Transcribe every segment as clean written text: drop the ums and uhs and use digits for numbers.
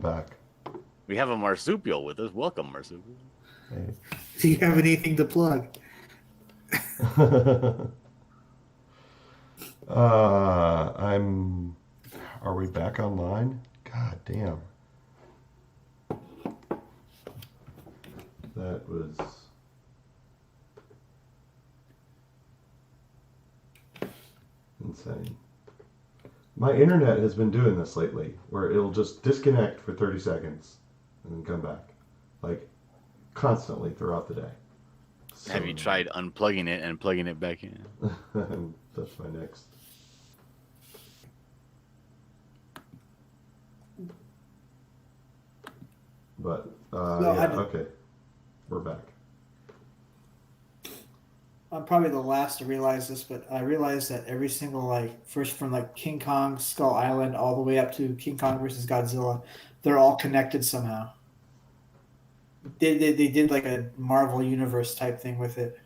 back. We have a marsupial with us. Welcome, marsupial. Hey. Do you have anything to plug? Are we back online? God damn. That was insane. My internet has been doing this lately, where it'll just disconnect for 30 seconds and then come back. Like, constantly throughout the day. So, Have you tried unplugging it and plugging it back in? That's my next. But, okay. We're back. I'm probably the last to realize this, but I realized that every single, first from King Kong, Skull Island, all the way up to King Kong versus Godzilla, they're all connected somehow. They did like a Marvel Universe type thing with it.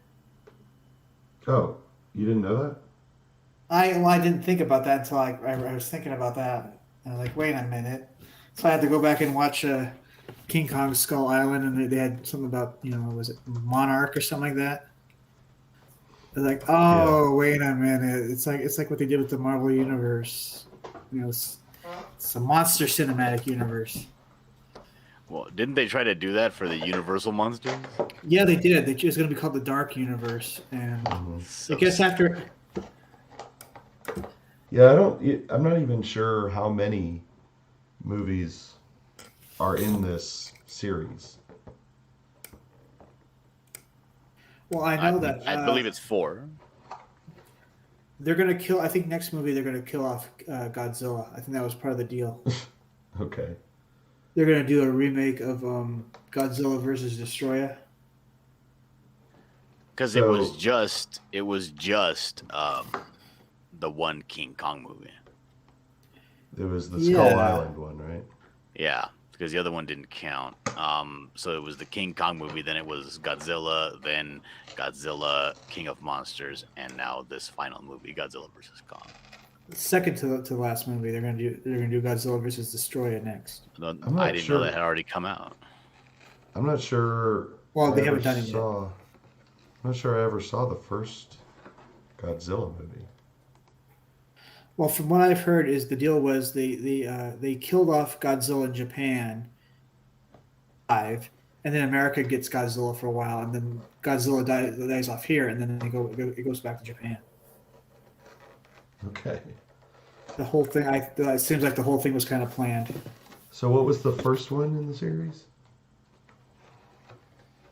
Oh, you didn't know that? I didn't think about that until I was thinking about that. And I was like, wait a minute. So I had to go back and watch King Kong Skull Island, and they had something about, was it Monarch or something like that? They're like, oh, wait a minute. It's like what they did with the Marvel Universe. It's a monster cinematic universe. Well, didn't they try to do that for the Universal monsters? Yeah, they did. It was going to be called the Dark Universe, and I guess after. Yeah, I'm not even sure how many movies are in this series. Well, I know that. I believe it's 4. They're going to kill. I think next movie they're going to kill off Godzilla. I think that was part of the deal. Okay. They're going to do a remake of Godzilla versus Destroyer. Because it was just the one King Kong movie. It was the Skull Island one, right? Yeah, because the other one didn't count. So it was the King Kong movie, then it was Godzilla, then Godzilla, King of Monsters, and now this final movie, Godzilla versus Kong. Second to the last movie, they're gonna do Godzilla versus Destroyer next. I didn't know that had already come out. I'm not sure. Well, they haven't done it yet. I'm not sure I ever saw the first Godzilla movie. Well, from what I've heard, is the deal was they killed off Godzilla in Japan, and then America gets Godzilla for a while, and then Godzilla dies off here, and then it goes back to Japan. Okay. The whole thing, it seems like the whole thing was kind of planned. So what was the first one in the series?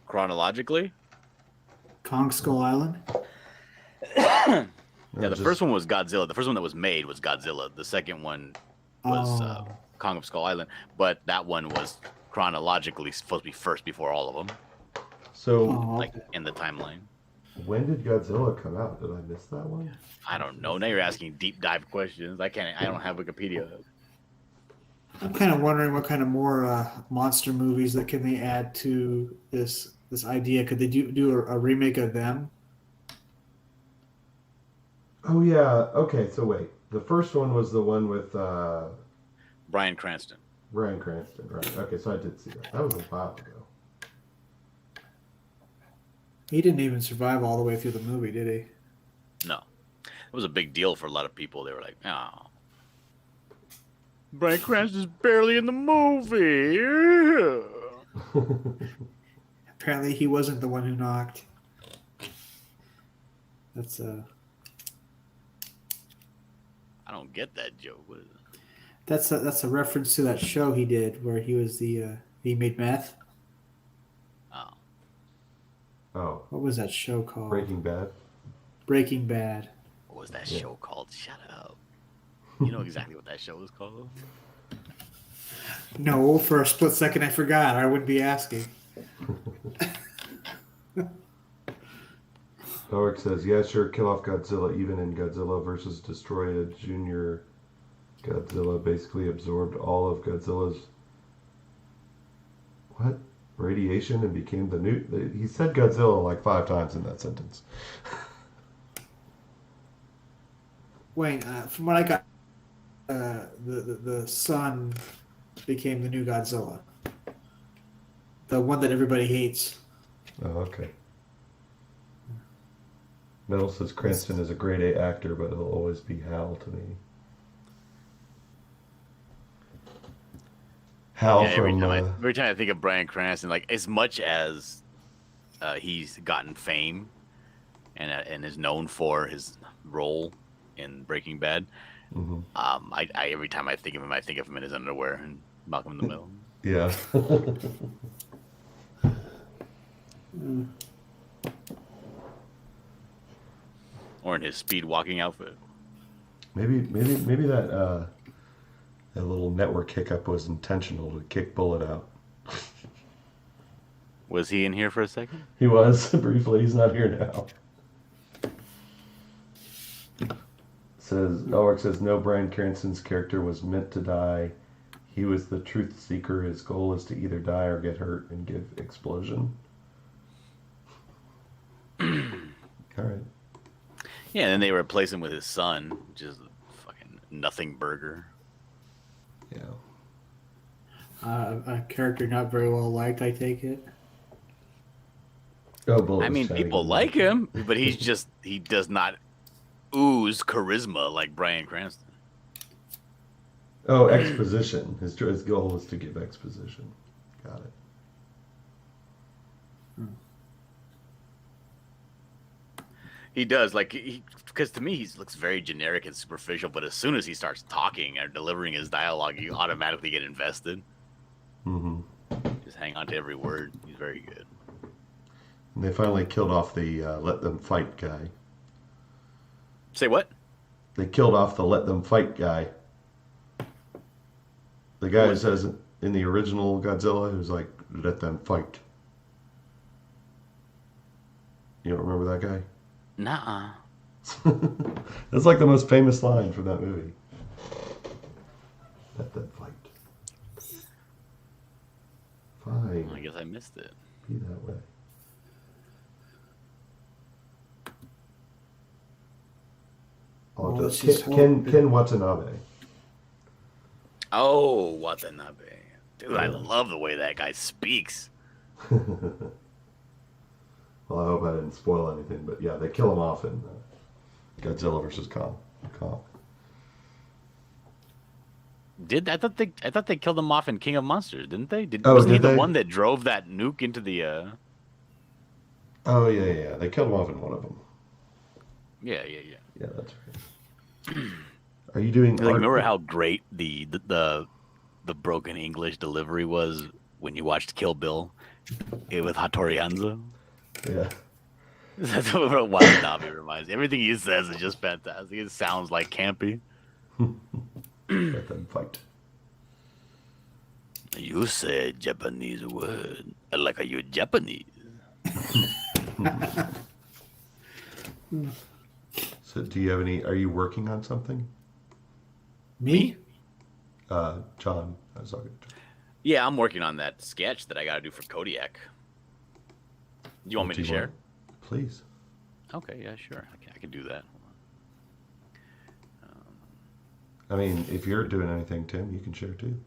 Chronologically? Kong Skull Island? Yeah, the first one was Godzilla. The first one that was made was Godzilla. The second one was Kong of Skull Island. But that one was chronologically supposed to be first before all of them. So, in the timeline. When did Godzilla come out? Did I miss that one? I don't know. Now you're asking deep dive questions. I don't have Wikipedia. I'm kind of wondering what kind of more monster movies that can they add to this idea. Could they do a remake of them? Oh yeah. Okay. So wait, the first one was the one with Bryan Cranston. Bryan Cranston, right? Okay, so I did see that. That was a while ago. He didn't even survive all the way through the movie, did he? No. It was a big deal for a lot of people. They were like, oh. Bryan Cranston's barely in the movie. Apparently he wasn't the one who knocked. That's I don't get that joke. What is it? That's a reference to that show he did where he was he made meth. Oh. What was that show called? Breaking Bad. Breaking Bad. What was that show called? Shut up. You know exactly what that show was called? No, for a split second I forgot. I wouldn't be asking. Dork says, yeah, sure, kill off Godzilla. Even in Godzilla versus Destroyer, Junior Godzilla basically absorbed all of Godzilla's radiation and became the new... He said Godzilla like 5 times in that sentence. Wayne, from what I got, the son became the new Godzilla. The one that everybody hates. Oh, okay. Metal says Cranston is a grade A actor, but he'll always be Hal to me. Hal every from... time I think of Bryan Cranston, like as much as he's gotten fame and is known for his role in Breaking Bad, I every time I think of him in his underwear and Malcolm in the Middle. Yeah. Or in his speed walking outfit. Maybe that that little network hiccup was intentional to kick Bullet out. Was he in here for a second? He was briefly. He's not here now. Elric says no. Bryan Cranston's character was meant to die. He was the truth seeker. His goal is to either die or get hurt and give explosion. All right. Yeah, and then they replace him with his son, which is a fucking nothing burger. Yeah. A character not very well liked, I take it. Oh, Bullet. I mean, people like him, but he does not ooze charisma like Bryan Cranston. Oh, exposition. His goal is to give exposition. Got it. He does, because to me he looks very generic and superficial, but as soon as he starts talking or delivering his dialogue, you automatically get invested. Mm-hmm. Just hang on to every word. He's very good. And they finally killed off the let them fight guy. Say what? They killed off the let them fight guy. The guy who says in the original Godzilla, who's like, let them fight. You don't remember that guy? Nuh-uh. That's like the most famous line from that movie. Let them fight. Fine. I guess I missed it. Be that way. Oh, Well, Ken Watanabe. Oh, Watanabe. Dude, I love the way that guy speaks. Well, I hope I didn't spoil anything, but yeah, they kill him off in Godzilla vs. Kong. I thought they killed him off in King of Monsters, didn't they? Oh, wasn't he did the they? one that drove that nuke into the? Oh yeah. They killed him off in one of them. Yeah. Yeah, that's right. Are you doing? Remember how great the broken English delivery was when you watched Kill Bill with Hattori Hanzo? Yeah. That's what Watanabe reminds me. Everything he says is just fantastic. It sounds like campy. Let them fight. You said Japanese word. Like, are you Japanese? So, do you have any? Are you working on something? Me? John. I was talking to John. Yeah, I'm working on that sketch that I got to do for Kodiak. Do you want me to share? Please. Okay, yeah, sure. I can do that. I mean, if you're doing anything, Tim, you can share too.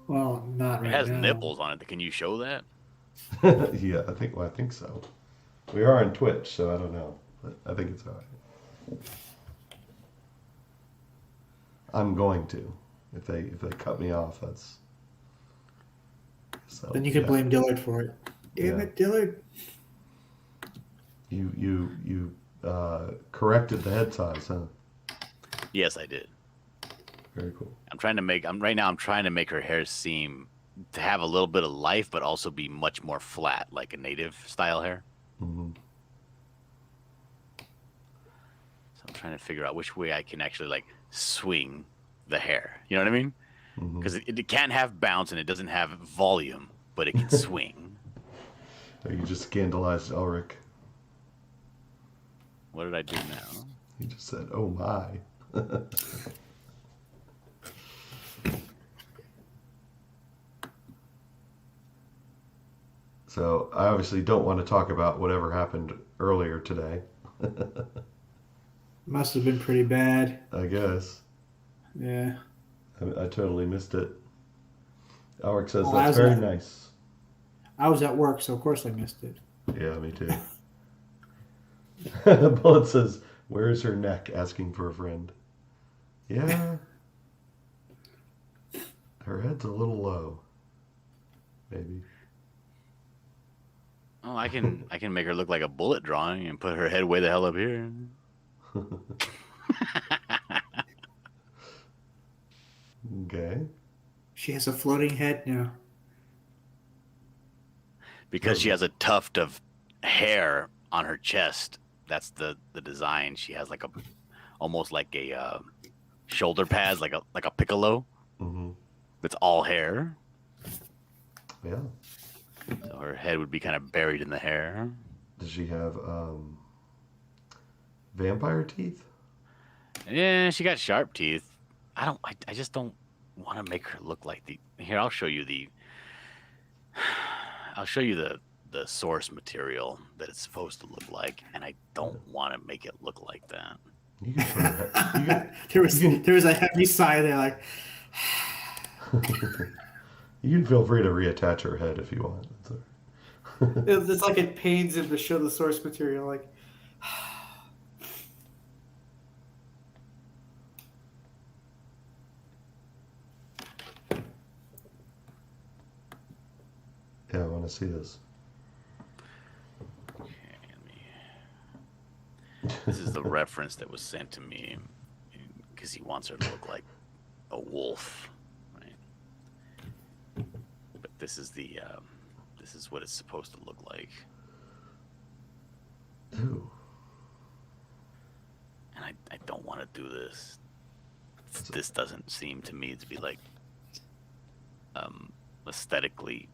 Well, not right It has now. nipples on it. Can you show that? Yeah, I think so. We are on Twitch, so I don't know, but I think it's all right. I'm going to. If they cut me off, that's. So, Then you can blame Dillard for it. Damn it, Dillard. You corrected the head size, huh? Yes, I did. Very cool. I'm trying to make her hair seem to have a little bit of life, but also be much more flat, like a native style hair. Mm-hmm. So I'm trying to figure out which way I can actually like swing the hair. You know what I mean? Because it can't have bounce and it doesn't have volume, but it can swing. Oh, you just scandalized Elric. What did I do now? He just said, "Oh my." So I obviously don't want to talk about whatever happened earlier today. Must have been pretty bad. I guess. Yeah. I totally missed it. Alric says Oh, that's very nice. I was at work, so of course I missed it. Yeah, me too. Bullet says, "Where's her neck?" Asking for a friend. Yeah. Her head's a little low. Maybe. Oh, I can make her look like a bullet drawing and put her head way the hell up here. Okay. She has a floating head now. Because she has a tuft of hair on her chest. That's the design. She has like almost like a shoulder pads, like a piccolo. Mm-hmm. It's all hair. Yeah. So her head would be kind of buried in the hair. Does she have vampire teeth? Yeah, she got sharp teeth. I just don't want to make her look like the. Here, I'll show you the source material that it's supposed to look like, and I don't want to make it look like that. You can sort of, there was a heavy sigh there, like. You can feel free to reattach her head if you want. It's like it pains him to show the source material, like. Yeah, I want to see this. Okay, this is the reference that was sent to me because he wants her to look like a wolf, right? But this is what it's supposed to look like. Ooh. And I don't want to do this. This doesn't seem to me to be like aesthetically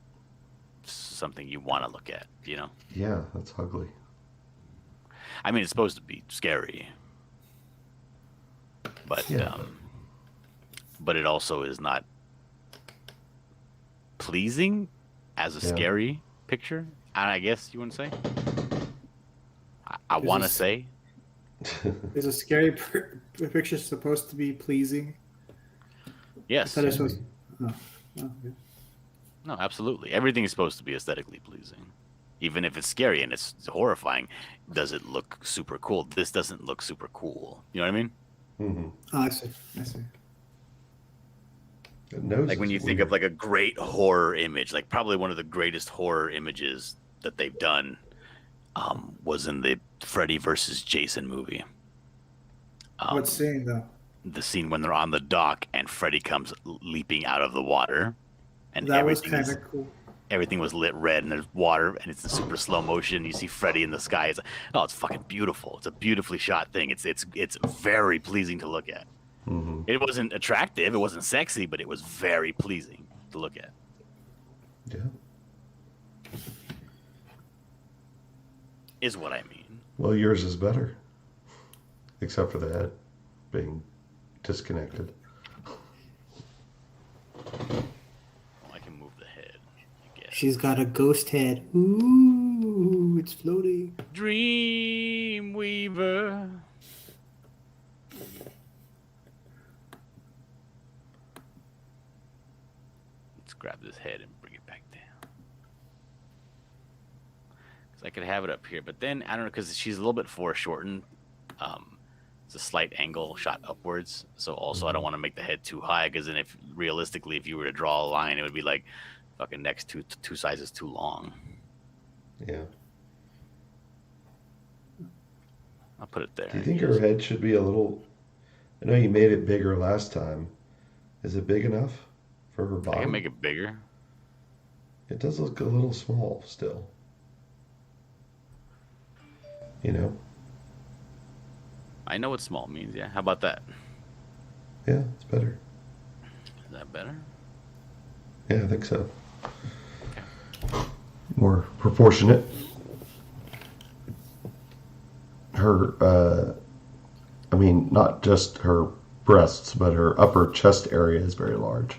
something you want to look at, you know? Yeah, that's ugly. I mean, it's supposed to be scary, but yeah. But it also is not pleasing as a scary picture. I guess you want to say. I want to say. Is a scary picture supposed to be pleasing? Yes. I thought No, absolutely. Everything is supposed to be aesthetically pleasing. Even if it's scary and it's horrifying, does it look super cool? This doesn't look super cool. You know what I mean? Mm-hmm. Oh, I see. Like when you think of like a great horror image, like probably one of the greatest horror images that they've done was in the Freddy versus Jason movie. What scene though? The scene when they're on the dock and Freddy comes leaping out of the water, and that was kind of cool. Everything was lit red, and there's water, and it's in super slow motion. You see Freddy in the sky. It's fucking beautiful. It's a beautifully shot thing. It's very pleasing to look at. Mm-hmm. It wasn't attractive. It wasn't sexy, but it was very pleasing to look at. Yeah. Is what I mean. Well, yours is better. Except for the head being disconnected. Well, I can move the head, I guess. She's got a ghost head. Ooh, it's floating. Dreamweaver. Let's grab this head and bring it back down. Because I could have it up here, but then, I don't know, because she's a little bit foreshortened. It's a slight angle shot upwards. So also I don't want to make the head too high, because then if realistically, if you were to draw a line, it would be like fucking next two sizes too long. Yeah. I'll put it there. Do you think her head should be a little... I know you made it bigger last time. Is it big enough for her bottom? I can make it bigger. It does look a little small still. You know? I know what small means, yeah. How about that? Yeah, it's better. Is that better? Yeah, I think so. Okay. More proportionate. Her, I mean, not just her breasts, but her upper chest area is very large.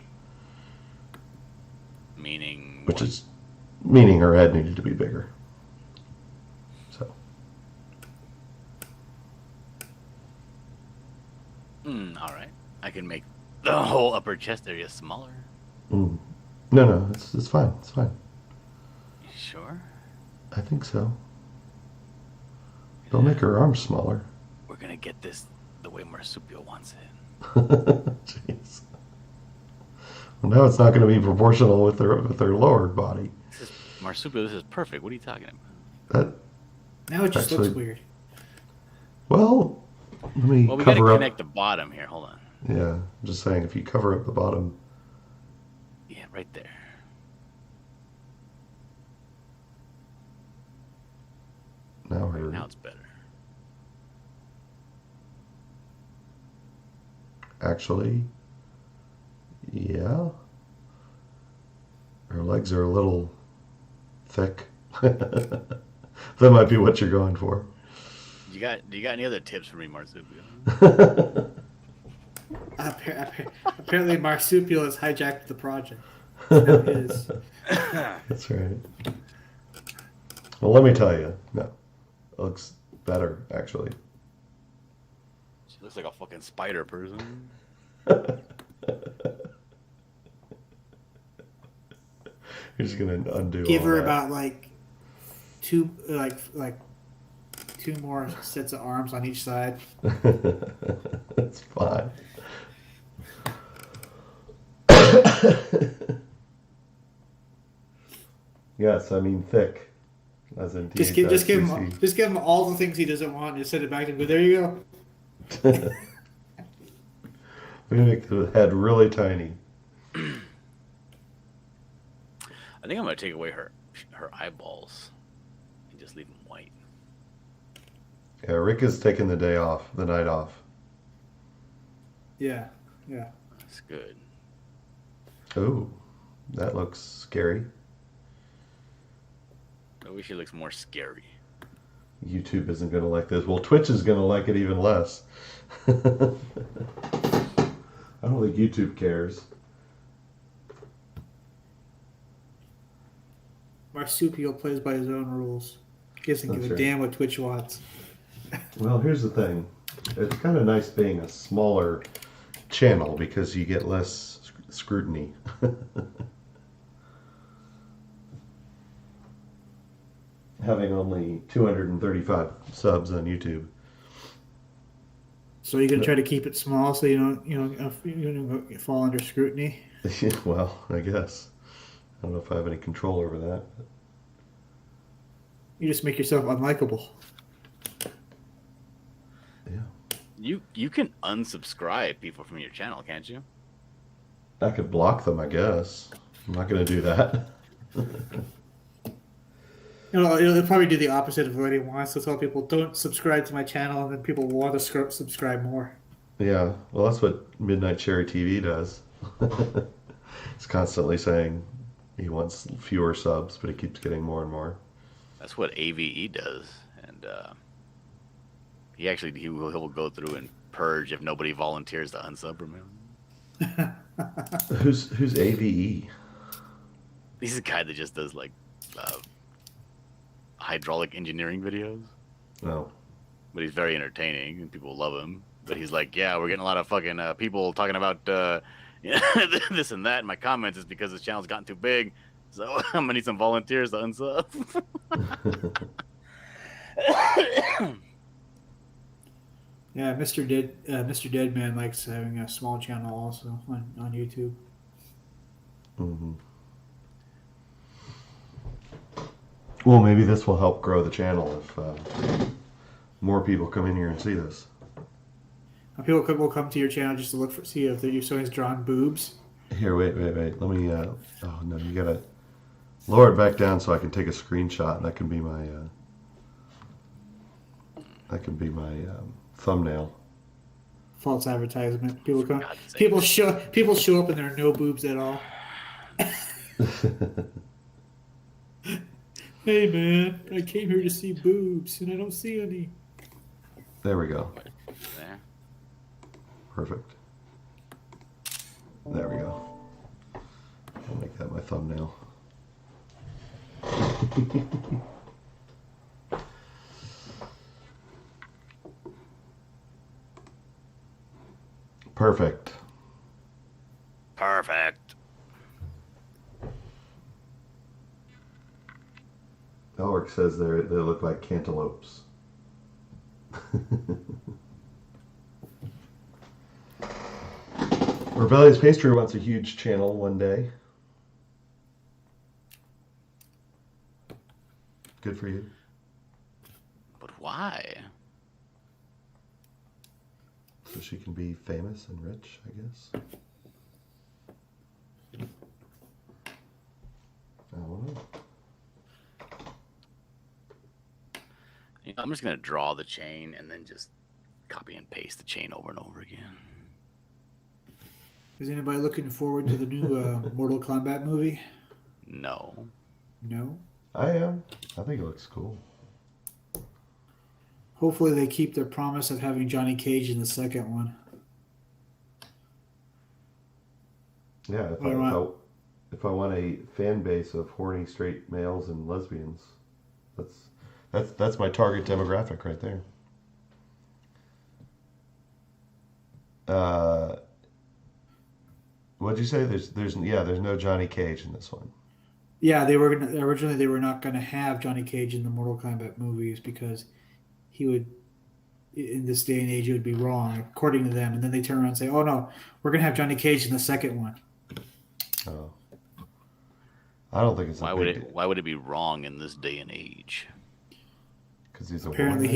Meaning Meaning her head needed to be bigger. So. All right. I can make The whole upper chest area is smaller. Mm. No, it's fine. It's fine. You sure? I think so. They'll make her arms smaller. We're gonna get this the way Marsupial wants it. Jeez. Well, now it's not going to be proportional with her lower body. Marsupial, this is perfect. What are you talking about? Now it just looks weird. Well, let me we cover gotta up. connect the bottom here. Hold on. Yeah, I'm just saying, if you cover up the bottom. Yeah, right there. Now it's better. Actually, yeah. Her legs are a little thick. That might be what you're going for. Do you got any other tips for me, Marsupial? Apparently, Marsupial has hijacked the project. That is. That's right. Well, let me tell you. No, it looks better, actually. She looks like a fucking spider person. You're just gonna undo. Give all her that. about like two more sets of arms on each side. That's fine. Yes, I mean thick. As in Just give him all the things he doesn't want and just send it back to him. But there you go. We make the head really tiny. I think I'm gonna take away her eyeballs and just leave them white. Yeah, Rick is taking the night off. Yeah. That's good. Oh, that looks scary. I wish it looks more scary. YouTube isn't going to like this. Well, Twitch is going to like it even less. I don't think YouTube cares. Marsupial plays by his own rules. He doesn't give a damn what Twitch wants. Well, here's the thing. It's kind of nice being a smaller channel because you get less scrutiny. Having only 235 subs on YouTube. So you're gonna try to keep it small so you don't fall under scrutiny. Well, I guess. I don't know if I have any control over that. You just make yourself unlikable. Yeah. You can unsubscribe people from your channel, can't you? I could block them, I guess. I'm not going to do that. It'll probably do the opposite of what he wants. To tell people don't subscribe to my channel, and then people will want to subscribe more. Yeah, well, that's what Midnight Cherry TV does. It's constantly saying he wants fewer subs, but he keeps getting more and more. That's what AVE does, and he will go through and purge if nobody volunteers to unsub from him. Who's AVE? He's a guy that just does like hydraulic engineering videos. No. But he's very entertaining and people love him. But he's like, yeah, we're getting a lot of fucking people talking about this and that in my comments is because this channel's gotten too big. So I'm gonna need some volunteers to unsub. Yeah, Mr. Deadman likes having a small channel also on YouTube. Mm-hmm. Well, maybe this will help grow the channel if more people come in here and see this. People will come to your channel just to see if you're showing drawn boobs. Here, wait. Let me. Oh no, you gotta lower it back down so I can take a screenshot, and that can be my thumbnail. False advertisement. People show up and there are no boobs at all. Hey man, I came here to see boobs and I don't see any. There we go. There. Perfect. There we go. I'll make that my thumbnail. Perfect. Perfect. Elric says they look like cantaloupes. Rebellious Pastry wants a huge channel one day. Good for you. But why? So she can be famous and rich, I guess. I don't know. I'm just gonna draw the chain and then just copy and paste the chain over and over again. Is anybody looking forward to the new Mortal Kombat movie? No. No. I am. I think it looks cool. Hopefully they keep their promise of having Johnny Cage in the second one. Yeah, if I want a fan base of horny straight males and lesbians, that's my target demographic right there. What'd you say? There's no Johnny Cage in this one. Yeah, originally they were not gonna have Johnny Cage in the Mortal Kombat movies because he would, in this day and age, it would be wrong according to them. And then they turn around and say, "Oh no, we're gonna have Johnny Cage in the second one." Oh, I don't think it's why would it be wrong in this day and age? Because he's apparently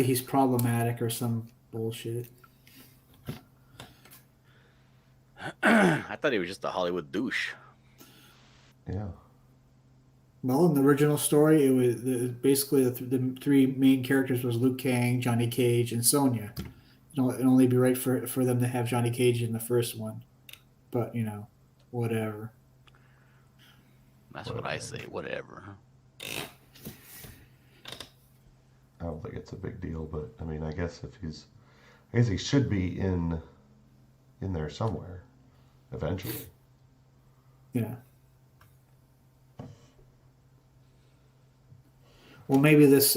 he's problematic or some bullshit. I thought he was just a Hollywood douche. Yeah. Well, in the original story, it was basically the three main characters was Liu Kang, Johnny Cage, and Sonya. It'd only be right for them to have Johnny Cage in the first one, but whatever. That's what I say. Whatever. I don't think it's a big deal, but I mean, I guess he should be in there somewhere, eventually. Yeah. Well, maybe this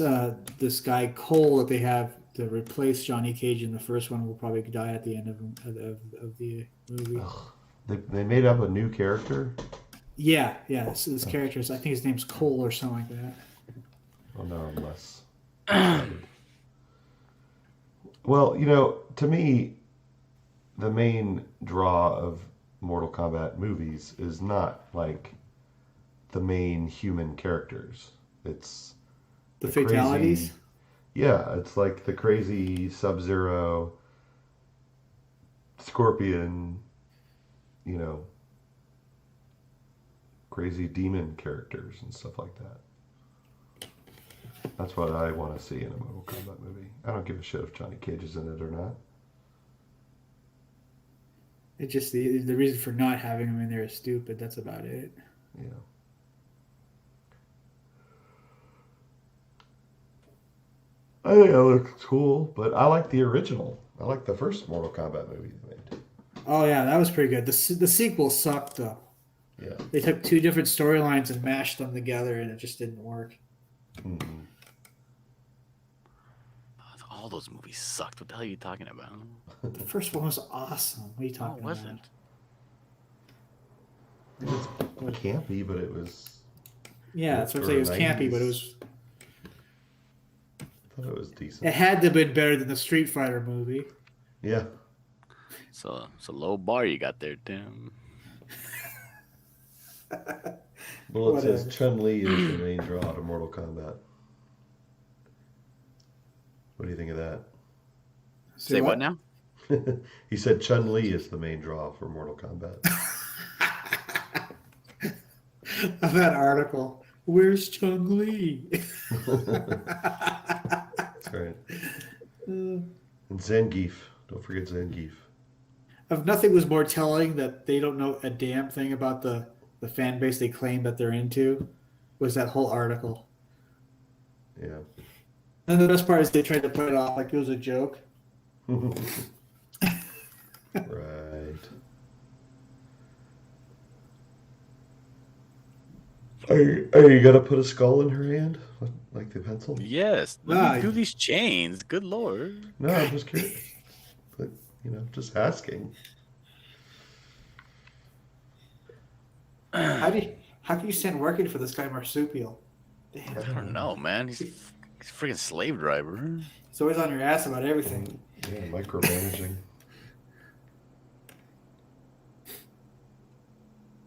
guy Cole that they have to replace Johnny Cage in the first one will probably die at the end of the movie. Ugh. They made up a new character? Yeah. This character, I think his name's Cole or something like that. Oh no, I'm less excited. Well, to me, the main draw of Mortal Kombat movies is not like the main human characters. It's the fatalities? Crazy, yeah, it's like the crazy Sub-Zero, Scorpion, crazy demon characters and stuff like that. That's what I want to see in a Mortal Kombat movie. I don't give a shit if Johnny Cage is in it or not. It's just the reason for not having him in there is stupid. That's about it. Yeah. I think it looks cool, but I like the original. I like the first Mortal Kombat movie they made. Oh yeah, that was pretty good. The sequel sucked though. Yeah. They took two different storylines and mashed them together, and it just didn't work. Mm-hmm. All those movies sucked. What the hell are you talking about? The first one was awesome. What are you talking about? It was campy, but it was... Yeah, that's what I'm saying. It was campy, but it was... I thought it was decent. It had to have been better than the Street Fighter movie. Yeah. So it's a low bar you got there, Tim. Well, it says Chun-Li is the main draw to Mortal Kombat. What do you think of that? Say what now? He said Chun-Li is the main draw for Mortal Kombat. That article. Where's Chun-Li? That's right. And Zangief. Don't forget Zangief. If nothing was more telling that they don't know a damn thing about the fan base they claim that they're into, was that whole article. Yeah. And the best part is they tried to play it off like it was a joke. Right. Are you gonna put a skull in her hand, like the pencil? Yes. Let me do these chains. Good lord. No, I'm just curious. But just asking. How can you stand working for this guy Marsupial? I Damn, don't know, man. He's a freaking slave driver. he's always on your ass about everything. Yeah, micromanaging.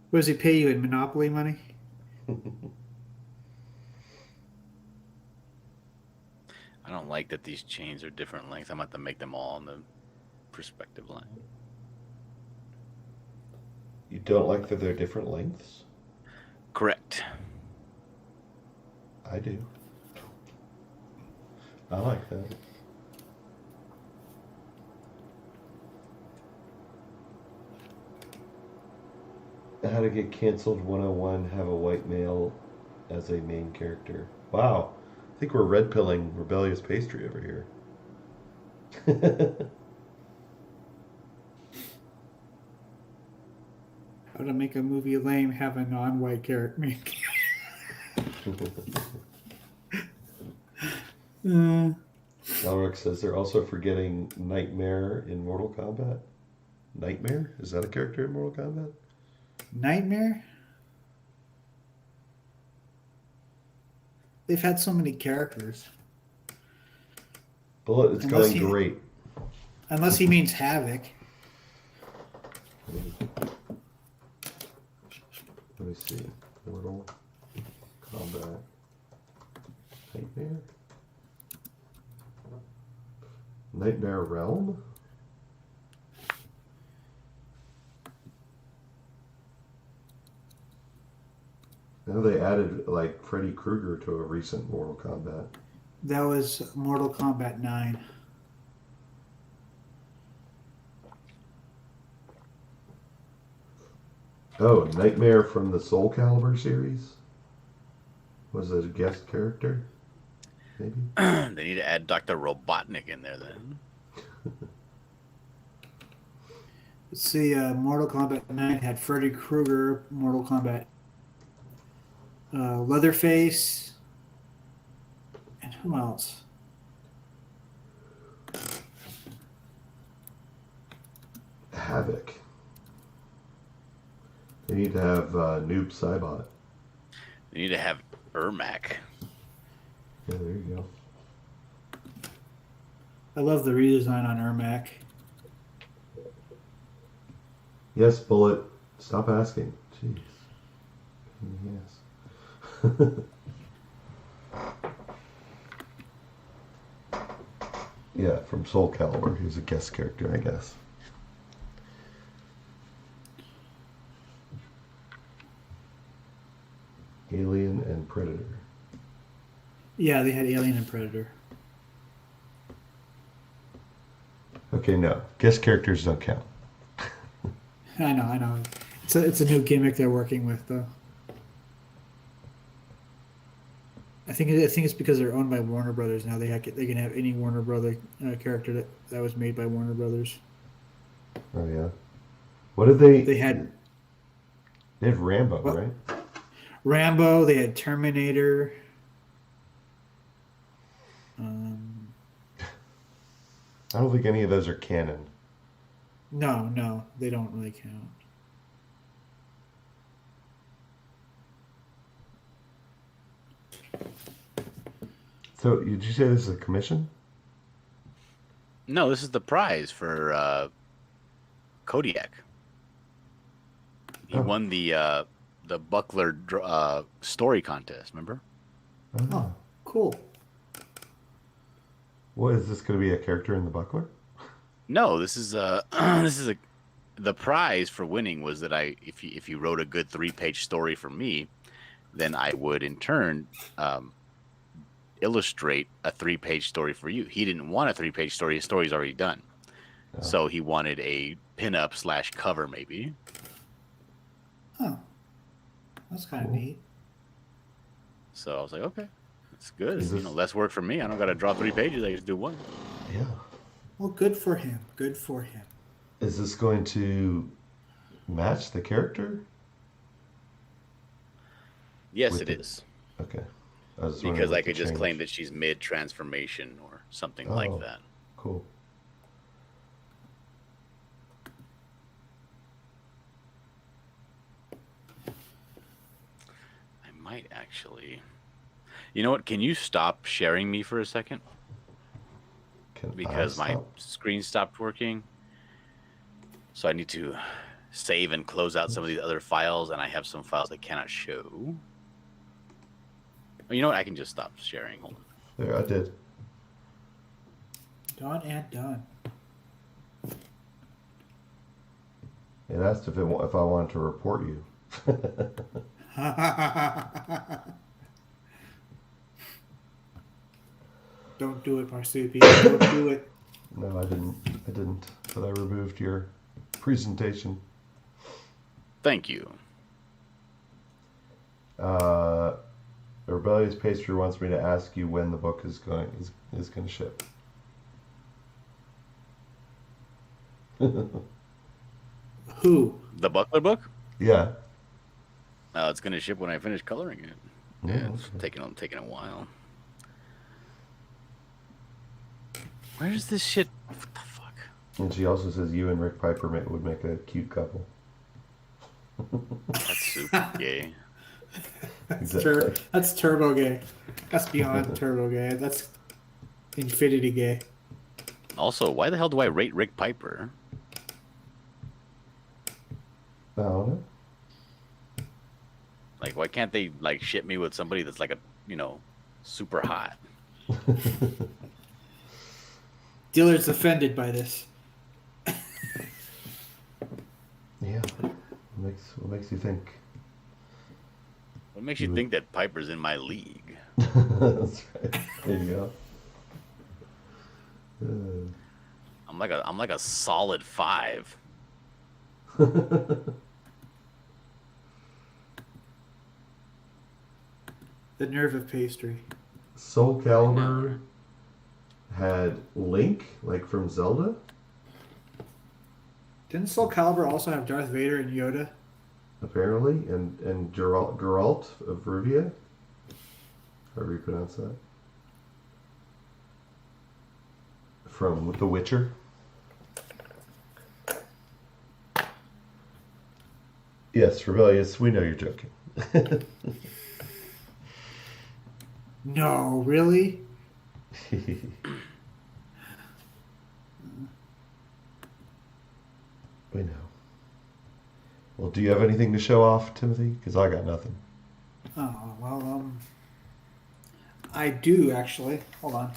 What does he pay you in Monopoly money? I don't like that these chains are different lengths. I'm going to have to make them all on the perspective line. You don't like that they're different lengths? Correct. I do. I like that. How to Get Canceled 101, have a white male as a main character. Wow. I think we're red pilling rebellious pastry over here. How to make a movie lame, have a non-white character. Alric says they're also forgetting Nightmare in Mortal Kombat. Nightmare? Is that a character in Mortal Kombat? Nightmare? They've had so many characters. Bullet, it's going great. Unless he means Havoc. Let me see. Mortal Kombat. Nightmare? Nightmare Realm? Now they added like Freddy Krueger to a recent Mortal Kombat. That was Mortal Kombat 9. Oh, Nightmare from the Soul Calibur series? Was it a guest character? Maybe? They need to add Dr. Robotnik in there then. Let's see, Mortal Kombat 9 had Freddy Krueger, Mortal Kombat Leatherface, and who else? Havoc. They need to have Noob Saibot. They need to have Ermac. Yeah, there you go. I love the redesign on Ermac. Yes, Bullet. Stop asking. Jeez. Yes. Yeah, from Soul Calibur. He was a guest character, I guess. Alien and Predator. Yeah, they had Alien and Predator. Okay, no. Guest characters don't count. I know. It's a new gimmick they're working with, though. I think it's because they're owned by Warner Brothers now. They can have any Warner Brother character that was made by Warner Brothers. Oh yeah. What did they? They had Rambo, right? Rambo. They had Terminator. I don't think any of those are canon. No, they don't really count. So, did you say this is a commission? No, this is the prize for Kodiak. He won the Buckler story contest. Remember? Oh, cool. What is this going to be? A character in the Buckler? No, this is the prize for winning was that if you wrote a good 3-page story for me, then I would in turn illustrate a 3-page story for you. He didn't want a 3-page story. His story's already done. Oh. So he wanted a pinup / cover maybe. Oh, that's kind of neat. So I was like, okay, that's good. It's, less work for me. I don't got to draw 3 pages. I just do 1. Yeah. Well, good for him. Good for him. Is this going to match the character? Yes, it is. Okay. Because I could just claim that she's mid-transformation or something like that. Cool. might actually. You know what? Can you stop sharing me for a second? Because my screen stopped working. So I need to save and close out some of these other files, and I have some files I cannot show. Oh, you know what? I can just stop sharing. Hold on. There, I did. Done and done. It asked if I wanted to report you. Don't do it, Marsupi. Don't do it. No, I didn't. But I removed your presentation. Thank you. The Rebellious Pastry wants me to ask you when the book is going to ship. Who? The Buckler book? Yeah. It's gonna ship when I finish coloring it. Yeah, it's taking a while. Where's this shit? What the fuck? And she also says you and Rick Piper would make a cute couple. That's super gay. Exactly. That's turbo gay. That's beyond turbo gay. That's infinity gay. Also, why the hell do I rate Rick Piper? I don't know. Like, why can't they like ship me with somebody that's like super hot? Dillard's offended by this. Yeah. What makes you think? What makes you think that Piper's in my league? That's right. There you go. I'm like a solid 5. The nerve of pastry. Soul Calibur had Link, like from Zelda. Didn't Soul Calibur also have Darth Vader and Yoda? Apparently, and Geralt of Rivia, however you pronounce that, from The Witcher. Yes, Rebellious, we know you're joking. No, really? We know. Well, do you have anything to show off, Timothy? Because I got nothing. Oh, well, I do actually. Hold on.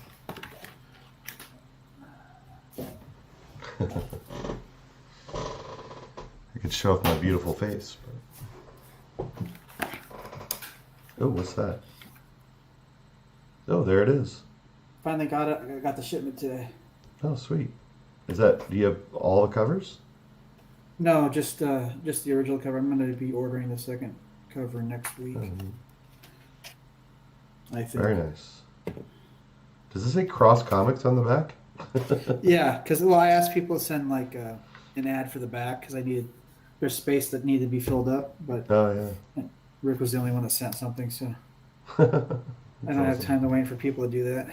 I could show off my beautiful face. But... Oh, what's that? Oh, there it is. Finally got it. I got the shipment today. Oh, sweet. Do you have all the covers? No, just the original cover. I'm going to be ordering the second cover next week. I think. Very nice. Does this say Cross Comics on the back? Yeah, because I asked people to send like an ad for the back because there's space that needed to be filled up, but Rick was the only one that sent something, so I don't have time to wait for people to do that.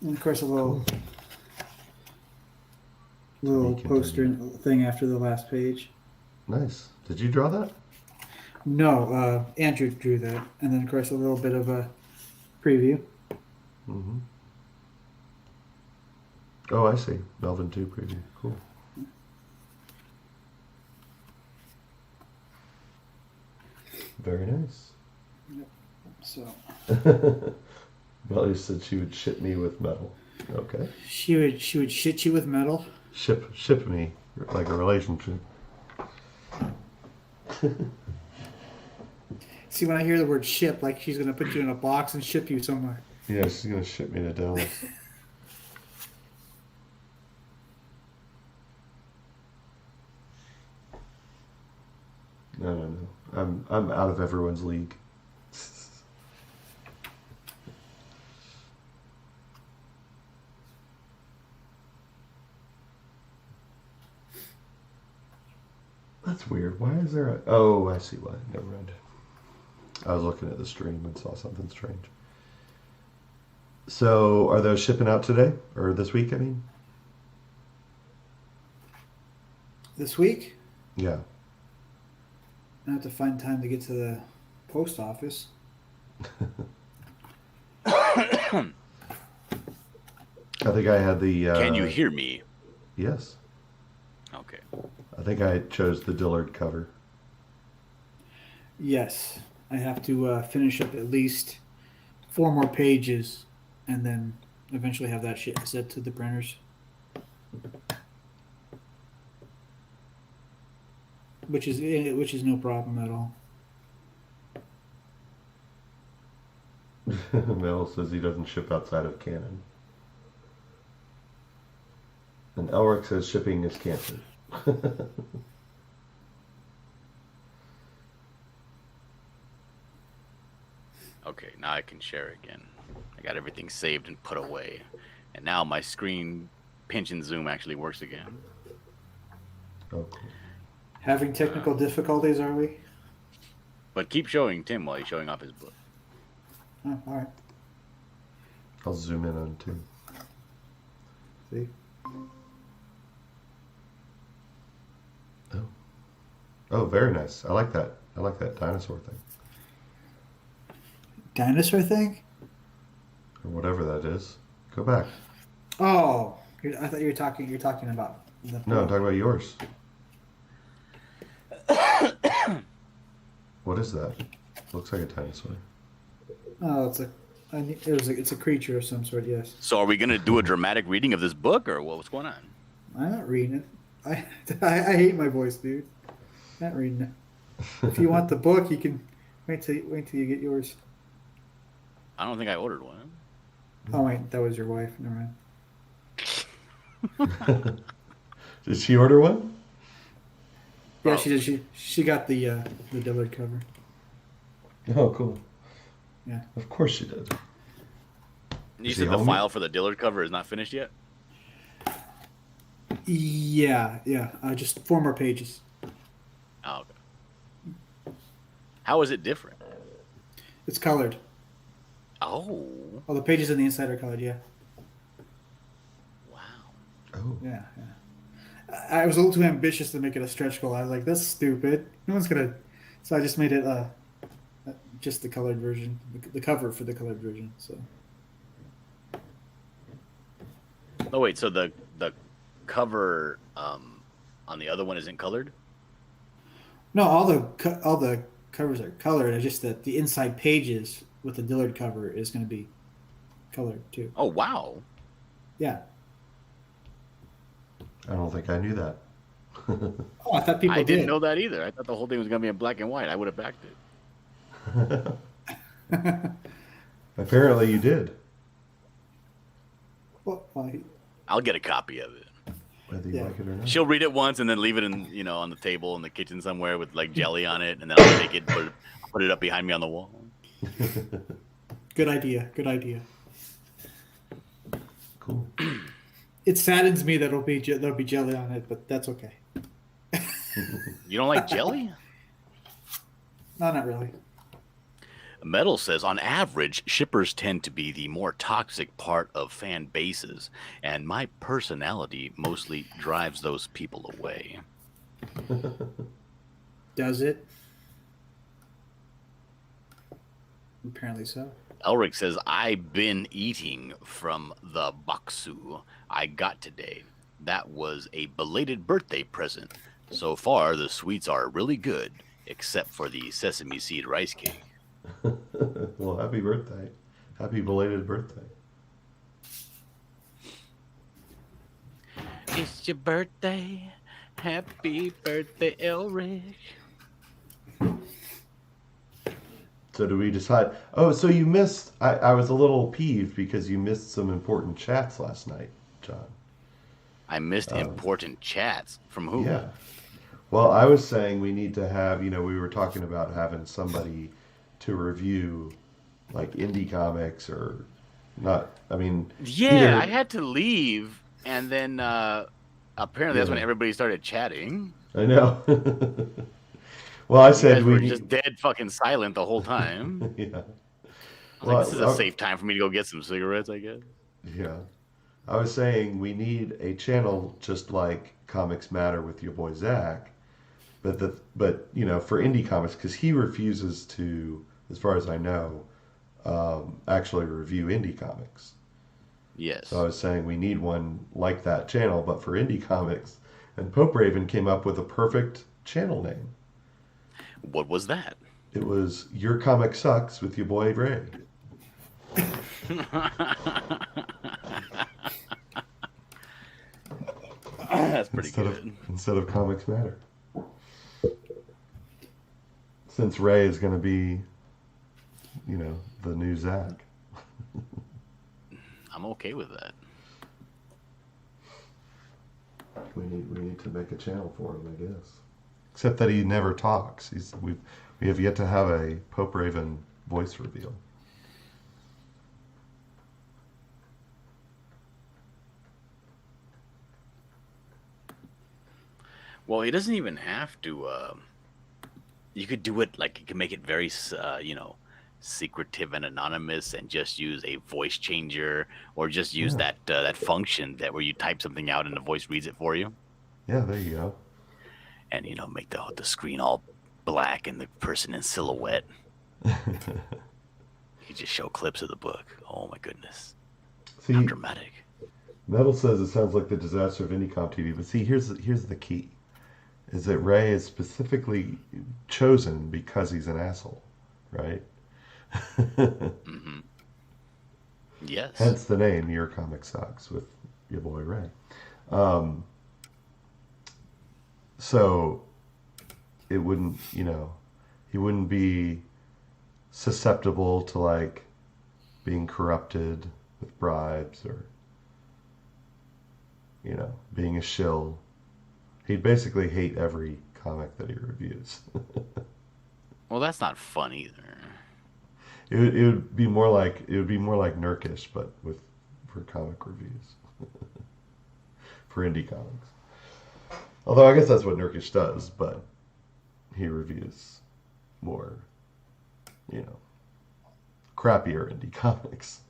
And of course, a little poster thing after the last page. Nice. Did you draw that? No, Andrew drew that, and then of course a little bit of a preview. Mm-hmm. Oh, I see. Melvin 2 preview. Cool. Very nice. Yep. So. Melly said she would ship me with metal. Okay. She would shit you with metal. Ship me like a relationship. See, when I hear the word ship, like she's gonna put you in a box and ship you somewhere. Yeah, she's gonna ship me to Dallas. No. I'm out of everyone's league. That's weird. Why is there a... Oh, I see why. Never mind. I was looking at the stream and saw something strange. So, are those shipping out today? Or this week, I mean? This week? Yeah. I have to find time to get to the post office. I think I had the. Can you hear me? Yes. Okay. I think I chose the Dillard cover. Yes, I have to finish up at least 4 more pages, and then eventually have that shit set to the printers. Which is no problem at all. Mel says he doesn't ship outside of Canon. And Elric says shipping is cancer. Okay, now I can share again. I got everything saved and put away. And now my screen pinch and zoom actually works again. Oh, cool. Having technical difficulties, are we? But keep showing Tim while he's showing off his book. Oh, all right. I'll zoom in on Tim. See? Oh, very nice. I like that. I like that dinosaur thing. Dinosaur thing? Or whatever that is. Go back. Oh, I thought you were talking. You're talking about the. No, I'm talking about yours. What is that? Looks like a dinosaur. Oh, it's a creature of some sort. Yes. So are we going to do a dramatic reading of this book, or what's going on? I'm not reading it. I hate my voice, dude. Not reading it. If you want the book, you can wait till you get yours. I don't think I ordered one. Oh wait, that was your wife. Never mind. Did she order one? Yeah, she did. She got the Dillard cover. Oh, cool. Yeah. Of course she did. You Is said he the home? file for the Dillard cover is not finished yet? Yeah. Just 4 more pages. Oh, okay. How is it different? It's colored. Oh, Oh, the pages on the inside are colored. Yeah. wow. Oh. Yeah. I was a little too ambitious to make it a stretch goal. I was like, that's stupid. No one's gonna. So I just made it just the colored version, the cover for the colored version. So. Oh wait, so the cover on the other one isn't colored? No, all the covers are colored. It's just that the inside pages with the Dillard cover is going to be colored too. Oh wow. Yeah. I don't think I knew that. Oh, I thought people I didn't did. know that either. I thought the whole thing was gonna be in black and white. I would have backed it. Apparently you did. Well, I'll get a copy of it. Whether you like it or not. She'll read it once and then leave it in, on the table in the kitchen somewhere with like jelly on it, and then I'll take it, put it up behind me on the wall. good idea. Good idea. Cool. It saddens me that there'll be jelly on it, but that's okay. You don't like jelly? No, not really. Metal says, on average, shippers tend to be the more toxic part of fan bases, and my personality mostly drives those people away. Does it? Apparently so. Elric says, I've been eating from the baksu I got today. That was a belated birthday present. So far, the sweets are really good, except for the sesame seed rice cake. Well, happy birthday. Happy belated birthday. It's your birthday. Happy birthday, Elric. So do we decide? Oh, so you missed. I was a little peeved because you missed some important chats last night, John. I missed important chats. From who? Yeah. Well, I was saying we need to have, we were talking about having somebody to review like indie comics or not. I mean, Yeah, I had to leave, and then apparently that's when Yeah. everybody started chatting. I know. Well, I You said guys we were need, just dead fucking silent the whole time. yeah. I was Well, like, this is a safe time for me to go get some cigarettes, I guess. Yeah. I was saying we need a channel just like Comics Matter with your boy Zach, but you know, for indie comics, because he refuses to, as far as I know, actually review indie comics. Yes. So I was saying we need one like that channel, but for indie comics. And Pope Raven came up with a perfect channel name. What was that? It was Your Comic Sucks with your boy Ray. That's pretty good. Instead of Comics Matter. Since Ray is going to be, you know, the new Zach. I'm okay with that. We need to make a channel for him, I guess. Except that he never talks. We have yet to have a Pope Raven voice reveal. Well, he doesn't even have to. You could do it like you can make it very, secretive and anonymous, and just use a voice changer, or just use that function that where you type something out and the voice reads it for you. Yeah, there you go. And make the screen all black and the person in silhouette. You just show clips of the book. Oh my goodness. See, how dramatic. Metal says it sounds like the disaster of IndieCom TV, but see, here's the key: is that Ray is specifically chosen because he's an asshole, right? Mm-hmm. Yes. Hence the name Your Comic Sucks with your boy Ray. So it wouldn't, he wouldn't be susceptible to like being corrupted with bribes or, being a shill. He'd basically hate every comic that he reviews. Well, that's not fun either. It would be more like Nurkish, but for comic reviews, for indie comics. Although I guess that's what Nurkish does, but he reviews more, crappier indie comics.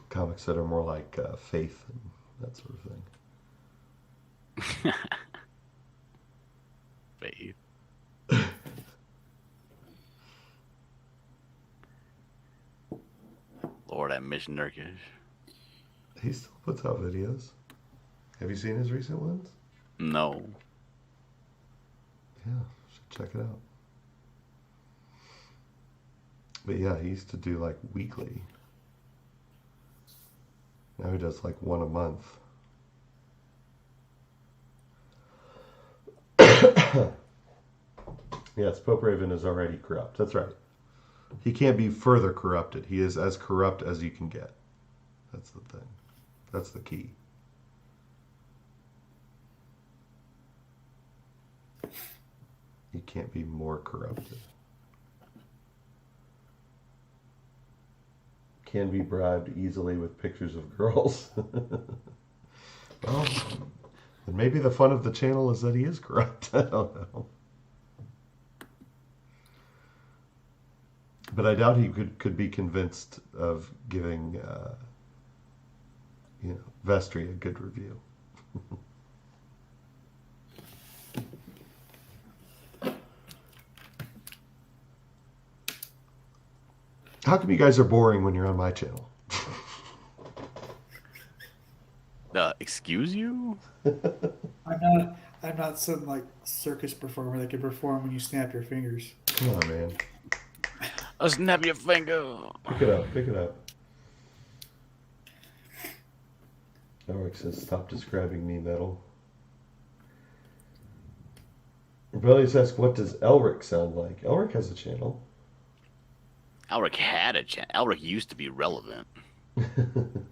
Comics that are more like Faith and that sort of thing. Faith. Lord, I miss Nurkish. He still puts out videos. Have you seen his recent ones? No. Yeah, should check it out. But yeah, he used to do like weekly. Now he does like one a month. Yes, Pope Raven is already corrupt. That's right. He can't be further corrupted. He is as corrupt as you can get. That's the thing. That's the key. He can't be more corrupted. Can be bribed easily with pictures of girls. Well, then maybe the fun of the channel is that he is corrupt. I don't know. But I doubt he could be convinced of giving, Vestry a good review. How come you guys are boring when you're on my channel? Excuse you? I'm not some like circus performer that can perform when you snap your fingers. Come on, man. I'll snap your finger. Pick it up. Elric says, stop describing me, Metal. Rebellious asks, what does Elric sound like? Elric has a channel. Elric had a channel. Elric used to be relevant.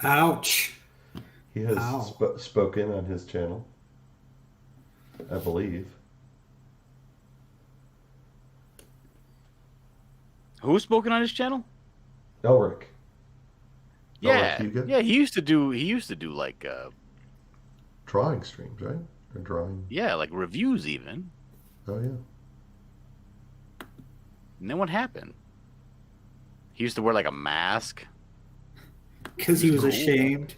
Ouch. He has spoken on his channel, I believe. Who's spoken on his channel? Elric. Yeah, yeah. He used to do like drawing streams, right? Or drawing. Yeah, like reviews even. Oh yeah. And then what happened? He used to wear like a mask. because he He's was cool. ashamed.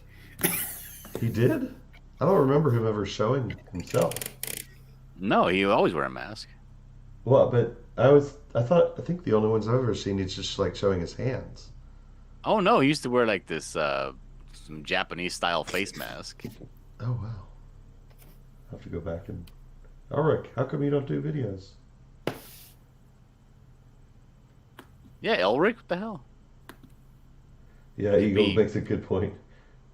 He did? I don't remember him ever showing himself. No, he always wear a mask. Well, but I think the only ones I've ever seen, he's just like showing his hands. Oh no, he used to wear like this some Japanese style face mask. Oh wow. I have to go back and. Ulrich, how come you don't do videos? Yeah, Elric, what the hell? Yeah, Eagle makes a good point.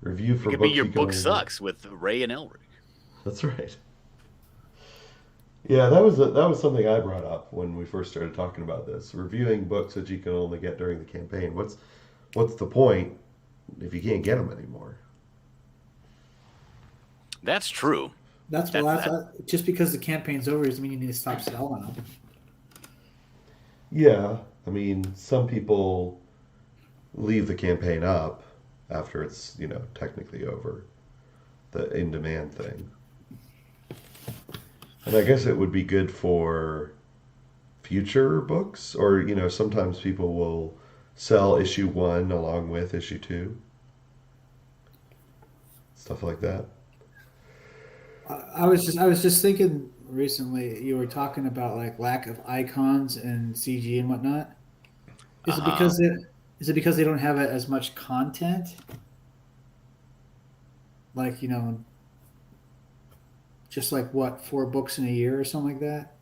Review It for could be books your you can book only sucks with Ray and Elric. That's right. Yeah, that was something I brought up when we first started talking about this. Reviewing books that you can only get during the campaign. What's the point if you can't get them anymore? That's true. That's just because the campaign's over doesn't mean you need to stop selling them. Yeah, I mean, some people leave the campaign up after it's, technically over, the in-demand thing. And I guess it would be good for future books, or, sometimes people will sell issue 1 along with issue 2. Stuff like that. I was just thinking recently. You were talking about like lack of icons and CG and whatnot. Is Uh it huh. because they don't have as much content? Like just like what 4 books in a year or something like that.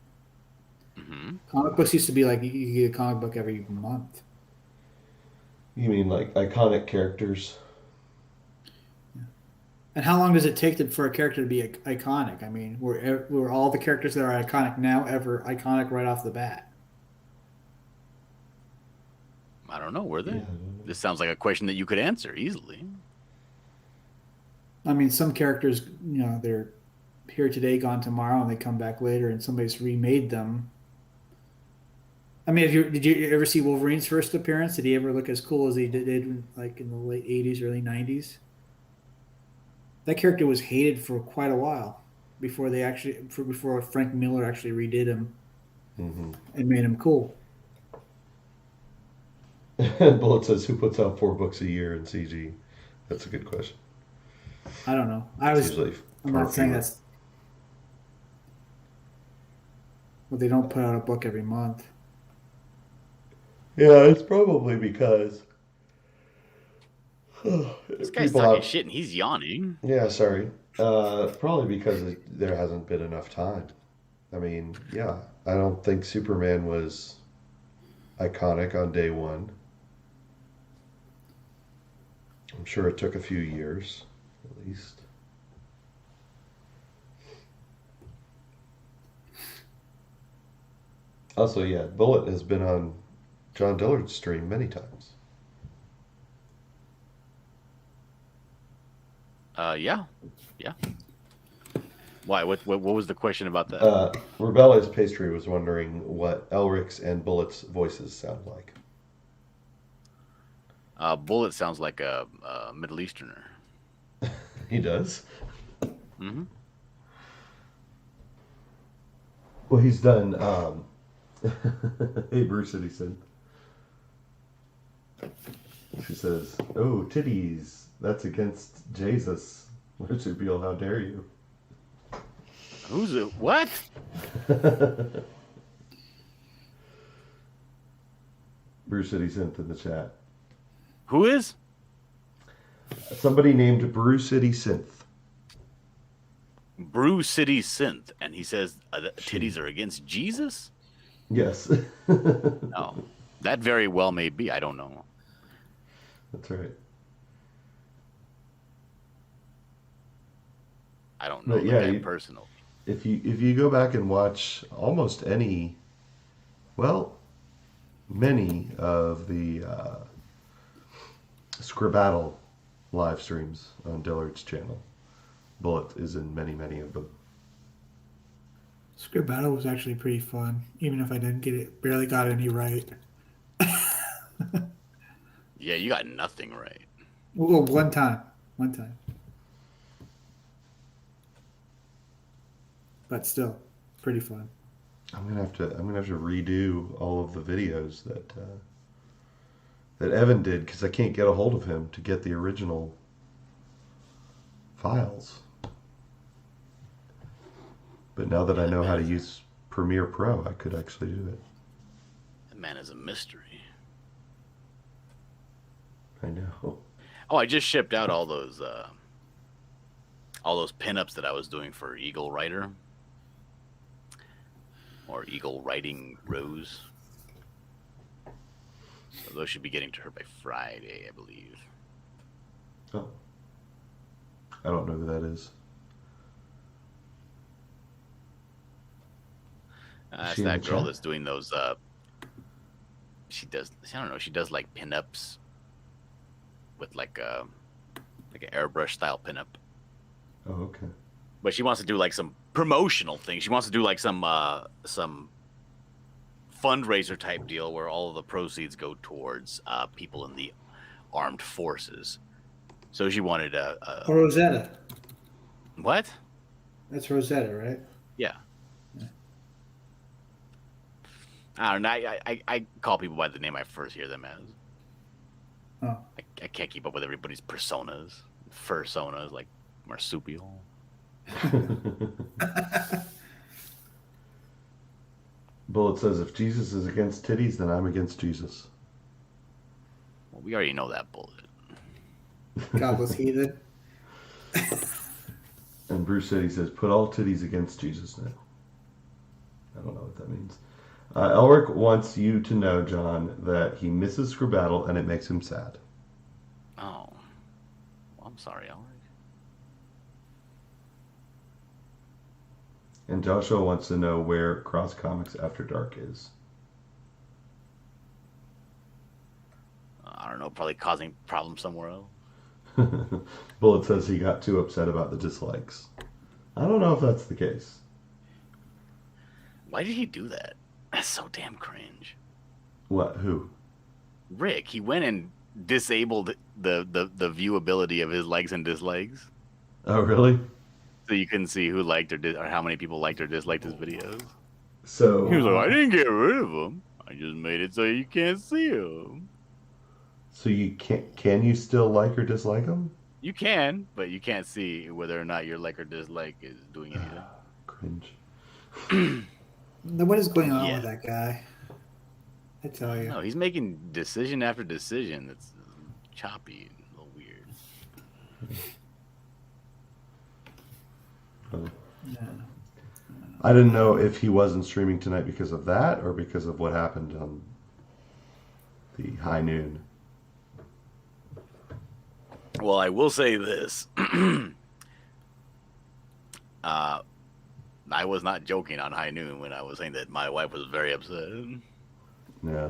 Hmm. Comic books used to be like you get a comic book every month. You mean like iconic characters? And how long does it take for a character to be iconic? I mean, were all the characters that are iconic now ever iconic right off the bat? I don't know. Were Yeah, I they? don't know. This sounds like a question that you could answer easily. I mean, some characters, they're here today, gone tomorrow, and they come back later, and somebody's remade them. I mean, did you ever see Wolverine's first appearance? Did he ever look as cool as he did like in the late '80s, early '90s? That character was hated for quite a while before Frank Miller actually redid him Mm-hmm. and made him cool. Bullet says, "Who puts out 4 books a year in CG?" That's a good question. I don't know. It's usually I'm far not saying fewer. that's. Well, they don't put out a book every month. Yeah, it's probably because This guy's people talking have. shit and he's yawning. Yeah, sorry. Probably because there hasn't been enough time. I mean, yeah, I don't think Superman was iconic on day one. I'm sure it took a few years, at least. Also, yeah, Bullet has been on John Dillard's stream many times. Yeah, yeah. Why? What was the question about that? Rebellious Pastry was wondering what Elric's and Bullet's voices sound like. Bullet sounds like a Middle Easterner. He does. Hmm. Well, he's done. Hey, Bruce Edison. She says, "Oh, titties. That's against Jesus." Richard Beale, how dare you? Who's it? What? Bruce Edison in the chat. Who is? Somebody named Bruce City Synth. Brew City Synth, and he says She. titties are against Jesus. Yes. No, that very well may be. I don't know. That's right. I don't know But the yeah, guy personally. if you go back and watch almost any, well, many of the Scribbattle live streams on Dillard's channel, Bullet is in many of them. Script Battle was actually pretty fun, even if I didn't get it, barely got any right. Yeah, you got nothing right. Well, one time, but still, pretty fun. I'm gonna have to redo all of the videos that that Evan did because I can't get a hold of him to get the original files. But now that I know how to use Premiere Pro, I could actually do it. That man is a mystery. I know. Oh, I just shipped out all those pinups that I was doing for Eagle Writer. Or Eagle Writing Rose. So those should be getting to her by Friday, I believe. Oh. I don't know who that is. That's that girl that's doing those. She does. I don't know. She does like pinups with like an airbrush style pinup. Oh, okay. But she wants to do like some promotional thing. She wants to do like some fundraiser type deal where all of the proceeds go towards people in the armed forces. So she wanted a Rosetta. What? That's Rosetta, right? Yeah. I don't know. I call people by the name I first hear them as. Oh. I can't keep up with everybody's personas. Fursonas like marsupial. Bullet says, if Jesus is against titties, then I'm against Jesus. Well, we already know that, Bullet. Godless heathen. And Bruce City says, put all titties against Jesus now. I don't know what that means. Elric wants you to know, John, that he misses Scribbattle and it makes him sad. Oh. Well, I'm sorry, Elric. And Joshua wants to know where Cross Comics After Dark is. I don't know, probably causing problems somewhere else. Bullet says he got too upset about the dislikes. I don't know if that's the case. Why did he do that? That's so damn cringe. What? Who? Rick, he went and disabled the viewability of his likes and dislikes. Oh, really? So you couldn't see who liked or how many people liked or disliked his videos. So He was like, I didn't get rid of them. I just made it so you can't see them. So you can't? Can you still like or dislike them? You can, but you can't see whether or not your like or dislike is doing anything. Cringe. What is going on with that guy? I tell you. No, he's making decision after decision that's choppy and a little weird. Yeah. I didn't know if he wasn't streaming tonight because of that or because of what happened on the high noon. Well, I will say this. I was not joking on high noon when I was saying that my wife was very upset. Yeah.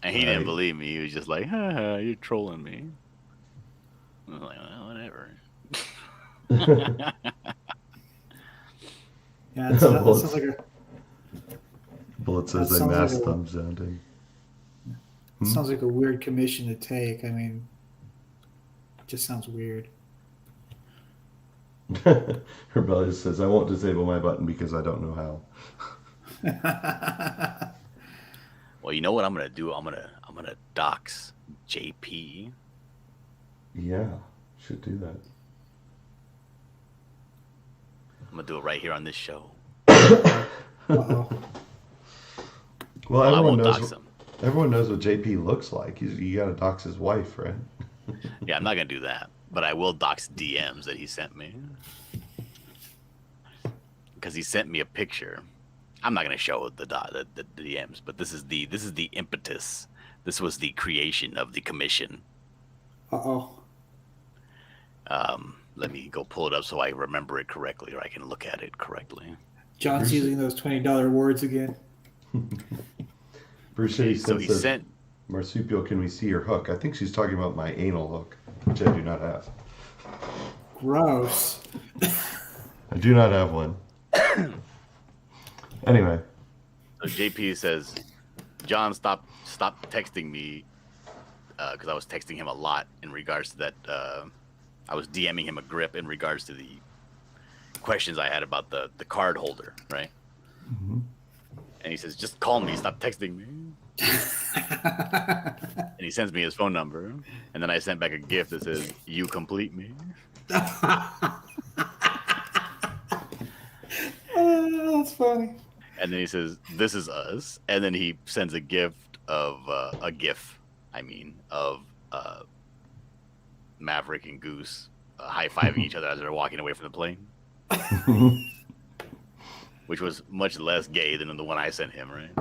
And he didn't believe me. He was just like, ha, you're trolling me. I was like, well, whatever. Yeah, that sounds like a... Bullet says they mass thumbs down. Sounds like a weird commission to take. I mean, it just sounds weird. Rebellious says, I won't disable my button because I don't know how. Well, you know what I'm gonna do? I'm gonna dox JP. Yeah, should do that. I'm gonna do it right here on this show. Uh-oh. Well, I won't dox him. Everyone knows what JP looks like. You gotta dox his wife, right? Yeah, I'm not gonna do that, but I will dox DMs that he sent me because he sent me a picture. I'm not gonna show the DMs, but this is the impetus. This was the creation of the commission. Uh-oh. Let me go pull it up so I remember it correctly, or I can look at it correctly. John's using those $20 words again. Bruce City So he sent Marsupial, can we see your hook? I think she's talking about my anal hook, which I do not have. Gross. I do not have one. Anyway. So JP says, John, stop texting me because I was texting him a lot in regards to that. I was DMing him a grip in regards to the questions I had about the card holder, right? Mm-hmm. And he says, just call me, stop texting me. And he sends me his phone number, and then I sent back a gift that says, "You complete me." Oh, that's funny. And then he says, "This is us." And then he sends a gift of a GIF. Of Maverick and Goose high-fiving each other as they're walking away from the plane, which was much less gay than the one I sent him, right?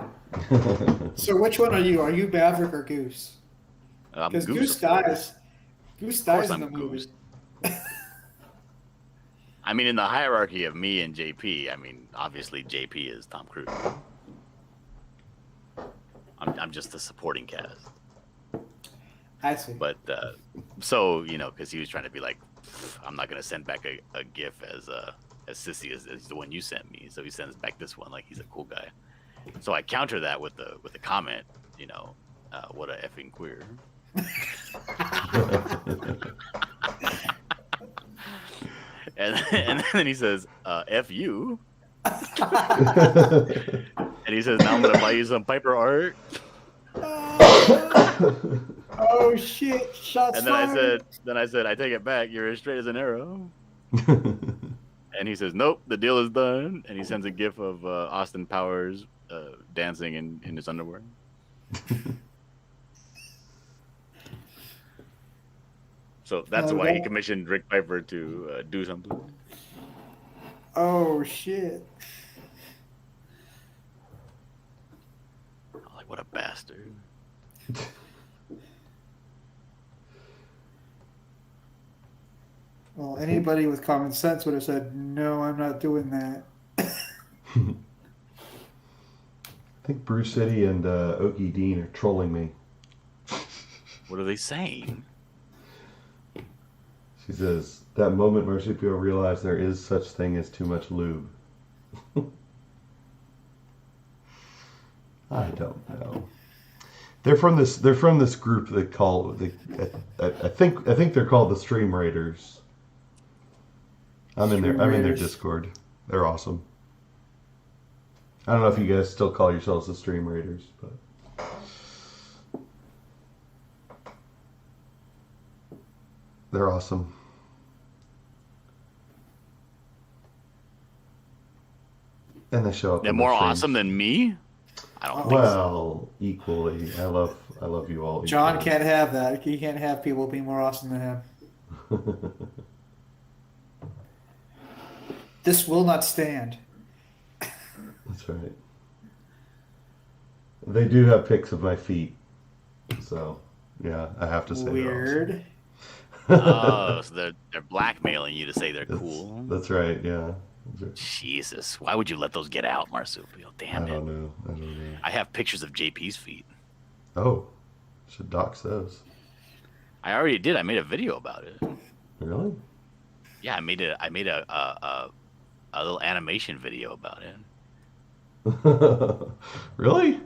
So which one are you? Are you Maverick or Goose? Because Goose dies. Goose dies in the movie. In the hierarchy of me and JP, obviously JP is Tom Cruise. I'm just the supporting cast. I see. But so because he was trying to be like, I'm not gonna send back a GIF as sissy as the one you sent me. So he sends back this one like he's a cool guy. So I counter that with the comment, what a effing queer. and then he says, F you. And he says, now I'm gonna buy you some Piper art. Oh shit! Shots and then fired. I said, I take it back. You're as straight as an arrow. And he says, nope, the deal is done. And he sends a gif of Austin Powers dancing in his underwear. So that's why he commissioned Rick Piper to do something. Oh shit! Like, what a bastard. Well, anybody with common sense would have said, "No, I'm not doing that." I think Bruce City and Okie Dean are trolling me. What are they saying? She says, that moment Marsupial realized there is such thing as too much lube. I don't know. They're from this group they call I think they're called the Stream Raiders. I'm in their Discord. They're awesome. I don't know if you guys still call yourselves the Stream Raiders, but they're awesome. And they show up. They're more awesome than me? I don't think so. Equally. I love you all. John can't have that. He can't have people be more awesome than him. This will not stand. That's right. They do have pics of my feet. So, yeah, I have to say weird. Oh, so they're blackmailing you to say they're cool. That's right, yeah. Jesus, why would you let those get out, Marsupial? Damn it. I don't know. I have pictures of JP's feet. Oh, should dox those. I already did. I made a video about it. Really? Yeah, I made a little animation video about it. Really?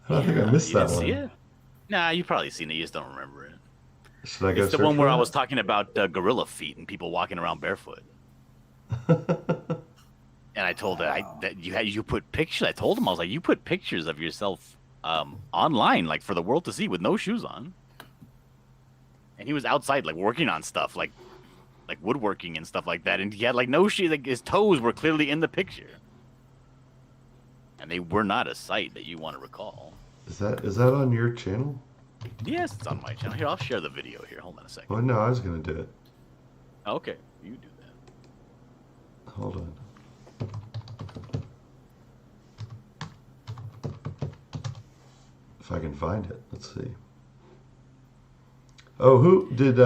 I don't think I missed that one. See it? Nah, you've probably seen it. You just don't remember it. Should I go? It's the one where I was talking about gorilla feet and people walking around barefoot. And I told that you put pictures. I told him, I was like, you put pictures of yourself online, like for the world to see, with no shoes on. And he was outside, like working on stuff, like woodworking and stuff like that. And he had like no shoes. Like his toes were clearly in the picture, and they were not a sight that you want to recall. Is that on your channel? Yes, it's on my channel. Here, I'll share the video here. Hold on a second. Oh no, I was gonna do it. Okay, you do that. Hold on. If I can find it, let's see. Oh, who did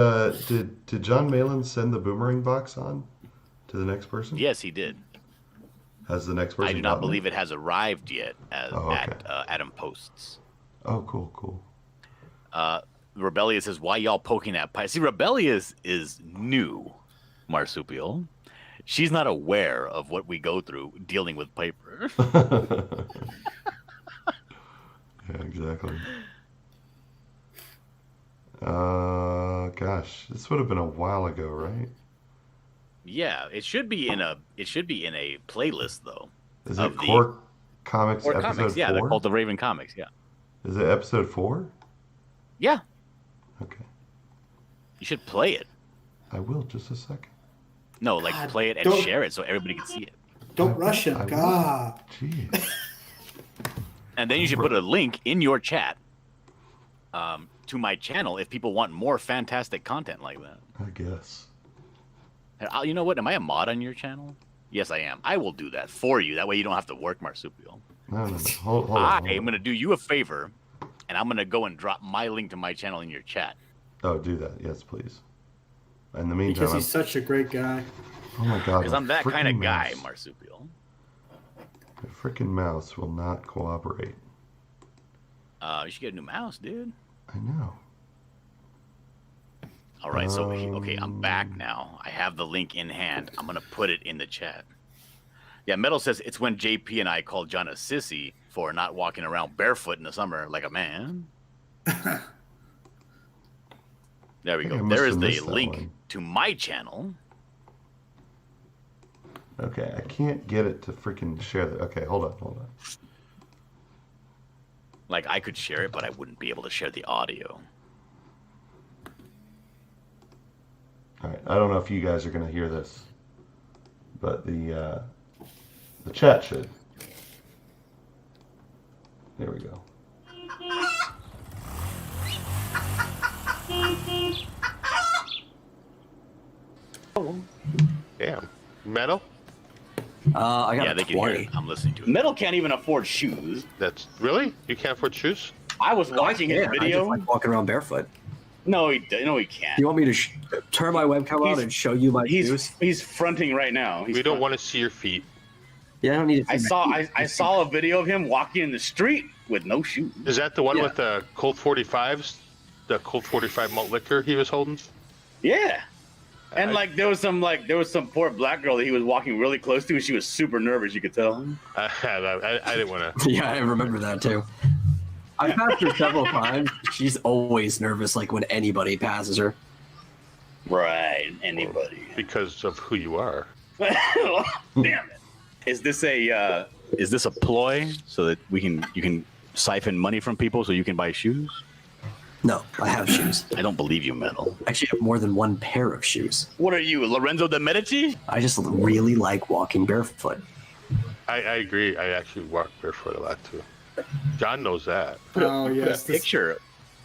John Malin send the boomerang box on to the next person? Yes, he did. Has the next person? I do not believe it has arrived yet at Adam Posts. Oh, cool. Rebellious says, "Why y'all poking at Piper?" See, Rebellious is new, Marsupial. She's not aware of what we go through dealing with Piper. Yeah, exactly. Gosh, this would have been a while ago, right? Yeah, it should be in a playlist though. Is it Core Comics Core episode Comics? Yeah, 4? they're called the Raven Comics. Yeah. Is it episode 4? Yeah, Okay. you should play it. I will, just a second. No, like God, play it and don't- share it so everybody can see it. Don't I rush will- him. I will. God. Jeez. And then you should put a link in your chat to my channel if people want more fantastic content like that. I guess. You know what? Am I a mod on your channel? Yes, I am. I will do that for you. That way you don't have to work, Marsupial. No. Hold on. I am going to do you a favor, and I'm going to go and drop my link to my channel in your chat. Oh, do that. Yes, please. In the meantime, Because he's such a great guy. oh my God. Because I'm that kind of frickin' guy, mouse. Marsupial. The freaking mouse will not cooperate. You should get a new mouse, dude. I know. All right, so okay, I'm back now. I have the link in hand. I'm gonna put it in the chat. Yeah, Metal says it's when JP and I called John a sissy for not walking around barefoot in the summer like a man. There we I think I go. must There have is the missed that link one. to my channel. Okay, I can't get it to freaking share the. Okay, hold on. Like I could share it, but I wouldn't be able to share the audio. All right, I don't know if you guys are gonna hear this, but the chat should. There we go. Damn. Metal? I got Yeah, a they can hear 20. it. I'm listening to it. Metal can't even afford shoes. That's really? You can't afford shoes? I was watching his Yeah, I just video. like walking around barefoot. No, he can't. You want me to turn my webcam on He's- and show you my shoes? He's fronting right now. We don't want to see your feet. Yeah, I don't need to. see my feet. I saw a video of him walking in the street with no shoes. Is that the one Yeah. with the Colt 45s? The Colt 45 malt liquor he was holding? Yeah. And I- there was some poor black girl that he was walking really close to, and she was super nervous. You could tell. I didn't want to. Yeah, I remember that too. I passed her several times. She's always nervous, like when anybody passes her. Right. Anybody. Because of who you are. Damn it. Is this a ploy so that you can siphon money from people so you can buy shoes? No, I have shoes. I don't believe you, Metal. I actually have more than one pair of shoes. What are you, Lorenzo de Medici? I just really like walking barefoot. I agree. I actually walk barefoot a lot too. John knows that. Oh Put yes, a this, picture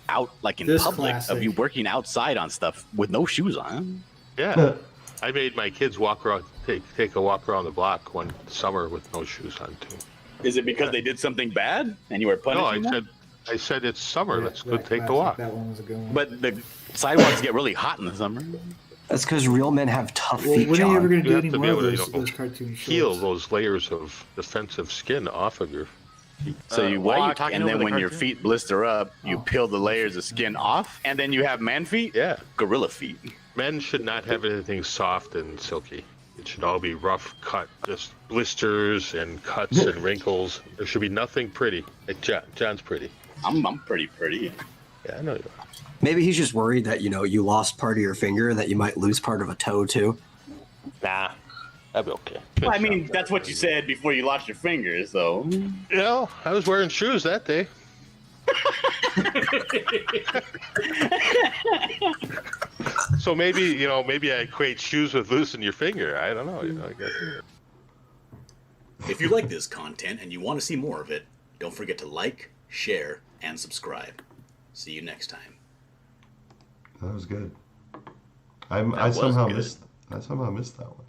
out like in this public classic. of you working outside on stuff with no shoes on. Yeah. I made my kids walk around, take a walk around the block one summer with no shoes on too. Is it because they did something bad and you were No, punishing them? I said it's summer. yeah, Let's go that take a classic, walk. That one was a good one. But the sidewalks get really hot in the summer. That's because real men have tough well, feet, when are you ever John. going to You do have any to be more of able to, those cartoon Peel shorts? those layers of defensive skin off of your feet. So you why are you walk, talking and over then the when your cartoon? feet blister up, you Oh. peel the layers of skin off, and then you have man feet? Yeah. Gorilla feet. Men should not have anything soft and silky. It should all be rough cut, just blisters and cuts and wrinkles. There should be nothing pretty. Like John's pretty. I'm pretty. Yeah, I know you are. Maybe he's just worried that, you lost part of your finger and that you might lose part of a toe too. Nah, that'd be okay. Well, I mean, that's what you said before you lost your fingers, though. I was wearing shoes that day. So maybe I equate shoes with losing your finger. I don't know. I guess. If you like this content and you want to see more of it, don't forget to like, share, and subscribe. See you next time. That was good. That I was somehow good. missed that one.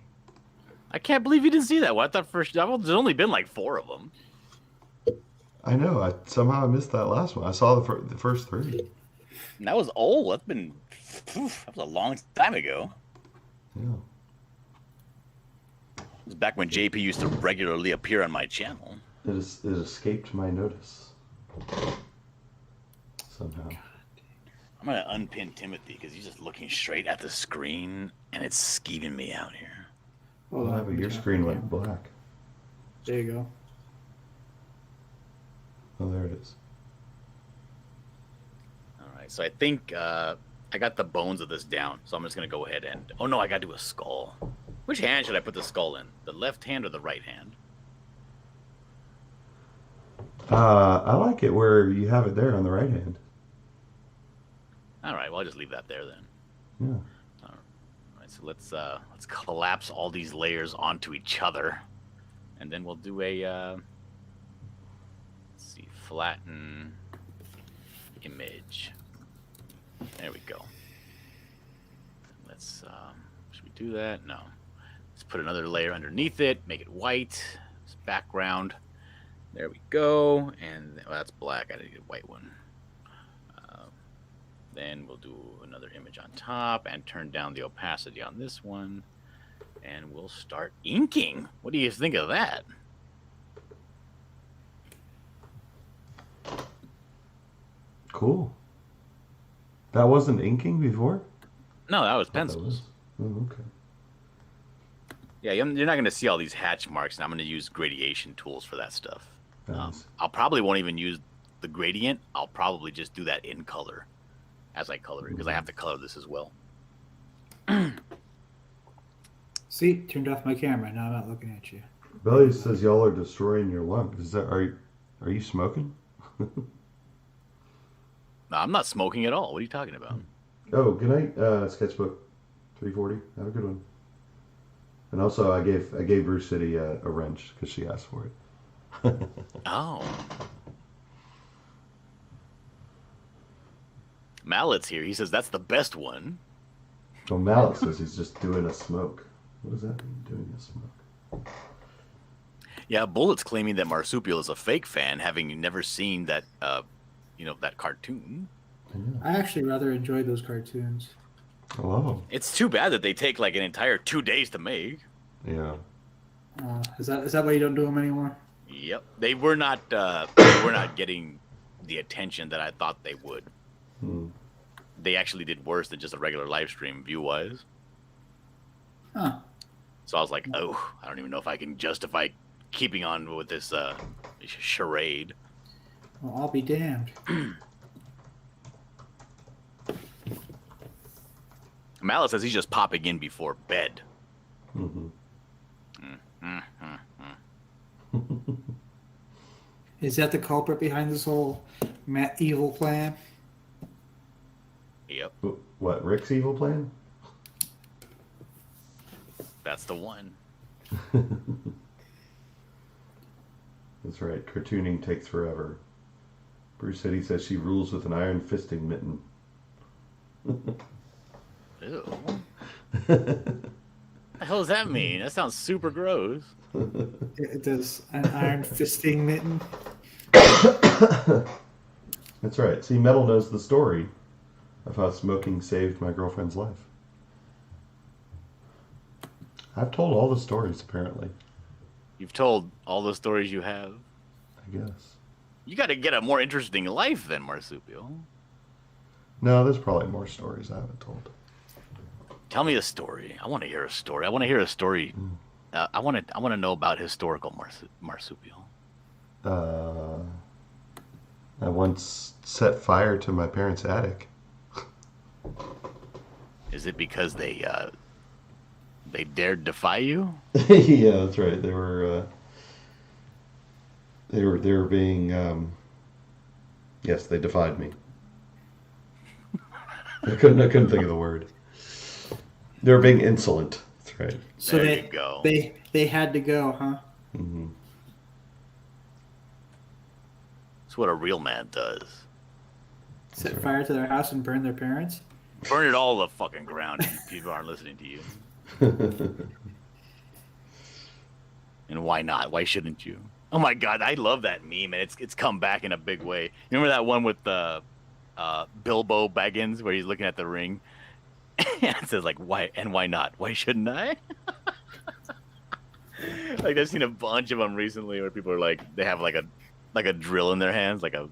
I can't believe you didn't see that one. I thought there's only been like 4 of them. I know. I somehow missed that last one. I saw the first 3. And that was old. That was a long time ago. Yeah. It was back when JP used to regularly appear on my channel. It escaped my notice. Somehow. I'm gonna unpin Timothy because he's just looking straight at the screen and it's skeeving me out here. Hold Why, on, but your screen went black. There you go. Oh, there it is. All right, so I think I got the bones of this down, so I'm just gonna go ahead and. Oh no, I gotta do a skull. Which hand should I put the skull in? The left hand or the right hand? I like it where you have it there on the right hand. All right, well, I'll just leave that there then. Yeah. All right, so let's collapse all these layers onto each other, and then we'll do a let's see, flatten image. There we go. Let's should we do that? No. Let's put another layer underneath it. Make it white. It's background. There we go. And well, that's black. I need a white one. Then we'll do another image on top and turn down the opacity on this one. And we'll start inking. What do you think of that? Cool. That wasn't inking before? No, that was That pencils. was. Oh, okay. Yeah, you're not going to see all these hatch marks, and I'm going to use gradation tools for that stuff. Nice. I'll probably won't even use the gradient. I'll probably just do that in color as I color it, because I have to color this as well. See, turned off my camera. Now I'm not looking at you. Belly says y'all are destroying your lungs. Is that are you smoking? No, I'm not smoking at all. What are you talking about? Oh, good night, Sketchbook 340. Have a good one. And also, I gave Bruce City a wrench because she asked for it. Oh. Mallet's here. He says that's the best one. Well, Mallet says he's just doing a smoke. What does that mean, doing a smoke? Yeah, Bullet's claiming that Marsupial is a fake fan, having never seen that, that cartoon. I actually rather enjoyed those cartoons. Oh, It's too bad that they take like an entire 2 days to make. yeah. Is that why you don't do them anymore? Yep, they were not getting the attention that I thought they would. Hmm. They actually did worse than just a regular live stream view-wise. Huh. So I was like, oh, I don't even know if I can justify keeping on with this charade. Well, I'll be damned. Malice says he's just popping in before bed. Mm-hmm. Is that the culprit behind this whole evil plan? Yep, What, Rick's evil plan? that's the one. That's right. Cartooning takes forever. Bruce City says she rules with an iron fisting mitten. Ew. What the hell does that mean? That sounds super gross. It does an iron fisting mitten. That's right. See, Metal knows the story of how smoking saved my girlfriend's life. I've told all the stories, apparently. You've told all the stories you have. I guess. You got to get a more interesting life than Marsupial. No, there's probably more stories I haven't told. Tell me a story. I want to hear a story. I want to hear a story. I want to know about historical Marsupial. I once set fire to my parents' attic. Is it because they dared defy you? Yeah, that's right. They were being yes, they defied me. I couldn't think of the word. They were being insolent. That's right. So There you go. They had to go, huh? Mm-hmm. That's what a real man does. Set fire to their house and burn their parents? Burn it all to the fucking ground if people aren't listening to you. And why not? Why shouldn't you? Oh my god, I love that meme, and it's come back in a big way. You remember that one with the Bilbo Baggins where he's looking at the ring? And it says like, why and why not? Why shouldn't I? Like I've seen a bunch of them recently where people are like, they have like a drill in their hands, like a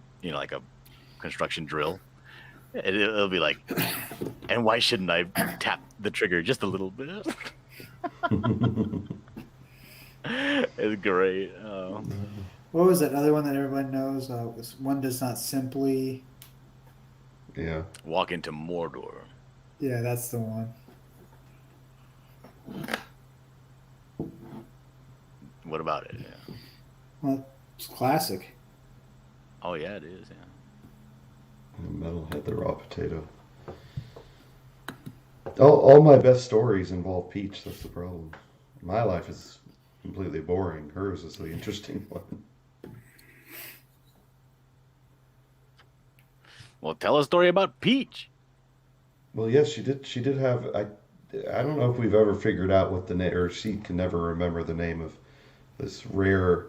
construction drill. It'll be like, and why shouldn't I tap the trigger just a little bit? It's great. What was that other one that everyone knows? One does not simply. Yeah. Walk into Mordor. Yeah, that's the one. What about it? Yeah. Well, it's classic. Oh yeah, it is. Yeah. And Metalhead the raw potato. All my best stories involve Peach. That's the problem. My life is completely boring. Hers is the interesting one. Well, tell a story about Peach. Well, yes, she did. She did have. I don't know if we've ever figured out what the name, or she can never remember the name of this rare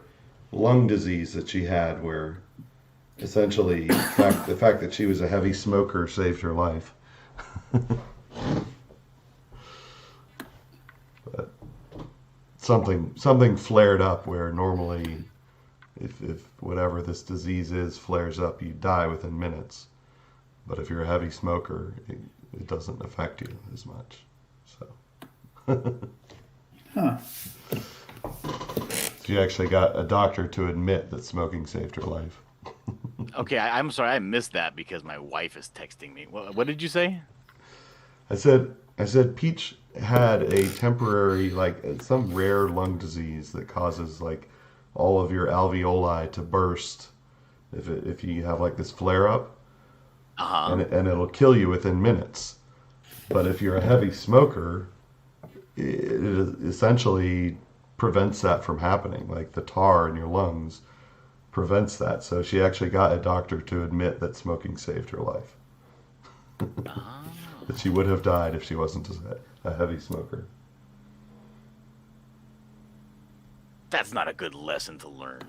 lung disease that she had, where essentially the fact that she was a heavy smoker saved her life. But something flared up where normally, if whatever this disease is flares up, you die within minutes. But if you're a heavy smoker, it doesn't affect you as much. So. Huh. She actually got a doctor to admit that smoking saved her life. Okay, I'm sorry, I missed that because my wife is texting me. What did you say? I said Peach had a temporary, like some rare lung disease that causes like all of your alveoli to burst if you have like this flare up, and it'll kill you within minutes. But if you're a heavy smoker, it essentially prevents that from happening. Like the tar in your lungs prevents that. So she actually got a doctor to admit that smoking saved her life. That she would have died if she wasn't a heavy smoker. That's not a good lesson to learn.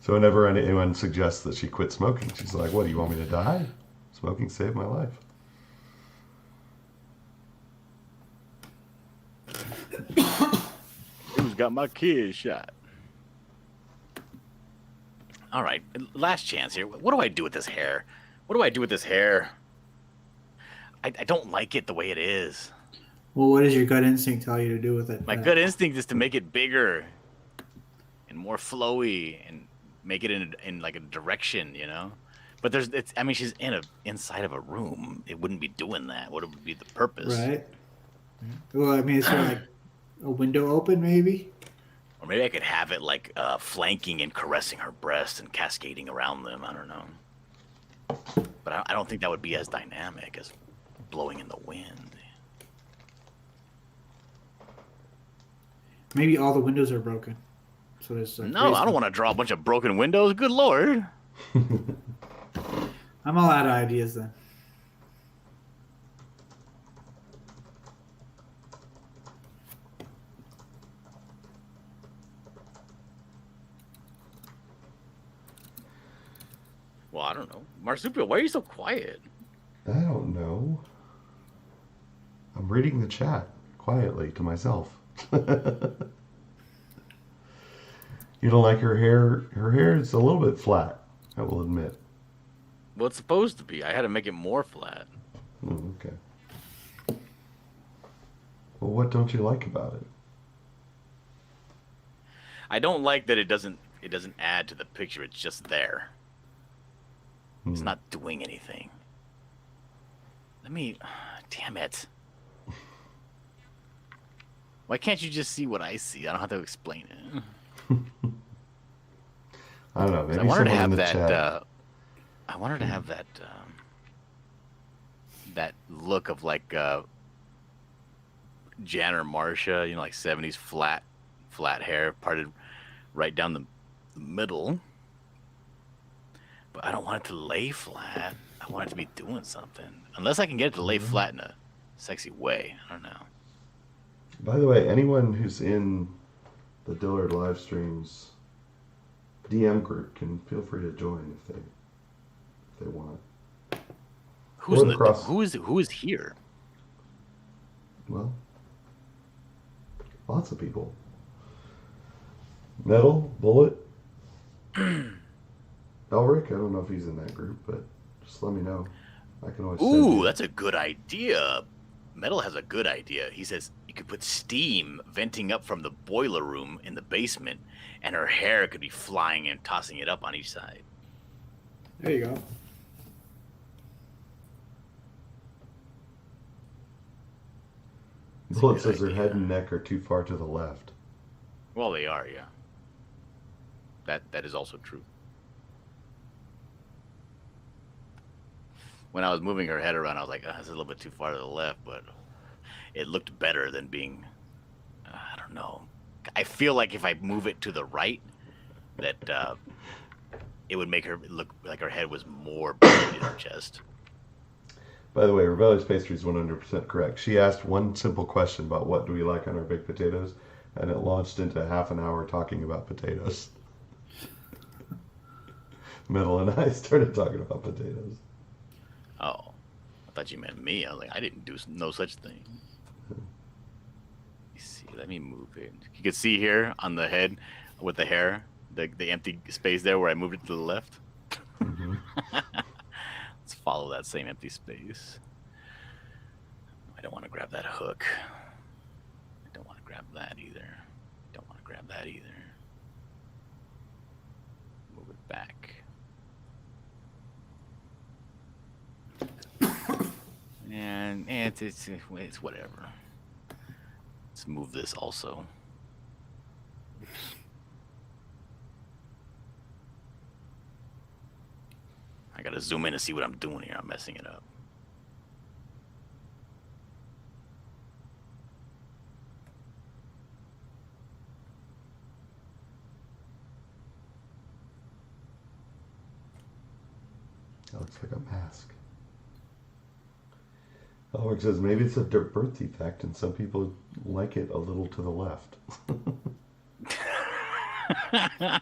So whenever anyone suggests that she quit smoking, she's like, "What, do you want me to die? Smoking saved my life." Who's got my kid shot? All right, last chance here. What do I do with this hair? What do I do with this hair? I don't like it the way it is. Well, what does your gut instinct tell you to do with it? My gut instinct is to make it bigger and more flowy and make it in like a direction, you know. But she's inside of a room. It wouldn't be doing that. What would be the purpose? Right. Well, I mean, is there like a window open, maybe? Or maybe I could have it like flanking and caressing her breasts and cascading around them. I don't know. But I don't think that would be as dynamic as blowing in the wind. Maybe all the windows are broken. So there's No, I don't want to draw a bunch of broken windows. Good lord. I'm all out of ideas then. Well, I don't know. Marsupio, why are you so quiet? I don't know. I'm reading the chat quietly to myself. You don't like her hair? Her hair is a little bit flat, I will admit. Well, it's supposed to be. I had to make it more flat. Oh, okay. Well, what don't you like about it? I don't like that it doesn't add to the picture. It's just there. It's not doing anything. Damn it. Why can't you just see what I see? I don't have to explain it. I don't know. Maybe I want her to someone in have the that. chat. I want her to have that. That look of like Jan or Marsha, like 70s flat hair, parted right down the middle. But I don't want it to lay flat. I want it to be doing something. Unless I can get it to lay flat in a sexy way. I don't know. By the way, anyone who's in the Dillard live streams DM group can feel free to join if they want. Who's in who is here? Well, lots of people. Metal, Bullet, Elric. I don't know if he's in that group, but just let me know. I can always. Ooh, that's a good idea. Metal has a good idea. He says you could put steam venting up from the boiler room in the basement, and her hair could be flying and tossing it up on each side. There you go. Bullet says her head and neck are too far to the left. Well, they are, yeah. That is also true. When I was moving her head around, I was like, oh, it's a little bit too far to the left, but it looked better than being, I don't know. I feel like if I move it to the right, that it would make her look like her head was more buried in her chest. By the way, Rebellious Pastry is 100% correct. She asked one simple question about what do we like on our baked potatoes, and it launched into half an hour talking about potatoes. Metal and I started talking about potatoes. Oh, I thought you meant me. I was like, I didn't do no such thing. Let me move it. You can see here on the head with the hair, the empty space there where I moved it to the left. Mm-hmm. Let's follow that same empty space. I don't want to grab that hook. I don't want to grab that either. Don't want to grab that either. Move it back. And it's whatever. Let's move this also. Oops. I gotta zoom in to see what I'm doing here. I'm messing it up. That looks like a mask. Ulrich says maybe it's a birth defect and some people like it a little to the left. That's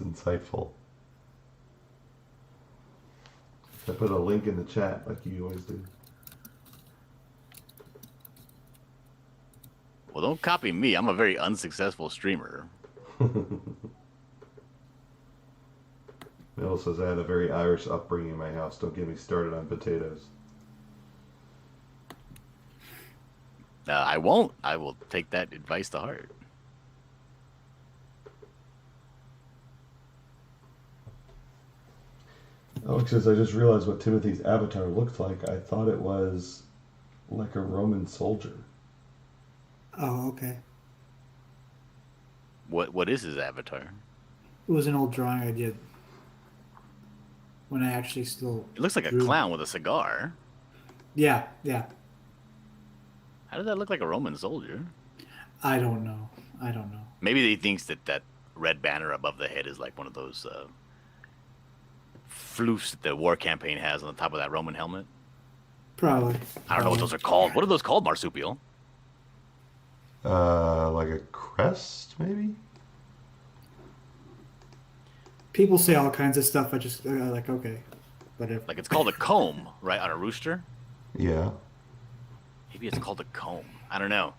insightful. I put a link in the chat like you always do. Well, don't copy me. I'm a very unsuccessful streamer. Mel says I had a very Irish upbringing in my house. Don't get me started on potatoes. I won't. I will take that advice to heart. Alex says, I just realized what Timothy's avatar looked like. I thought it was like a Roman soldier. Oh, okay. What is his avatar? It was an old drawing I did when I actually still. It looks like a drew. clown with a cigar. Yeah, yeah. How does that look like a Roman soldier? I don't know. Maybe he thinks that red banner above the head is like one of those floofs that the war campaign has on the top of that Roman helmet. Probably. I don't know what those are called. What are those called, Marsupial? Like a crest, maybe? People say all kinds of stuff. I just like, okay, whatever. Like it's called a comb, right, on a rooster? Yeah. Maybe it's called a comb. I don't know.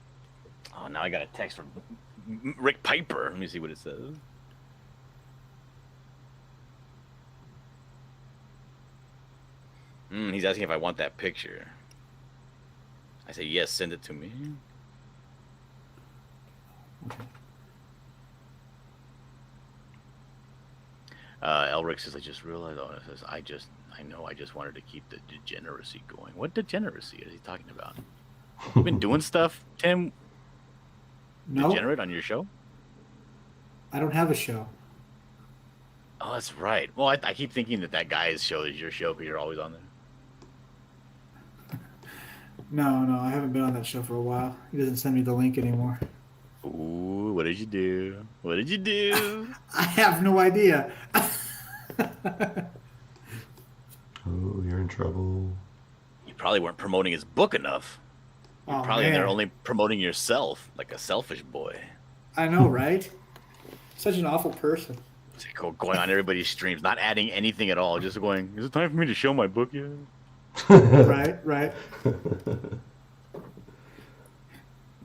Oh, now I got a text from Rick Piper. Let me see what it says. He's asking if I want that picture. I say, yes, send it to me. Elric says, I just realized, it says, I just wanted to keep the degeneracy going. What degeneracy is he talking about? You been doing stuff, Tim? No, Degenerate on your show? I don't have a show. Oh, that's right. Well, I keep thinking that guy's show is your show because you're always on there. No, I haven't been on that show for a while. He doesn't send me the link anymore. Ooh, what did you do? What did you do? I have no idea. Oh, you're in trouble. You probably weren't promoting his book enough. You're Oh, probably man. there only promoting yourself, like a selfish boy. I know, right? Such an awful person. It's like going on everybody's streams, not adding anything at all, just going, is it time for me to show my book yet? Right.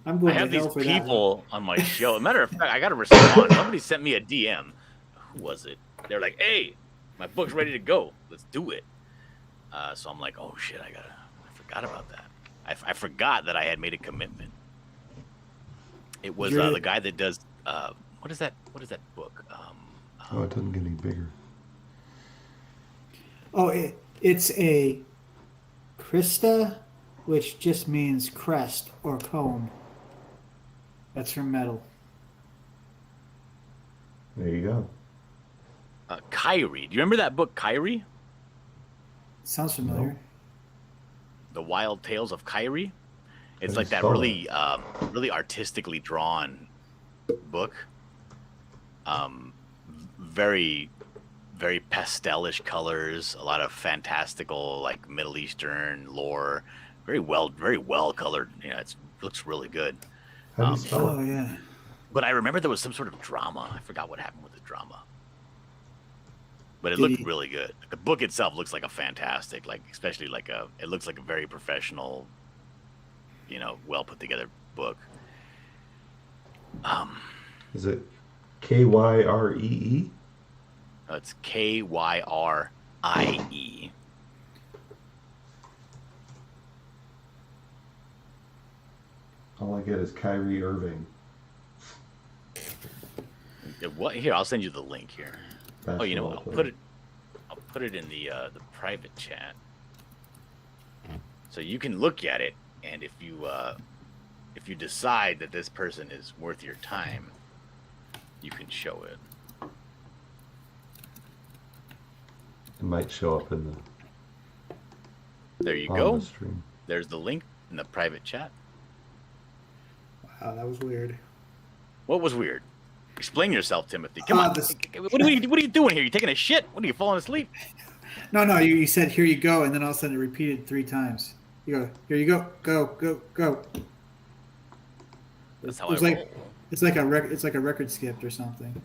I'm I going have to hell these for that one. people on my show. As a matter of fact, I got to respond. Somebody sent me a DM. Who was it? They're like, hey, my book's ready to go. Let's do it. So I'm like, oh, shit, I forgot about that. I forgot that I had made a commitment. It was the guy that does, what is that book? Oh, it doesn't get any bigger. Oh, it's a Krista, which just means crest or comb. That's from metal. There you go. Kyrie. Do you remember that book, Kyrie? Sounds familiar. No. The Wild Tales of Kyrie. It's I like that saw really, really artistically drawn book. Very, very pastelish colors. A lot of fantastical, like Middle Eastern lore. Very well colored. You know, it looks really good. How do you spell Oh it? yeah. But I remember there was some sort of drama. I forgot what happened with the drama. But it Did looked he- really good. The book itself looks like a fantastic, like especially like it looks like a very professional, you know, well put together book. Is it Kyrie? It's Kyrie. All I get is Kyrie Irving. What? Here, I'll send you the link here. Oh, you know what? Basketball I'll put it in the private chat, so you can look at it. And if you decide that this person is worth your time, you can show it. It might show up in the There you on go. the stream. There's the link in the private chat. Wow, that was weird. What was weird? Explain yourself, Timothy. Come on. this- What are you doing here? You taking a shit? What are you falling asleep? No, you said here you go, and then all of a sudden it repeated 3 times. You go, here you go, go. That's how It's I like roll. it's like a record skipped or something.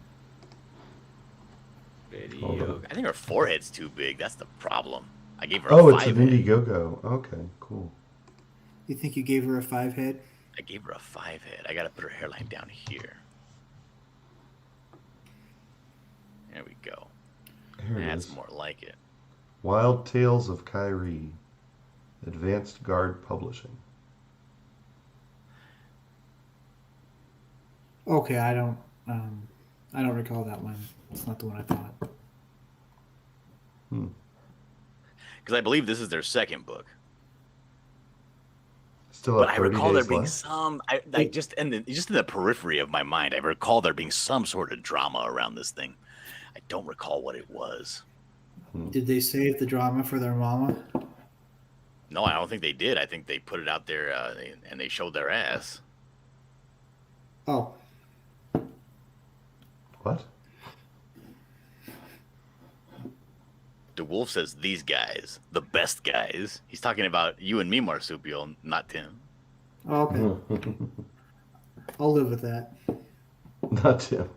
Video. I think her forehead's too big. That's the problem. I gave her Oh, a it's an 5 head. Indiegogo. Okay, cool. You think you gave her a 5 head? I gave her a 5 head. I gotta put her hairline down here. There we go. Here it That's is. more like it. Wild Tales of Kyrie. Advanced Guard Publishing. Okay, I don't recall that one. It's not the one I thought. Because I believe this is their second book. Still But have I 30 recall there days being left? some, just in the periphery of my mind, I recall there being some sort of drama around this thing. I don't recall what it was. Did they save the drama for their mama? No, I don't think they did. I think they put it out there and they showed their ass. Oh, What? DeWolf says these guys, the best guys. He's talking about you and me, Marsupial, not Tim. okay. I'll live with that. Not Tim.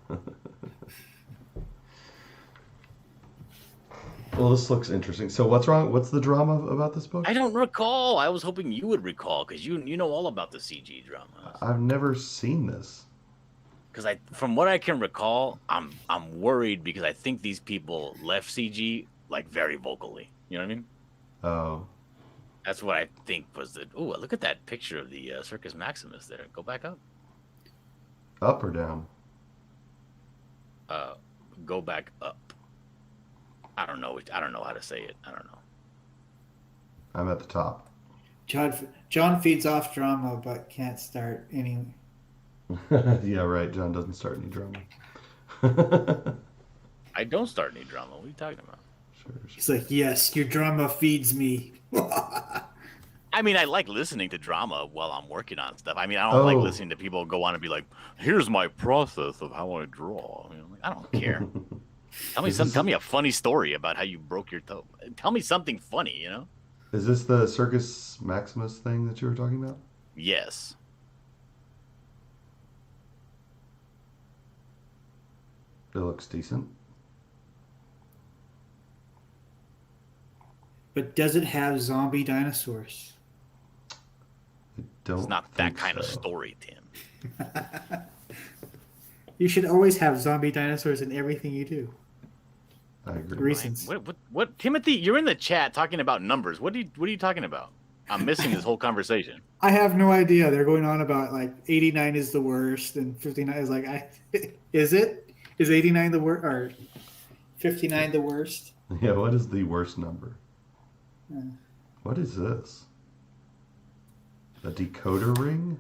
Well, this looks interesting. So what's wrong? What's the drama about this book? I don't recall. I was hoping you would recall because you know all about the CG drama. I've never seen this. Because from what I can recall, I'm worried because I think these people left CG like very vocally. You know what I mean? Oh. That's what I think was the. Oh, look at that picture of the Circus Maximus there. Go back up. Up or down? Go back up. I don't know how to say it. I don't know. I'm at the top. John feeds off drama but can't start any. Yeah, right. John doesn't start any drama. I don't start any drama. What are you talking about? Sure. He's like, yes, your drama feeds me. I mean, I like listening to drama while I'm working on stuff. I mean, I don't like listening to people go on and be like, "Here's my process of how I draw." You know, like, I don't care. Tell me a funny story about how you broke your toe. Tell me something funny. You know? Is this the Circus Maximus thing that you were talking about? Yes. It looks decent. But does it have zombie dinosaurs? I don't. It's not that think kind of so. story, Tim. You should always have zombie dinosaurs in everything you do. I agree. Reasons. What? Timothy, you're in the chat talking about numbers. What are you talking about? I'm missing this whole conversation. I have no idea. They're going on about like 89 is the worst and 59 is like, is it? Is 89 the worst or 59 the worst? Yeah. What is the worst number? Yeah. What is this? A decoder ring?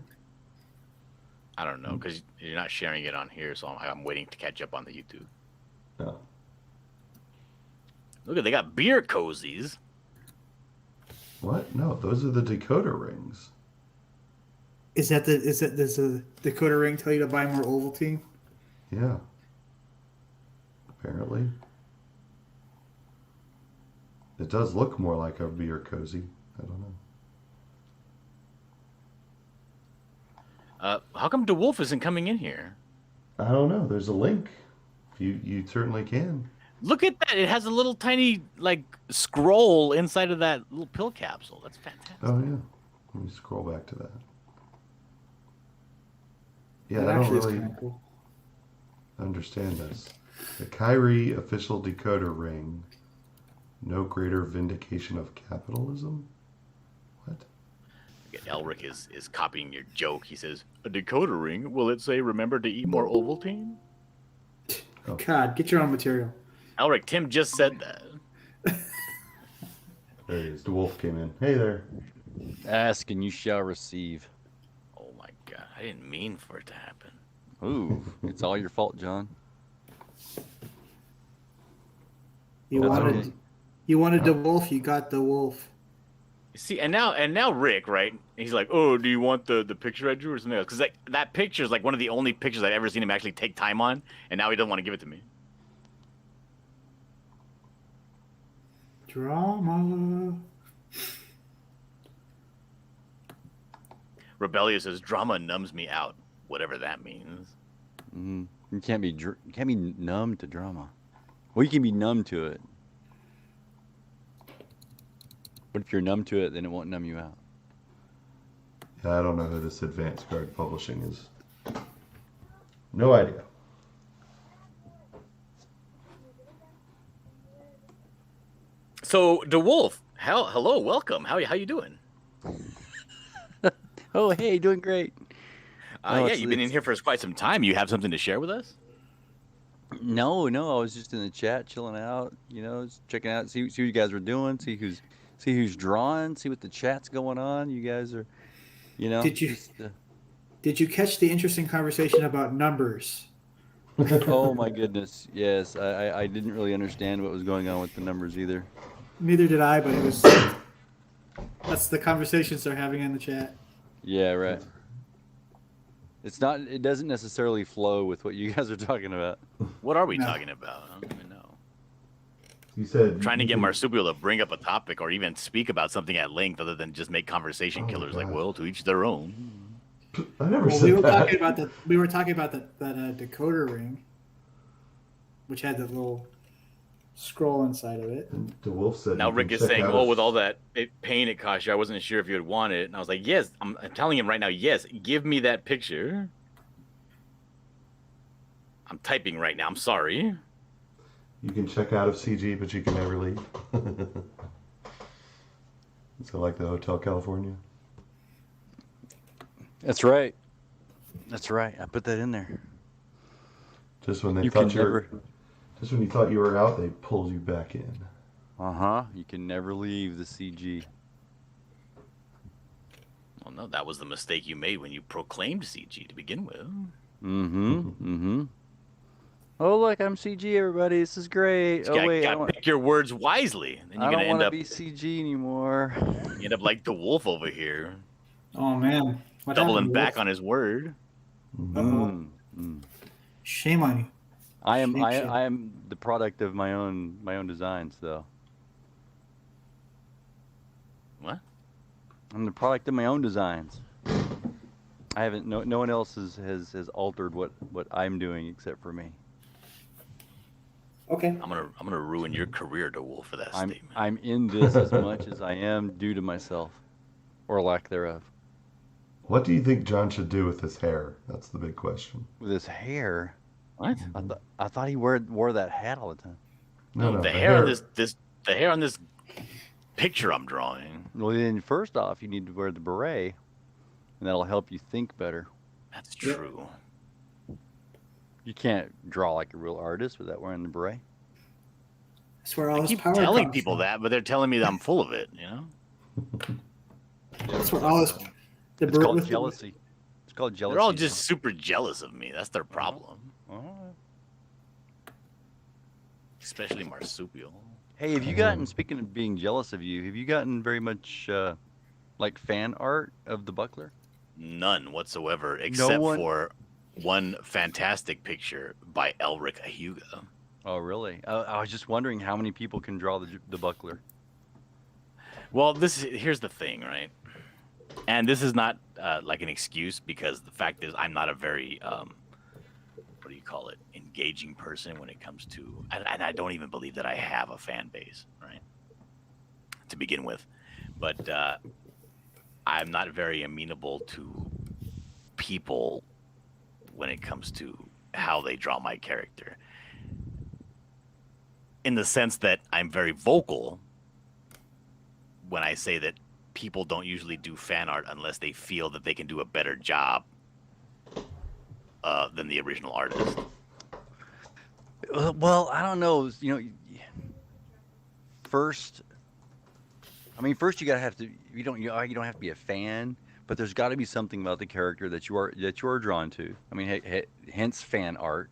I don't know because you're not sharing it on here, so I'm waiting to catch up on the YouTube. No. Look at they got beer cozies. What? No, those are the decoder rings. Does the Dakota ring tell you to buy more Ovaltine? Yeah. Apparently. It does look more like a beer cozy. I don't know. How come DeWolf isn't coming in here? I don't know. There's a link. You certainly can. Look at that. It has a little tiny like scroll inside of that little pill capsule. That's fantastic. Oh yeah. Let me scroll back to that. Yeah, That I don't actually is really kind of cool. understand this. The Kyrie official decoder ring. No greater vindication of capitalism? What? Elric is copying your joke. He says, a decoder ring, will it say remember to eat more Ovaltine? Oh. God, get your own material. Elric, Tim just said that. There he is. The wolf came in. Hey there. Ask and you shall receive. Oh my god, I didn't mean for it to happen. Ooh, it's all your fault, John. You That's wanted okay. you wanted the wolf, you got the wolf. See, and now Rick, right? He's like, oh, do you want the picture I drew or something else? Because like, that picture is like one of the only pictures I've ever seen him actually take time on, and now he doesn't want to give it to me. Drama. Rebellious says, drama numbs me out, whatever that means. You can't be numb to drama. Well, you can be numb to it. But if you're numb to it, then it won't numb you out. Yeah, I don't know who this Advanced Guard Publishing is. No idea. So, DeWolf, hello, welcome. How you doing? Oh, hey, doing great. Yeah, you've been in here for quite some time. You have something to share with us? No, I was just in the chat, chilling out. You know, just checking out, see what you guys were doing, see who's drawing, see what the chat's going on. You guys are, you know. Did you catch the interesting conversation about numbers? Oh my goodness, yes. I didn't really understand what was going on with the numbers either. Neither did I, but that's the conversations they're having in the chat. Yeah, right. It doesn't necessarily flow with what you guys are talking about. What are we talking about? I don't even know. You said Trying to get Marsupial to bring up a topic or even speak about something at length other than just make conversation killers. Like, well, to each their own. I never Well, said that. we were talking about that decoder ring, which had that little scroll inside of it. And the wolf said. Now you Rick can is check saying, out "Oh, his- with all that pain it cost you, I wasn't sure if you would want it." And I was like, "Yes." I'm telling him right now, "Yes, give me that picture." I'm typing right now. I'm sorry. You can check out of CG, but you can never leave. So like the Hotel California. That's right. That's right. I put that in there. Just when they You thought can you were, never. just when you thought you were out, they pulled you back in. You can never leave the CG. Well, no, that was the mistake you made when you proclaimed CG to begin with. Oh look, I'm CG. Everybody, this is great. Oh wait, I gotta don't. pick your words wisely. Then I you're gonna don't end want to up be CG anymore. you end up like the wolf over here, Oh man, what doubling happened, back Wolf? on his word. Uh-oh. Shame on you. I am. Shame. I am the product of my own designs, though. What? I'm the product of my own designs. I haven't. No one else has altered what I'm doing except for me. Okay. I'm gonna ruin your career, DeWolf, for that statement. I'm in this as much as I am due to myself, or lack thereof. What do you think John should do with his hair? That's the big question. With his hair, What? I thought he wore that hat all the time. No, the hair on the hair on this picture I'm drawing. Well, then first off, you need to wear the beret, and that'll help you think better. That's true. You can't draw like a real artist without wearing the beret. That's where all I his keep power telling comes people from. that, but they're telling me that I'm full of it. You know. That's where all his It's called jealousy. called jealousy. They're all just super jealous of me. That's their problem. Especially Marsupial. Hey, have you gotten? Speaking of being jealous of you, have you gotten very much like fan art of the Buckler? None whatsoever, except one? for one fantastic picture by Elric Ahuga. Oh, really? I was just wondering how many people can draw the Buckler. Well, here's the thing, right? And this is not like an excuse, because the fact is I'm not a very what do you call it, engaging person when it comes to, and I don't even believe that I have a fan base, right, to begin with. But I'm not very amenable to people when it comes to how they draw my character, in the sense that I'm very vocal when I say that people don't usually do fan art unless they feel that they can do a better job than the original artist. Well, I don't know. You know, first you gotta have to. You don't have to be a fan, but there's got to be something about the character that you are drawn to. I mean, hence fan art.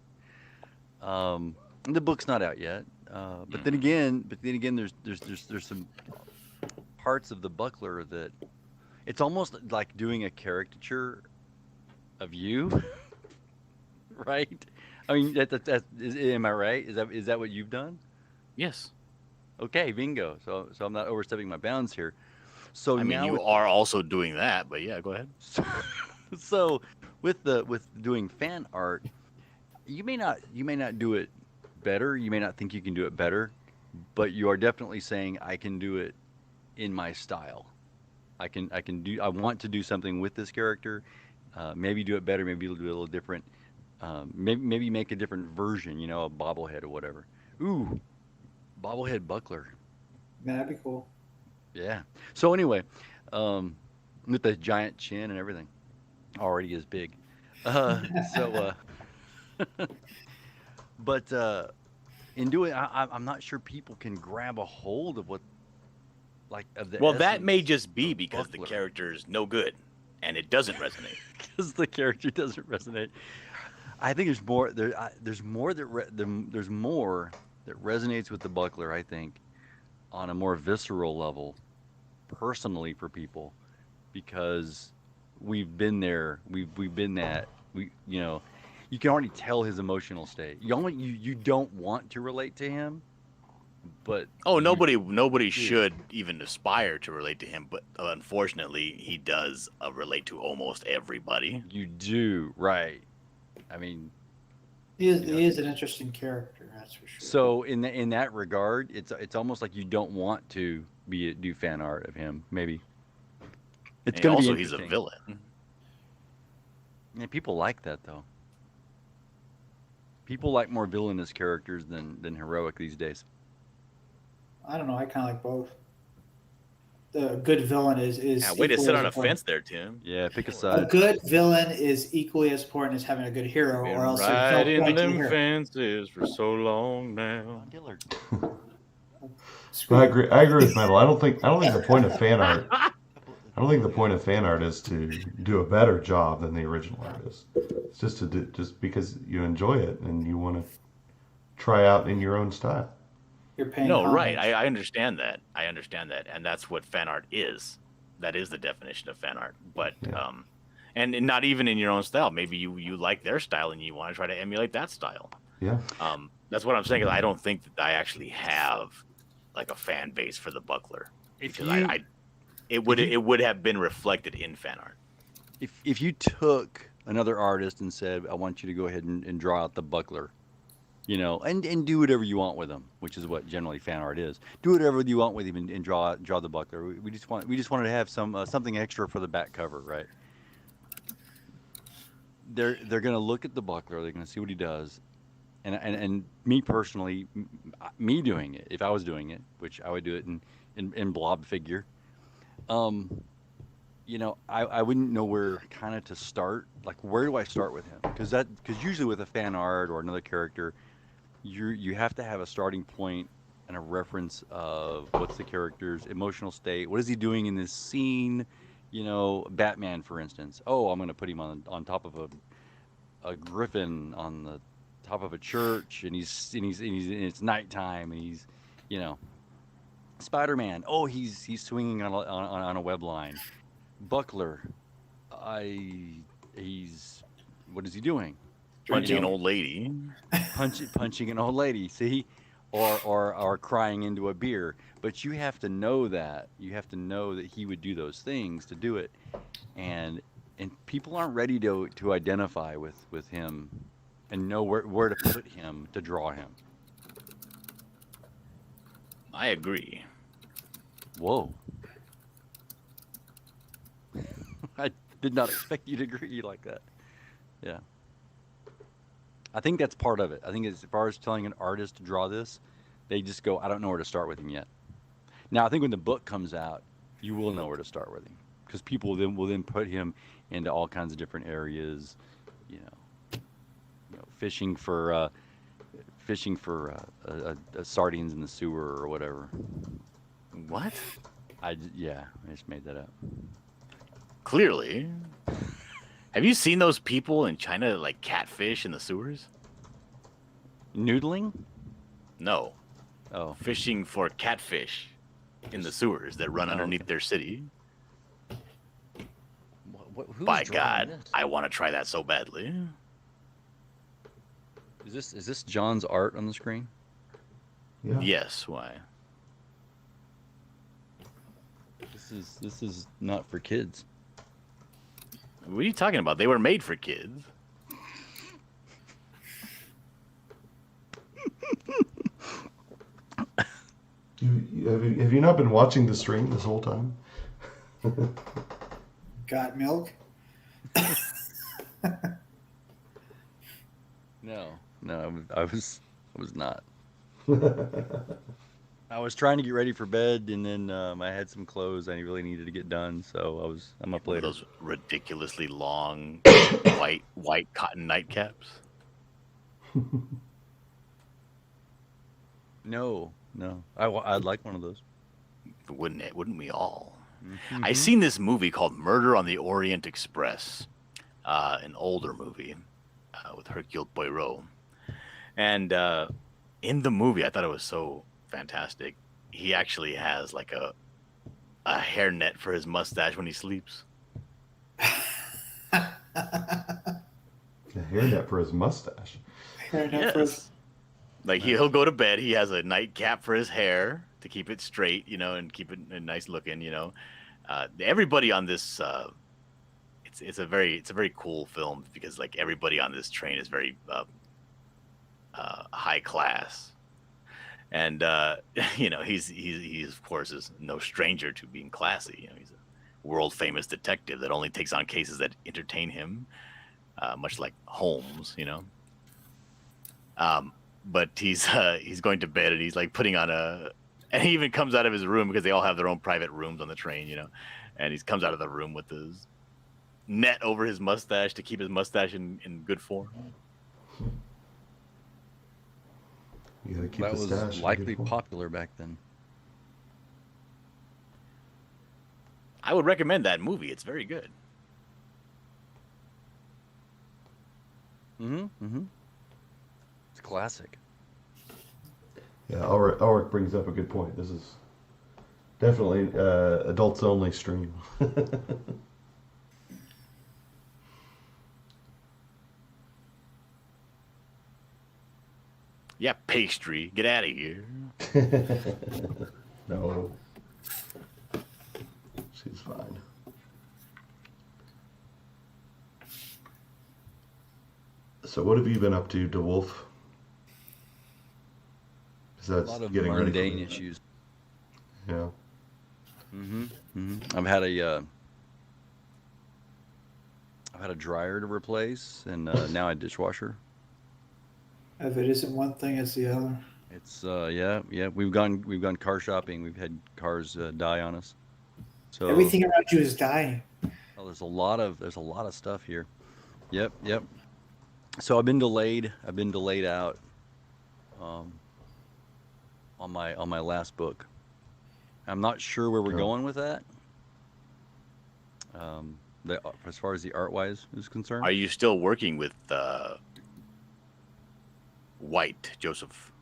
The book's not out yet, but then again, there's some parts of the Buckler that it's almost like doing a caricature of you, right? I mean, am I right? Is that what you've done? Yes. Okay, bingo. So I'm not overstepping my bounds here. So I mean, now you are also doing that, but yeah, go ahead. So with doing fan art, you may not do it better. You may not think you can do it better, but you are definitely saying I can do it in my style. I want to do something with this character. Maybe do it better. Maybe do it a little different. Maybe make a different version. You know, a bobblehead or whatever. Ooh, bobblehead Buckler. Man, that'd be cool. Yeah. So anyway, with the giant chin and everything, already is big. But in doing, I'm not sure people can grab a hold of what, like, of the. Well, that may essence just be of because the Buckler. character is no good, and it doesn't resonate. Because the character doesn't resonate. I think there's more. There's more that resonates with the Buckler. I think on a more visceral level, personally for people, because we've been there. We've been that. You can already tell his emotional state. You don't want to relate to him, but nobody should even aspire to relate to him, but unfortunately he does relate to almost everybody. You do, right? I mean, He is an interesting character, that's for sure. so in that regard, it's almost like you don't want to do fan art of him. Maybe it's And going to be also he's a interesting. villain. Yeah, people like that though. People like more villainous characters than heroic these days. I don't know. I kind of like both. The good villain is. Yeah, way to equally sit as on a important. fence there, Tim. Yeah, pick a A side. good villain is equally as important as having a good hero, or else there's no Riding point to the them hero. fences for so long now. John Dillard. But I agree with Metal. I don't think the point of fan art. I don't think the point of fan art is to do a better job than the original artist. It's just just because you enjoy it and you want to try out in your own style. You're paying. No, homage. right. I understand that. And that's what fan art is. That is the definition of fan art. But Yeah. and not even in your own style. Maybe you like their style and you want to try to emulate that style. Yeah. That's what I'm saying. Is I don't think that I actually have like a fan base for the Buckler, because it would have been reflected in fan art. If you took another artist and said, I want you to go ahead and draw out the Buckler, and do whatever you want with him, which is what generally fan art is. Do whatever you want with him and draw the Buckler. We just wanted to have something extra for the back cover, right? They're gonna look at the Buckler. They're gonna see what he does, and me personally, me doing it, if I was doing it, which I would do it in blob figure. I wouldn't know where kind of to start. Like, where do I start with him? Because usually with a fan art or another character, you have to have a starting point and a reference of what's the character's emotional state, what is he doing in this scene, You know, Batman, for instance. Oh, I'm going to put him on top of a griffin on the top of a church, and it's nighttime, and he's, you know, Spider-Man. Oh, he's swinging on a web line. Buckler, he's what is he doing? Punching an know, old lady. punching an old lady. See, or crying into a beer. But you have to know that. You have to know that he would do those things to do it, and people aren't ready to identify with him and know where to put him to draw him. I agree. Whoa. I did not expect you to agree like that. Yeah. I think that's part of it. I think as far as telling an artist to draw this, they just go, I don't know where to start with him yet. Now, I think when the book comes out, you will know where to start with him, because people will then put him into all kinds of different areas, you know fishing for sardines in the sewer or whatever. What? I just made that up. Clearly. Have you seen those people in China that like catfish in the sewers? Noodling? No. Oh, Fishing for catfish in the sewers that run underneath their city. who's By drawing God, this? I want to try that so badly. Is this John's art on the screen? Yeah. Yes, why? This is not for kids. What are you talking about? They were made for kids. Have you not been watching the stream this whole time? Got milk? No, I was not. I was trying to get ready for bed, and then I had some clothes I really needed to get done, so I'm up later. Those ridiculously long white cotton nightcaps. No, I'd like one of those. Wouldn't it? Wouldn't we all? Mm-hmm. I seen this movie called Murder on the Orient Express, an older movie with Hercule Poirot, and in the movie, I thought it was so fantastic. He actually has like a hairnet for his mustache when he sleeps. A hairnet for his mustache. Yes. Like he'll go to bed. He has a nightcap for his hair to keep it straight, and keep it nice looking. Everybody on this, it's a very cool film because like everybody on this train is very high class, and he's of course is no stranger to being classy. He's a world famous detective that only takes on cases that entertain him, much like Holmes. But he's going to bed and he's like putting on and he even comes out of his room because they all have their own private rooms on the train, and he comes out of the room with his net over his mustache to keep his mustache in good form. You gotta keep That the was stash in likely good form. popular back then. I would recommend that movie. It's very good. Mm-hmm. It's a classic. Yeah, Ulrich brings up a good point. This is definitely adults only stream. Yeah, pastry. Get out of here. No. She's fine. So what have you been up to, DeWolf? A lot of mundane issues. Yeah. I've had a dryer to replace, and now a dishwasher. If it isn't one thing, it's the other. It's yeah. We've gone car shopping. We've had cars die on us. So Everything around you is dying. well, there's a lot of stuff here. Yep. So I've been delayed out on my last book. I'm not sure where we're going with that. As far as the art wise is concerned. Are you still working with White Joseph?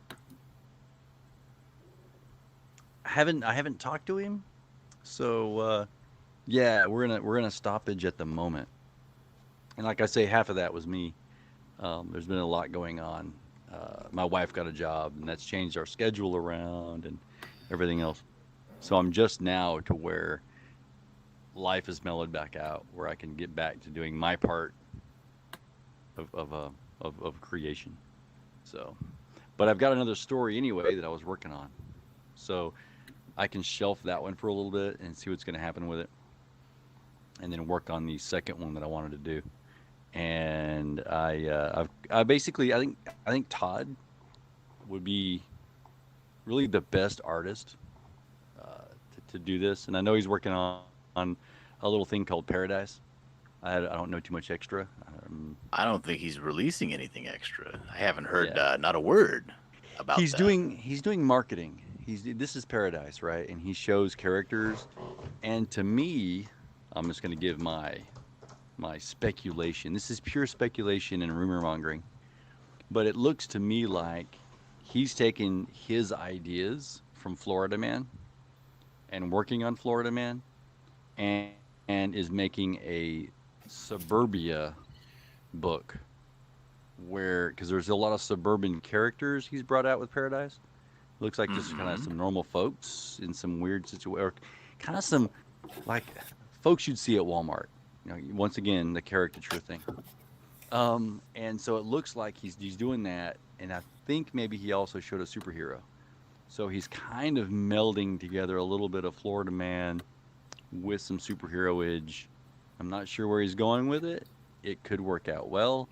I haven't talked to him, so yeah, we're in a stoppage at the moment. And like I say, half of that was me. There's been a lot going on. My wife got a job, and that's changed our schedule around and everything else. So I'm just now to where life is mellowed back out, where I can get back to doing my part of creation. So, but I've got another story anyway that I was working on, so I can shelf that one for a little bit and see what's going to happen with it, and then work on the second one that I wanted to do. And I basically I think Todd would be really the best artist to do this, and I know he's working on a little thing called Paradise. I don't know too much extra. I don't think he's releasing anything extra. I haven't heard not a word about he's that. He's doing marketing. This is Paradise, right? And he shows characters, and to me, I'm just going to give my speculation. This is pure speculation and rumor mongering, but it looks to me like he's taking his ideas from Florida Man and working on Florida Man, and is making a suburbia book because there's a lot of suburban characters he's brought out with Paradise. Looks like just kind of some normal folks in some weird situation, or kind of some like folks you'd see at Walmart. You know, once again, the caricature thing. And so it looks like he's doing that, and I think maybe he also showed a superhero. So he's kind of melding together a little bit of Florida Man with some superhero-age. I'm not sure where he's going with it. It could work out well.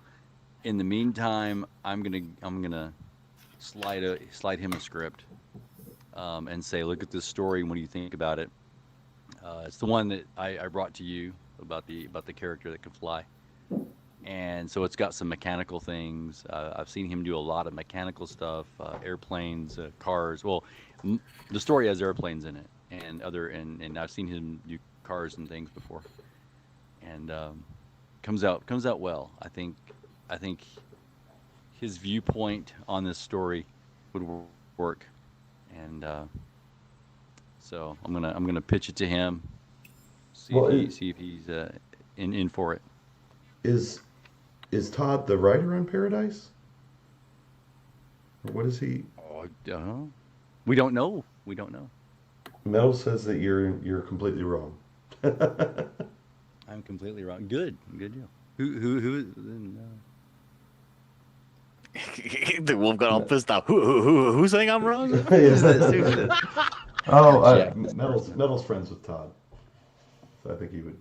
In the meantime, I'm gonna slide him a script and say, look at this story. What do you think about it? It's the one that I brought to you about the character that can fly, and so it's got some mechanical things. I've seen him do a lot of mechanical stuff, airplanes, cars. Well, the story has airplanes in it, and I've seen him do cars and things before, and comes out well. I think his viewpoint on this story would work, and so I'm gonna pitch it to him. See if he's in for it. Is Todd the writer on Paradise? Or what is he? Oh, I don't know. We don't know. Mel says that you're completely wrong. I'm completely wrong. Good deal. Who? The wolf got all pissed off. Who's saying I'm wrong? Who's this? Oh, Metal's friends with Todd. So I think he would.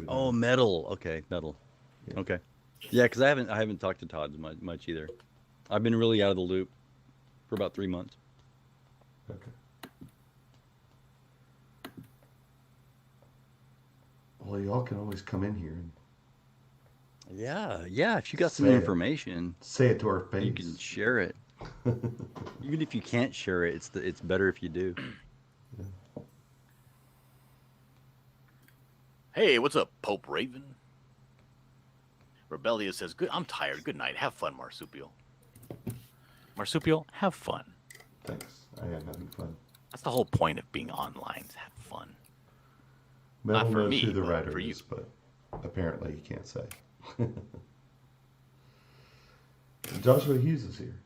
Oh, Metal. Okay, Metal. Yeah. Okay. Yeah, because I haven't talked to Todd much either. I've been really out of the loop for about 3 months. Okay. Well, y'all can always come in here and Yeah. If you got some Say it. information, say it to our face. you can share it. Even if you can't share it, it's better if you do. Hey, what's up, Pope Raven? Rebellia says, "Good. I'm tired. Good night. Have fun, Marsupial. Marsupial, have fun. Thanks. I am having fun. That's the whole point of being online. Is have fun. Metal Not for knows me, who the but writer for you. is, but apparently he can't say. Joshua Hughes is here.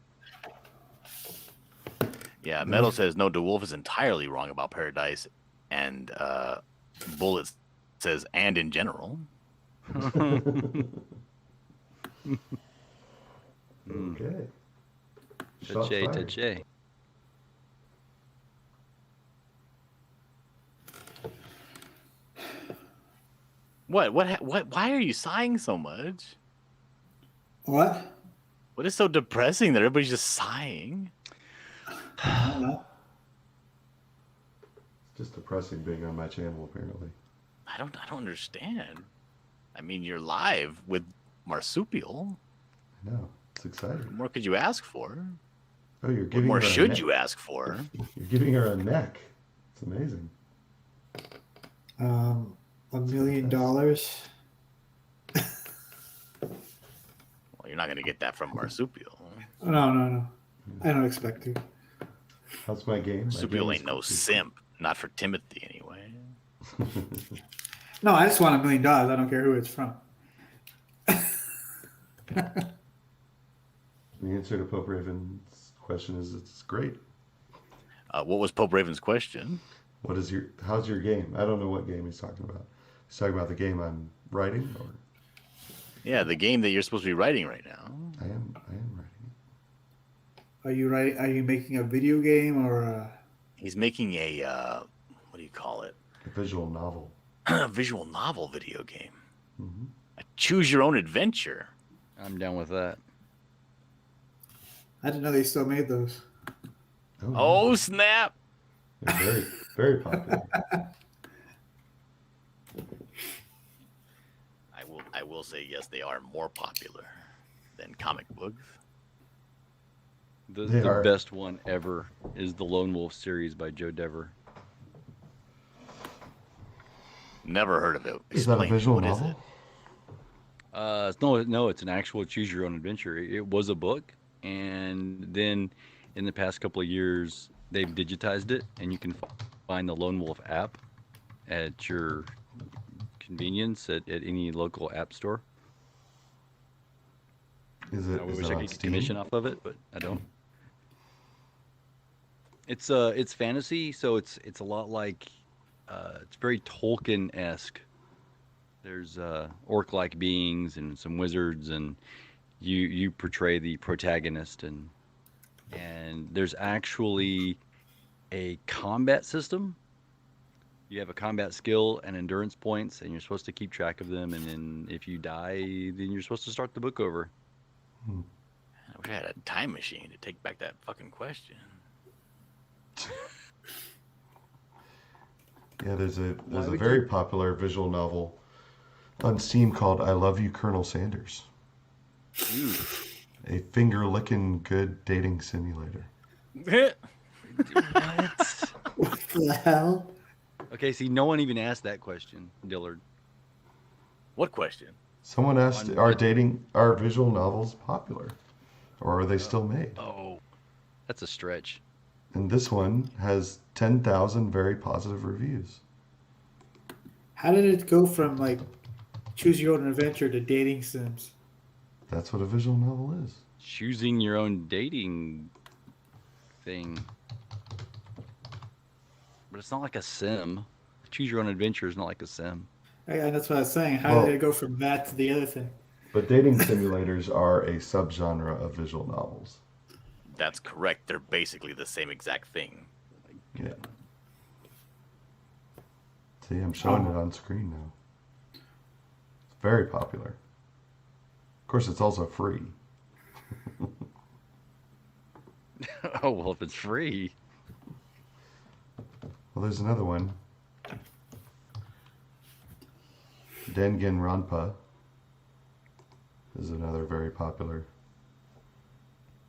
Yeah, Metal says no. DeWolf is entirely wrong about Paradise, and Bullet says and in general. Okay. Shots Touche, fired. touche. What? Why are you sighing so much? What? What is so depressing that everybody's just sighing? I don't know. It's just depressing being on my channel, apparently. I don't understand. I mean, you're live with Marsupial. No, it's exciting. What more could you ask for? Oh, you're What giving more her a should neck. you ask for? You're giving her a neck. It's amazing. $1 million. Well, you're not gonna get that from Marsupial. No. I don't expect to. How's my game? My Marsupial game ain't is no cookie. simp. Not for Timothy, anyway. No, I just want $1 million. I don't care who it's from. The answer to Pope Raven's question is it's great. What was Pope Raven's question? How's your game? I don't know what game he's talking about. He's talking about the game I'm writing, or Yeah, the game that you're supposed to be writing right now. I am writing. Are you making a video game or He's making a what do you call it? A visual novel. A visual novel video game. Mm-hmm. A choose your own adventure. I'm down with that. I didn't know they still made those. Oh snap! They're very, very popular. I will say yes, they are more popular than comic books. The They are. best one ever is the Lone Wolf series by Joe Dever. Never heard of it. Is that a Explain, visual what is novel? No, it's an actual choose your own adventure. It was a book, and then in the past couple of years, they've digitized it, and you can find the Lone Wolf app at your convenience at any local app store. Is it? I is wish it I on could get Steam? commission off of it, but I don't. It's fantasy, so it's a lot like it's very Tolkien-esque. There's orc-like beings and some wizards, and you portray the protagonist, and there's actually a combat system. You have a combat skill and endurance points, and you're supposed to keep track of them, and then if you die, then you're supposed to start the book over. I wish I had a time machine to take back that fucking question. Yeah, there's a would very you- popular visual novel on Steam called "I Love You, Colonel Sanders," a finger-licking good dating simulator. What? What the hell? Okay, see, no one even asked that question, Dillard. What question? Someone asked, On- "Are visual novels popular, or are they still made?" Oh, that's a stretch. And this one has 10,000 very positive reviews. How did it go from like choose your own adventure to dating sims? That's what a visual novel is. Choosing your own dating thing. But it's not like a sim. Choose your own adventure is not like a sim. And that's what I was saying. How Well- did it go from that to the other thing? But dating simulators are a subgenre of visual novels. That's correct. They're basically the same exact thing. Yeah. See, I'm showing it on screen now. It's very popular. Of course, it's also free. Oh, well, if it's free. Well, there's another one. Danganronpa is another very popular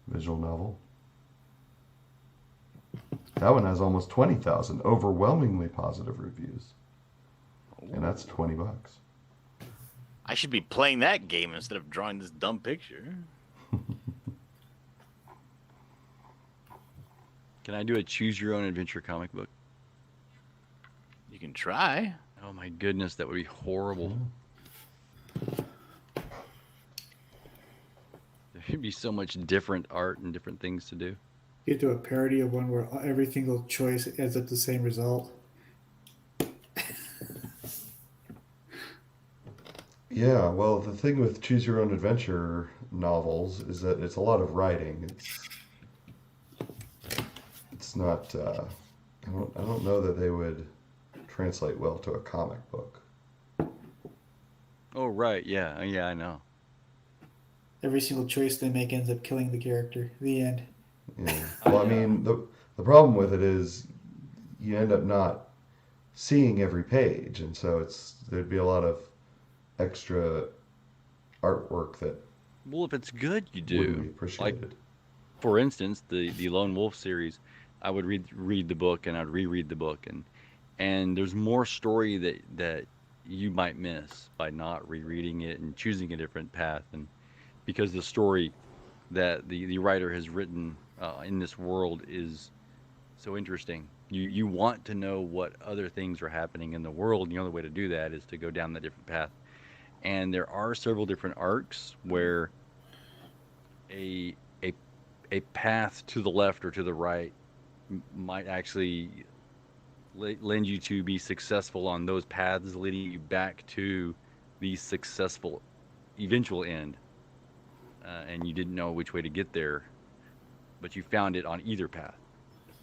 visual novel. That one has almost 20,000 overwhelmingly positive reviews. And that's $20. I should be playing that game instead of drawing this dumb picture. Can I do a choose your own adventure comic book? You can try. Oh my goodness, that would be horrible. There'd be so much different art and different things to do. You do a parody of one where every single choice ends up the same result. Yeah, well, the thing with choose your own adventure novels is that it's a lot of writing. It's not. I don't know that they would translate well to a comic book. Oh, right. Yeah. Yeah, I know. Every single choice they make ends up killing the character. The end. Yeah. Well, I mean, the problem with it is you end up not seeing every page, and so there'd be a lot of extra artwork that Well, if it's good, you wouldn't be do. appreciated. For instance, the Lone Wolf series, I would read the book and I'd reread the book, and there's more story that you might miss by not rereading it and choosing a different path. And because the story that the writer has written in this world is so interesting. You want to know what other things are happening in the world. And the only way to do that is to go down that different path. And there are several different arcs where a a a path to the left or to the right might actually lend you to be successful on those paths, leading you back to the successful eventual end. And you didn't know which way to get there, but you found it on either path.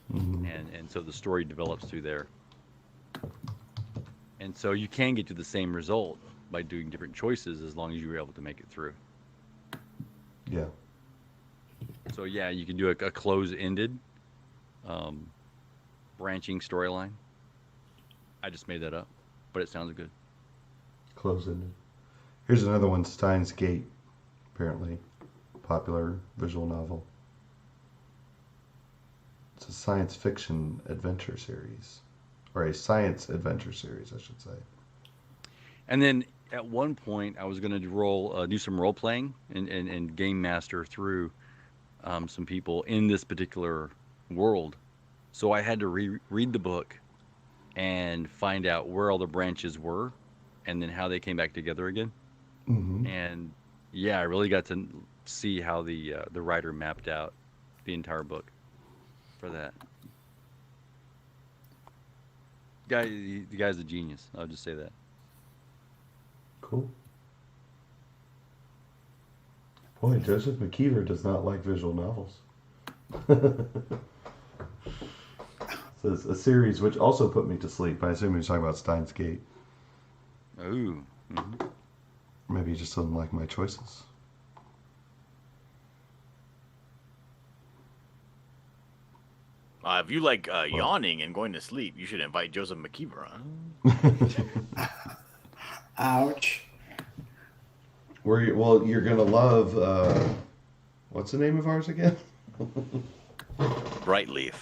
And so the story develops through there. And so you can get to the same result by doing different choices as long as you were able to make it through. Yeah. So yeah, you can do a close-ended branching storyline. I just made that up, but it sounds good. Close-ended. Here's another one, Steins Gate, apparently. Popular visual novel. It's a science fiction adventure series. Or a science adventure series, I should say. And then at one point, I was going to do some role playing and game master through some people in this particular world. So I had to read the book and find out where all the branches were, and then how they came back together again. And yeah, I really got to see how the writer mapped out the entire book for that. The guy's a genius. I'll just say that. Cool. Boy, Joseph McKeever does not like visual novels. So it's a series which also put me to sleep. I assume he was talking about Steins Gate. Ooh. Mm-hmm. Maybe he just doesn't like my choices. If you like yawning and going to sleep, you should invite Joseph McKeever on. Ouch. Well, you're gonna love. What's the name of ours again? Brightleaf.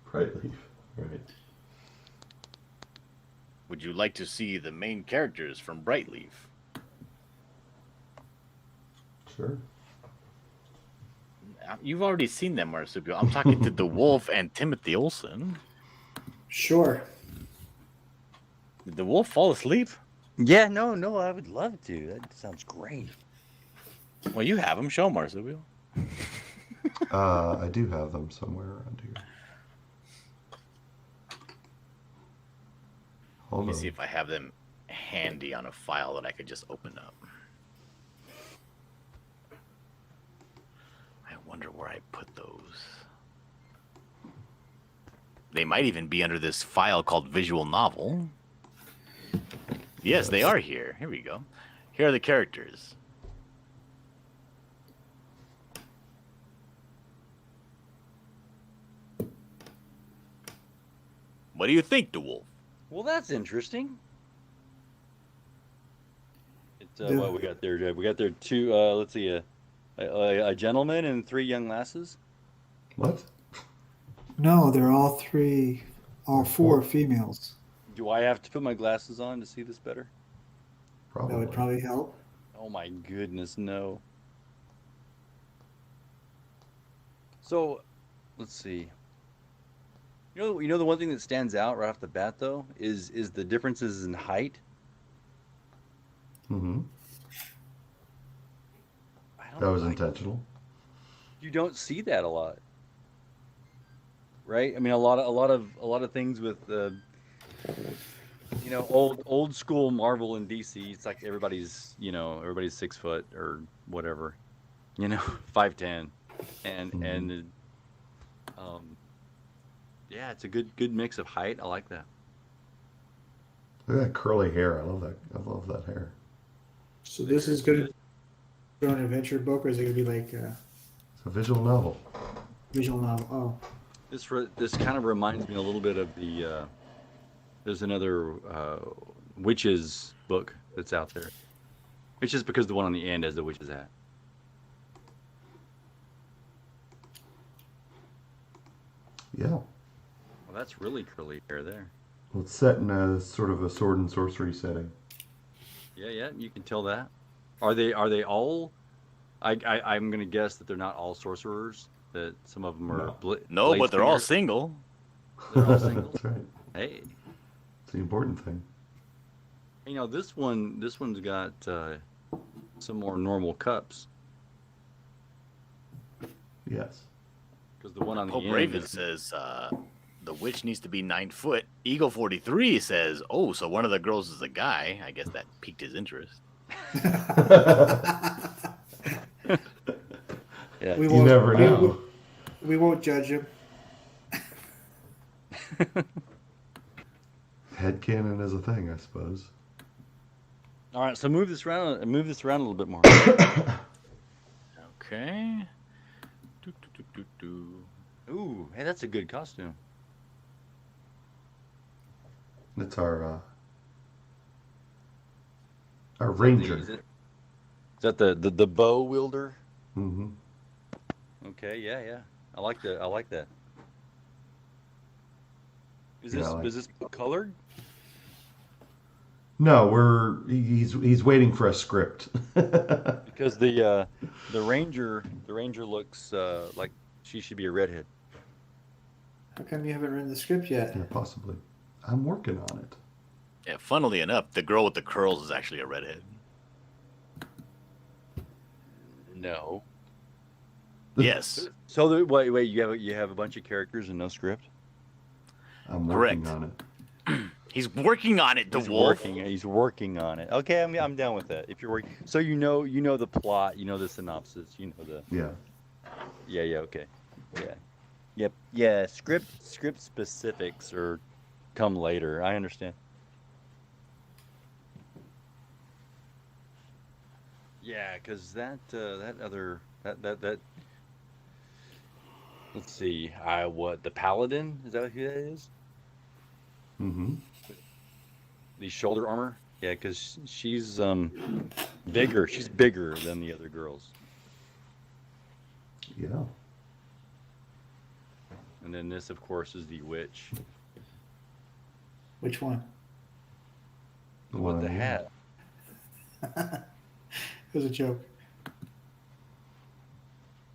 Brightleaf. Right. Would you like to see the main characters from Brightleaf? Sure. You've already seen them, Marsupio. I'm talking to the Wolf and Timothy Olsen. Sure. Did the Wolf fall asleep? Yeah, no, I would love to. That sounds great. Well, you have them. Show them, Marsupio. I do have them somewhere around here. Let me see if I have them handy on a file that I could just open up. I wonder where I put those. They might even be under this file called Visual Novel. Yes, they are here. Here we go. Here are the characters. What do you think, DeWolf? Well, that's interesting. It's what we got there. We got there two. Let's see, a gentleman and three young lasses. What? No, they're all four females. Do I have to put my glasses on to see this better? Probably. That would probably help. Oh my goodness, no. So, let's see. You know the one thing that stands out right off the bat though is the differences in height. Mm-hmm. That was intentional. You don't see that a lot, right? I mean, a lot of things with old school Marvel and DC. It's like everybody's 6 foot or whatever, 5'10", and yeah, it's a good mix of height. I like that. Look at that curly hair. I love that hair. So this is going to be an adventure book, or is it going to be like It's a visual novel. visual novel? Oh, This kind of reminds me a little bit of the. There's another witches book that's out there. It's just because the one on the end has the witch's hat. Yeah. Well, that's really curly hair there. Well, it's set in a sort of a sword and sorcery setting. Yeah, you can tell that. Are they all? I'm gonna guess that they're not all sorcerers. That some of them are. No. No, but they're all Bladesmithers. single. They're all single. That's right. Hey, It's the important thing. you know this one's got some more normal cups Yes. because the one on the Pope end Raven is- says the witch needs to be 9 foot. Eagle 43 says, oh, so one of the girls is a guy. I guess that piqued his interest. Yeah. We You won't, never know. We won't judge him. Headcanon is a thing, I suppose. All right, so move this around. Move this around a little bit more. Okay. Do, do, do, do, do. Ooh, hey, that's a good costume. It's our ranger. Is that the bow wielder? Mm-hmm. Okay, yeah. I like that. Is Yeah, this I like- is this colored? No, he's waiting for a script. Because the ranger looks like she should be a redhead. How come you haven't written the script yet? Yeah, possibly. I'm working on it. Yeah, funnily enough, the girl with the curls is actually a redhead. No. Yes. So wait, you have a bunch of characters and no script. I'm working Correct. on it. He's working on it, the wolf. He's working on it. Okay, I'm down with that. If you're working, so you know the plot, you know the synopsis, you know the. Yeah. Yeah, okay. Yeah. Script specifics or come later. I understand. Yeah, because that let's see, the paladin, is that who that is? Mm-hmm. The shoulder armor? Yeah, because she's bigger. She's bigger than the other girls. Yeah. And then this, of course, is the witch. Which one? The one with the hat. It was a joke.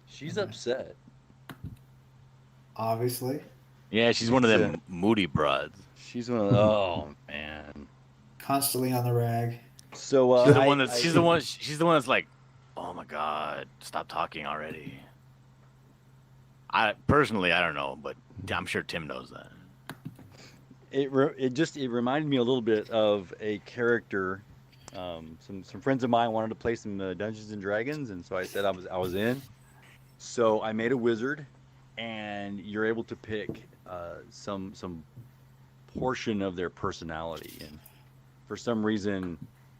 She's upset. Obviously. Yeah, she's one of them moody broads. She's one of the, oh man. Constantly on the rag. So She's the one that's she's the one that's like, oh my god, stop talking already. I don't know, but I'm sure Tim knows that. It reminded me a little bit of a character. Some friends of mine wanted to play some Dungeons and Dragons, and so I said I was in. So I made a wizard, and you're able to pick some portion of their personality, and for some reason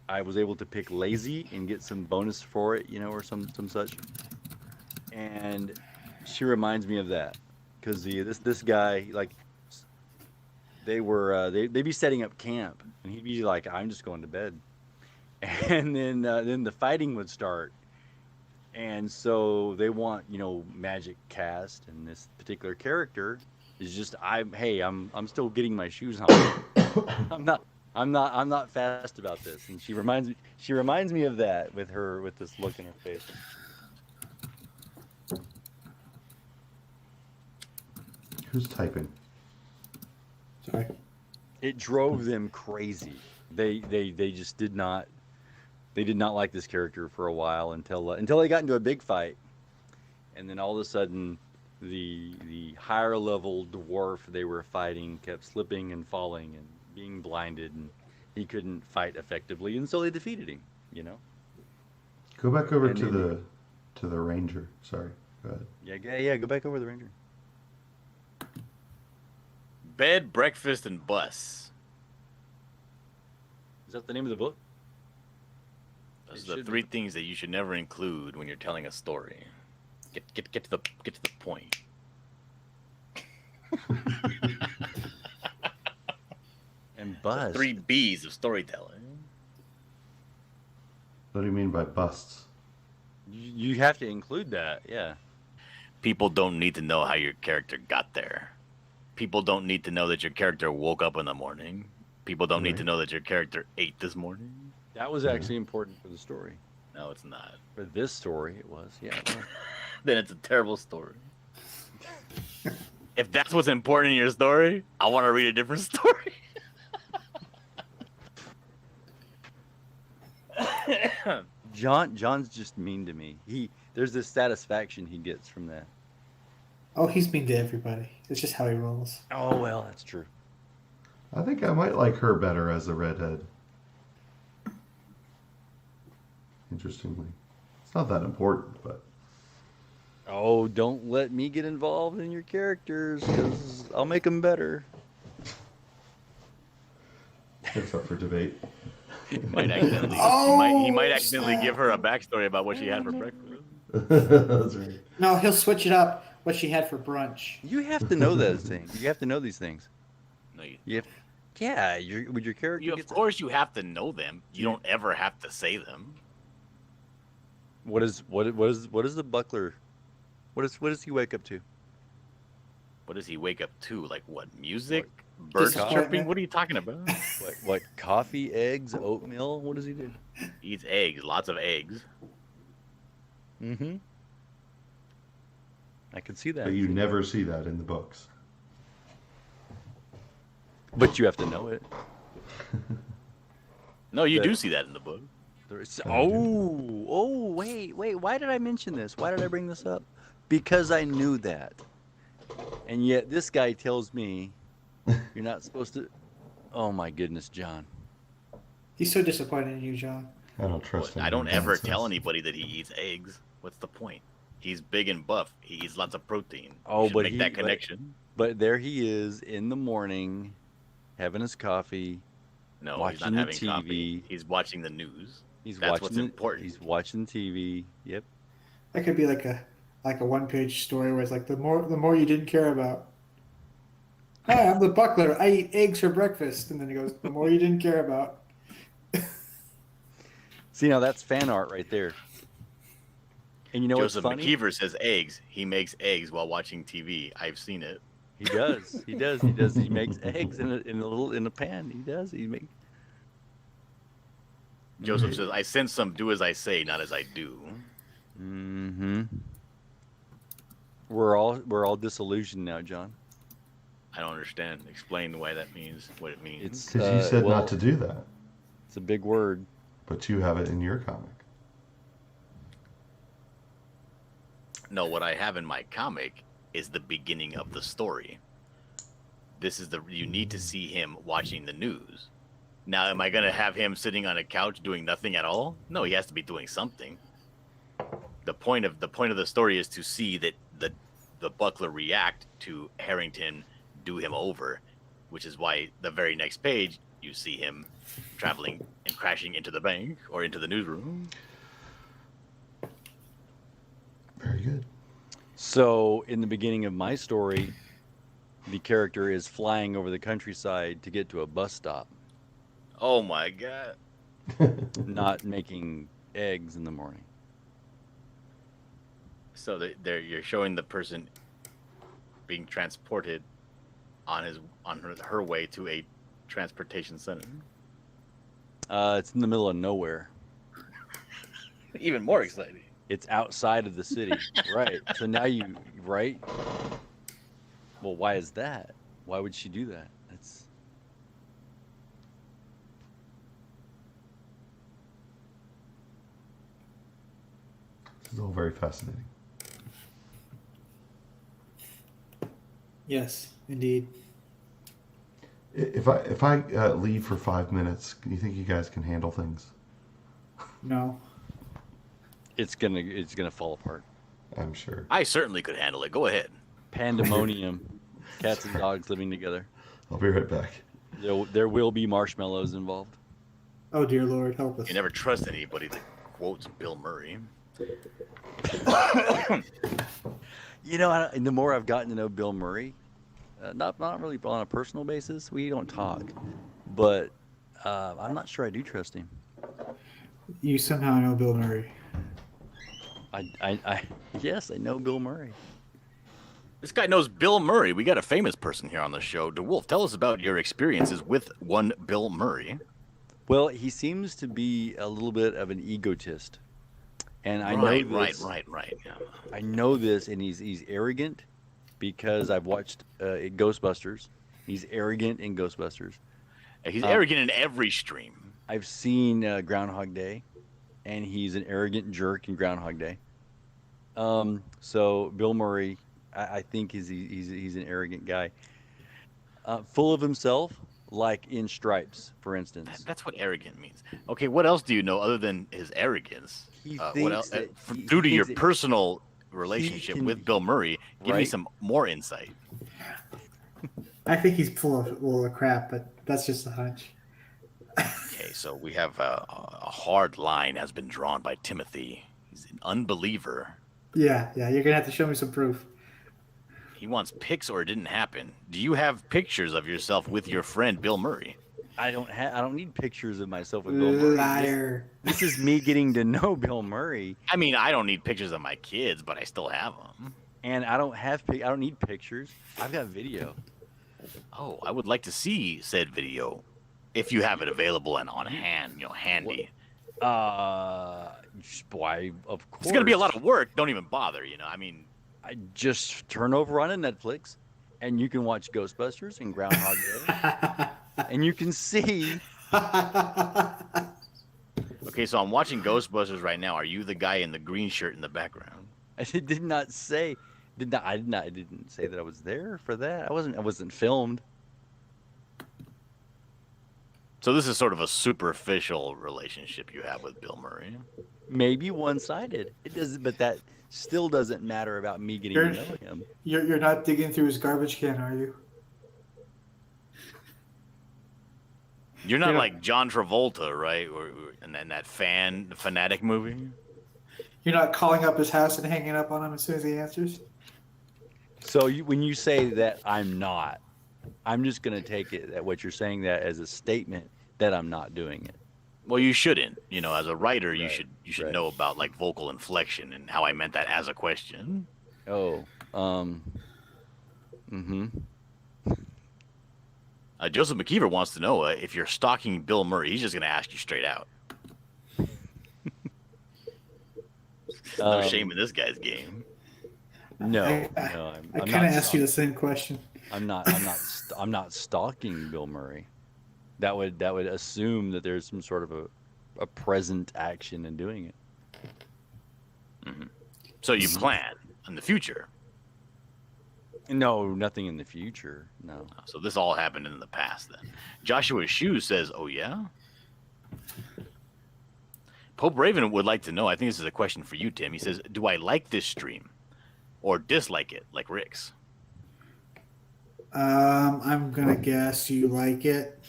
I was able to pick lazy and get some bonus for it, or some such. And she reminds me of that because this guy, like, they'd be setting up camp, and he'd be like, I'm just going to bed. And then the fighting would start, and so they want magic cast, and this particular character is just I'm still getting my shoes on. I'm not fast about this, and she reminds me of that with this look in her face. Who's typing? Sorry. It drove them crazy. They just did not like this character for a while until they got into a big fight, and then all of a sudden the higher level dwarf they were fighting kept slipping and falling and being blinded, and he couldn't fight effectively, and so they defeated him. Go back over And to the ranger. Sorry. Go ahead. Yeah. Go back over the ranger. Bed, breakfast, and bus. Is that the name of the book? Those It are the should 3 things that you should never include when you're telling a story. Get to the point. And bus. 3 B's of storytelling. What do you mean by busts? You have to include that. Yeah. People don't need to know how your character got there. People don't need to know that your character woke up in the morning. People don't need to Right. know that your character ate this morning. That was actually important for the story. No, it's not. For this story, it was. Yeah. It was. Then it's a terrible story. If that's what's important in your story, I want to read a different story. John's just mean to me. There's this satisfaction he gets from that. Oh, he's mean to everybody. It's just how he rolls. Oh well, that's true. I think I might like her better as a redhead. Interestingly, it's not that important, but Oh, don't let me get involved in your characters, because I'll make them better. it's up for debate. He might accidentally, he might accidentally give her a backstory about what she had for breakfast. That's right. No, he'll switch it up. What she had for brunch. You have to know those things. You have to know these things. No, You have, yeah, with your character. of course you have to know them. You don't ever have to say them. What is the buckler? What does he wake up to? What does he wake up to? Like what? Music? Birds Disappointment. chirping? What are you talking about? What? Coffee, eggs, oatmeal? What does he do? He eats eggs. Lots of eggs. Mm-hmm. I can see that. But you never see that in the books. But you have to know it. No, you do see that in the book. Wait. Why did I mention this? Why did I bring this up? Because I knew that. And yet this guy tells me you're not supposed to. Oh my goodness, John. He's so disappointed in you, John. I don't trust him. I don't ever tell anybody that he eats eggs. What's the point? He's big and buff. He eats lots of protein. Oh, You should but make that connection. But there he is in the morning, having his coffee. No, watching he's not the having TV. coffee. He's watching the news. That's That's watching what's important. He's watching TV. Yep. That could be like a one-page story where it's like the more you didn't care about. Hi, I'm the buckler. I eat eggs for breakfast, and then he goes, the more you didn't care about. See, now that's fan art right there. And you know Joseph what's funny? McKeever says eggs. He makes eggs while watching TV. I've seen it. He does. He does. He does. He makes eggs in a pan. He does. He makes. Joseph says, "I sense some do as I say, not as I do." Mm-hmm. We're all disillusioned now, John. I don't understand. Explain why that means. What it means. It's Because you said well, not to do that, It's a big word. but you have it in your comic. No, what I have in my comic is the beginning of the story. This is you need to see him watching the news. Now, am I going to have him sitting on a couch doing nothing at all? No, he has to be doing something. The point of the story is to see that the buckler react to Harrington do him over, which is why the very next page you see him traveling and crashing into the bank or into the newsroom. Very good. So, in the beginning of my story, the character is flying over the countryside to get to a bus stop, Oh my god. not making eggs in the morning. So you're showing the person being transported on her way to a transportation center. It's in the middle of nowhere. Even more exciting. It's outside of the city, right? So now right? Well, why is that? Why would she do that? That's This is all very fascinating. Yes, indeed. If I leave for 5 minutes, do you think you guys can handle things? No. it's gonna fall apart. I'm sure. I certainly could handle it. Go ahead. Pandemonium, cats and dogs living together. I'll be right back. There will be marshmallows involved. Oh dear Lord, help us. You never trust anybody that quotes Bill Murray. You know, the more I've gotten to know Bill Murray, not really on a personal basis, we don't talk, but I'm not sure I do trust him. You somehow know Bill Murray. Yes, I know Bill Murray. This guy knows Bill Murray. We got a famous person here on the show. DeWolf, tell us about your experiences with one Bill Murray. Well, he seems to be a little bit of an egotist, and I know Right, this. right. Yeah. I know this, and he's arrogant because I've watched Ghostbusters. He's arrogant in Ghostbusters. He's arrogant in every stream. I've seen Groundhog Day, and he's an arrogant jerk in Groundhog Day. So Bill Murray, I think he's an arrogant guy, full of himself, like in Stripes, for instance. That's what arrogant means. Okay, what else do you know other than his arrogance? He What thinks else? that Due to your thinks that personal relationship can- with Bill Murray, give me Right. some more insight. I think he's full of crap, but that's just a hunch. Okay, so we have a hard line has been drawn by Timothy. He's an unbeliever. Yeah, you're gonna have to show me some proof. He wants pics or it didn't happen. Do you have pictures of yourself with your friend Bill Murray? I don't need pictures of myself with Bill Murray. Liar. This is me getting to know Bill Murray, I mean, I don't need pictures of my kids, but I still have them. and I don't need pictures. I've got video. Oh, I would like to see said video, if you have it available and on hand, handy. Why, of course. It's gonna be a lot of work. Don't even bother. I mean, I just turn over on a Netflix, and you can watch Ghostbusters and Groundhog Day, and you can see. okay, so I'm watching Ghostbusters right now. Are you the guy in the green shirt in the background? I didn't say that I was there for that. I wasn't filmed. So this is sort of a superficial relationship you have with Bill Murray. Maybe one-sided. It doesn't, but that still doesn't matter about me getting to know him. You're not digging through his garbage can, are you? You're not Yeah. like John Travolta, right? And then that fanatic movie. You're not calling up his house and hanging up on him as soon as he answers? So when you say that I'm not, I'm just going to take it that what you're saying that as a statement that I'm not doing it. Well, you shouldn't. As a writer, you Right, should right. know about like vocal inflection and how I meant that as a question. Oh, Joseph McKeever wants to know if you're stalking Bill Murray. He's just going to ask you straight out. No shame in this guy's game. No, I I'm kind not of asked you the same question. I'm not stalking Bill Murray. That would assume that there's some sort of a present action in doing it. So you plan in the future. No, nothing in the future. No. So this all happened in the past then. Joshua Shoe says, oh yeah? Pope Raven would like to know, I think this is a question for you, Tim. He says, do I like this stream or dislike it like Rick's? I'm gonna guess you like it.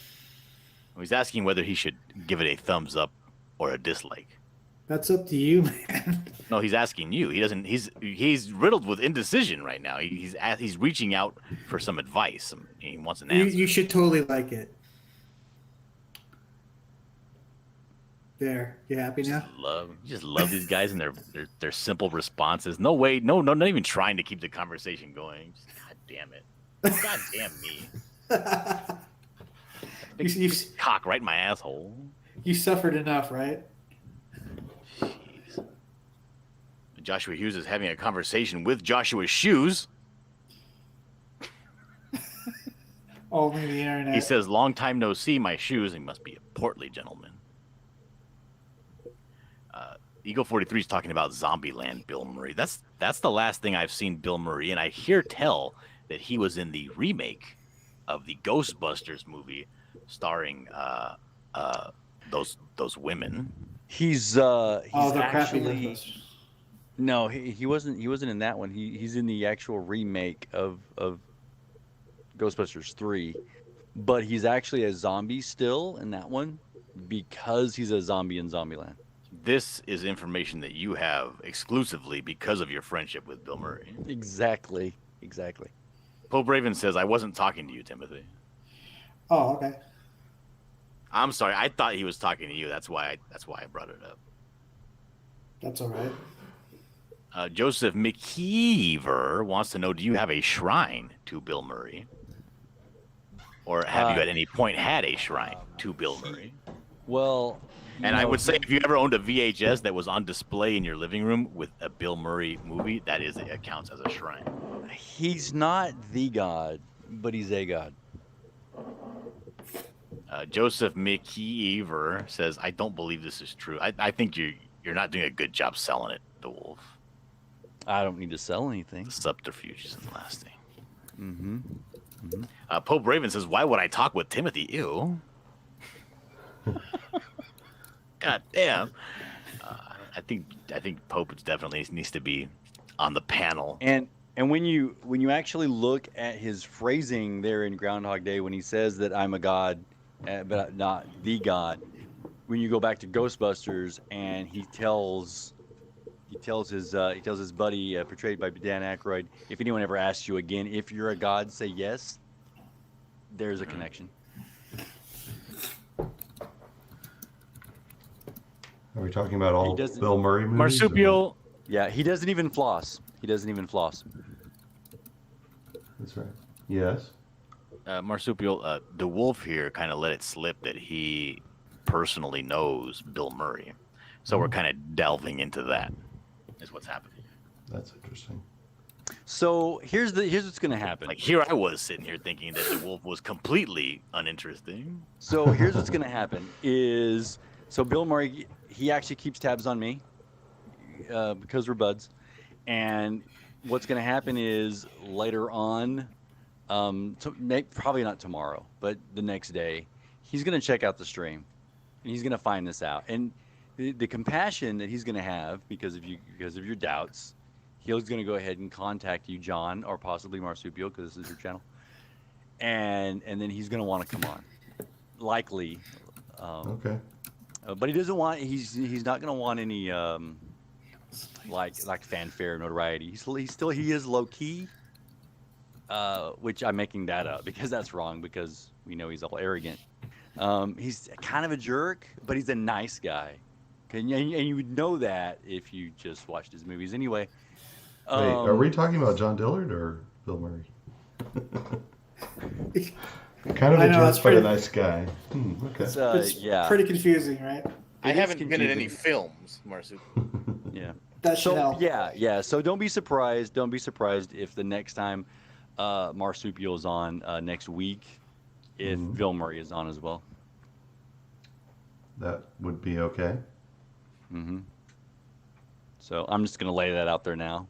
He's asking whether he should give it a thumbs up or a dislike. That's up to you, man. No, he's asking you. He doesn't. He's riddled with indecision right now. He's reaching out for some advice. He wants an answer. You should totally like it. There, you happy now? Just love these guys and their simple responses. No way, no, not even trying to keep the conversation going. Just, God damn it. God damn me. Big cock right in my asshole. You suffered enough, right? Jeez. Joshua Hughes is having a conversation with Joshua Shoes. Only the internet. He says, long time no see, my shoes. He must be a portly gentleman. Eagle 43 is talking about Zombieland Bill Murray. That's the last thing I've seen Bill Murray, and I hear tell that he was in the remake of the Ghostbusters movie starring those women. He's the crappy actually Ghostbusters. no, he wasn't in that one. He's in the actual remake of Ghostbusters 3, but he's actually a zombie still in that one because he's a zombie in Zombieland. This is information that you have exclusively because of your friendship with Bill Murray. Exactly. Pope Raven says, I wasn't talking to you, Timothy. Oh, okay. I'm sorry. I thought he was talking to you. That's why I brought it up. That's all right. Joseph McKeever wants to know, do you have a shrine to Bill Murray? Or have you at any point had a shrine to Bill Murray? Well, And I would say if you ever owned a VHS that was on display in your living room with a Bill Murray movie, it counts as a shrine. he's not the god, but he's a god. Joseph McKeever says, "I don't believe this is true. I think you're not doing a good job selling it, the Wolf. I don't need to sell anything. The subterfuge isn't lasting." Mm-hmm. Pope Raven says, "Why would I talk with Timothy? Ew." God damn. I think Pope definitely needs to be on the panel. And when you actually look at his phrasing there in Groundhog Day, when he says that I'm a god, but not the god, when you go back to Ghostbusters and he tells his buddy, portrayed by Dan Aykroyd, if anyone ever asks you again if you're a god, say yes. There's a connection. Are we talking about all doesn't- Bill Murray movies? Marsupial. Yeah, he doesn't even floss. That's right. Yes. Marsupial, the Wolf here kind of let it slip that he personally knows Bill Murray. So we're kind of delving into that, is what's happening. That's interesting. So here's what's gonna happen. Like, here I was sitting here thinking that the Wolf was completely uninteresting. So here's what's gonna happen is, so Bill Murray, he actually keeps tabs on me because we're buds, and what's gonna happen is later on, probably not tomorrow, but the next day, he's gonna check out the stream, and he's gonna find this out, and the compassion that he's gonna have because of your doubts, he's gonna go ahead and contact you, John, or possibly Marsupial, because this is your channel, and then he's gonna want to come on, likely. Okay. But he doesn't want. He's not going to want any like fanfare, notoriety. He is low key. Which I'm making that up because that's wrong because we know he's all arrogant. He's kind of a jerk, but he's a nice guy. And you would know that if you just watched his movies anyway. Wait, are we talking about John Dillard or Bill Murray? Kind of a jerk, but a nice guy. Okay. It's pretty confusing, right? I haven't been in any films, Marsupial. Yeah. That should help. Yeah. So don't be surprised. Don't be surprised if the next time Marsupial is on next week, if Bill Murray is on as well. That would be okay. Mm-hmm. So I'm just gonna lay that out there now,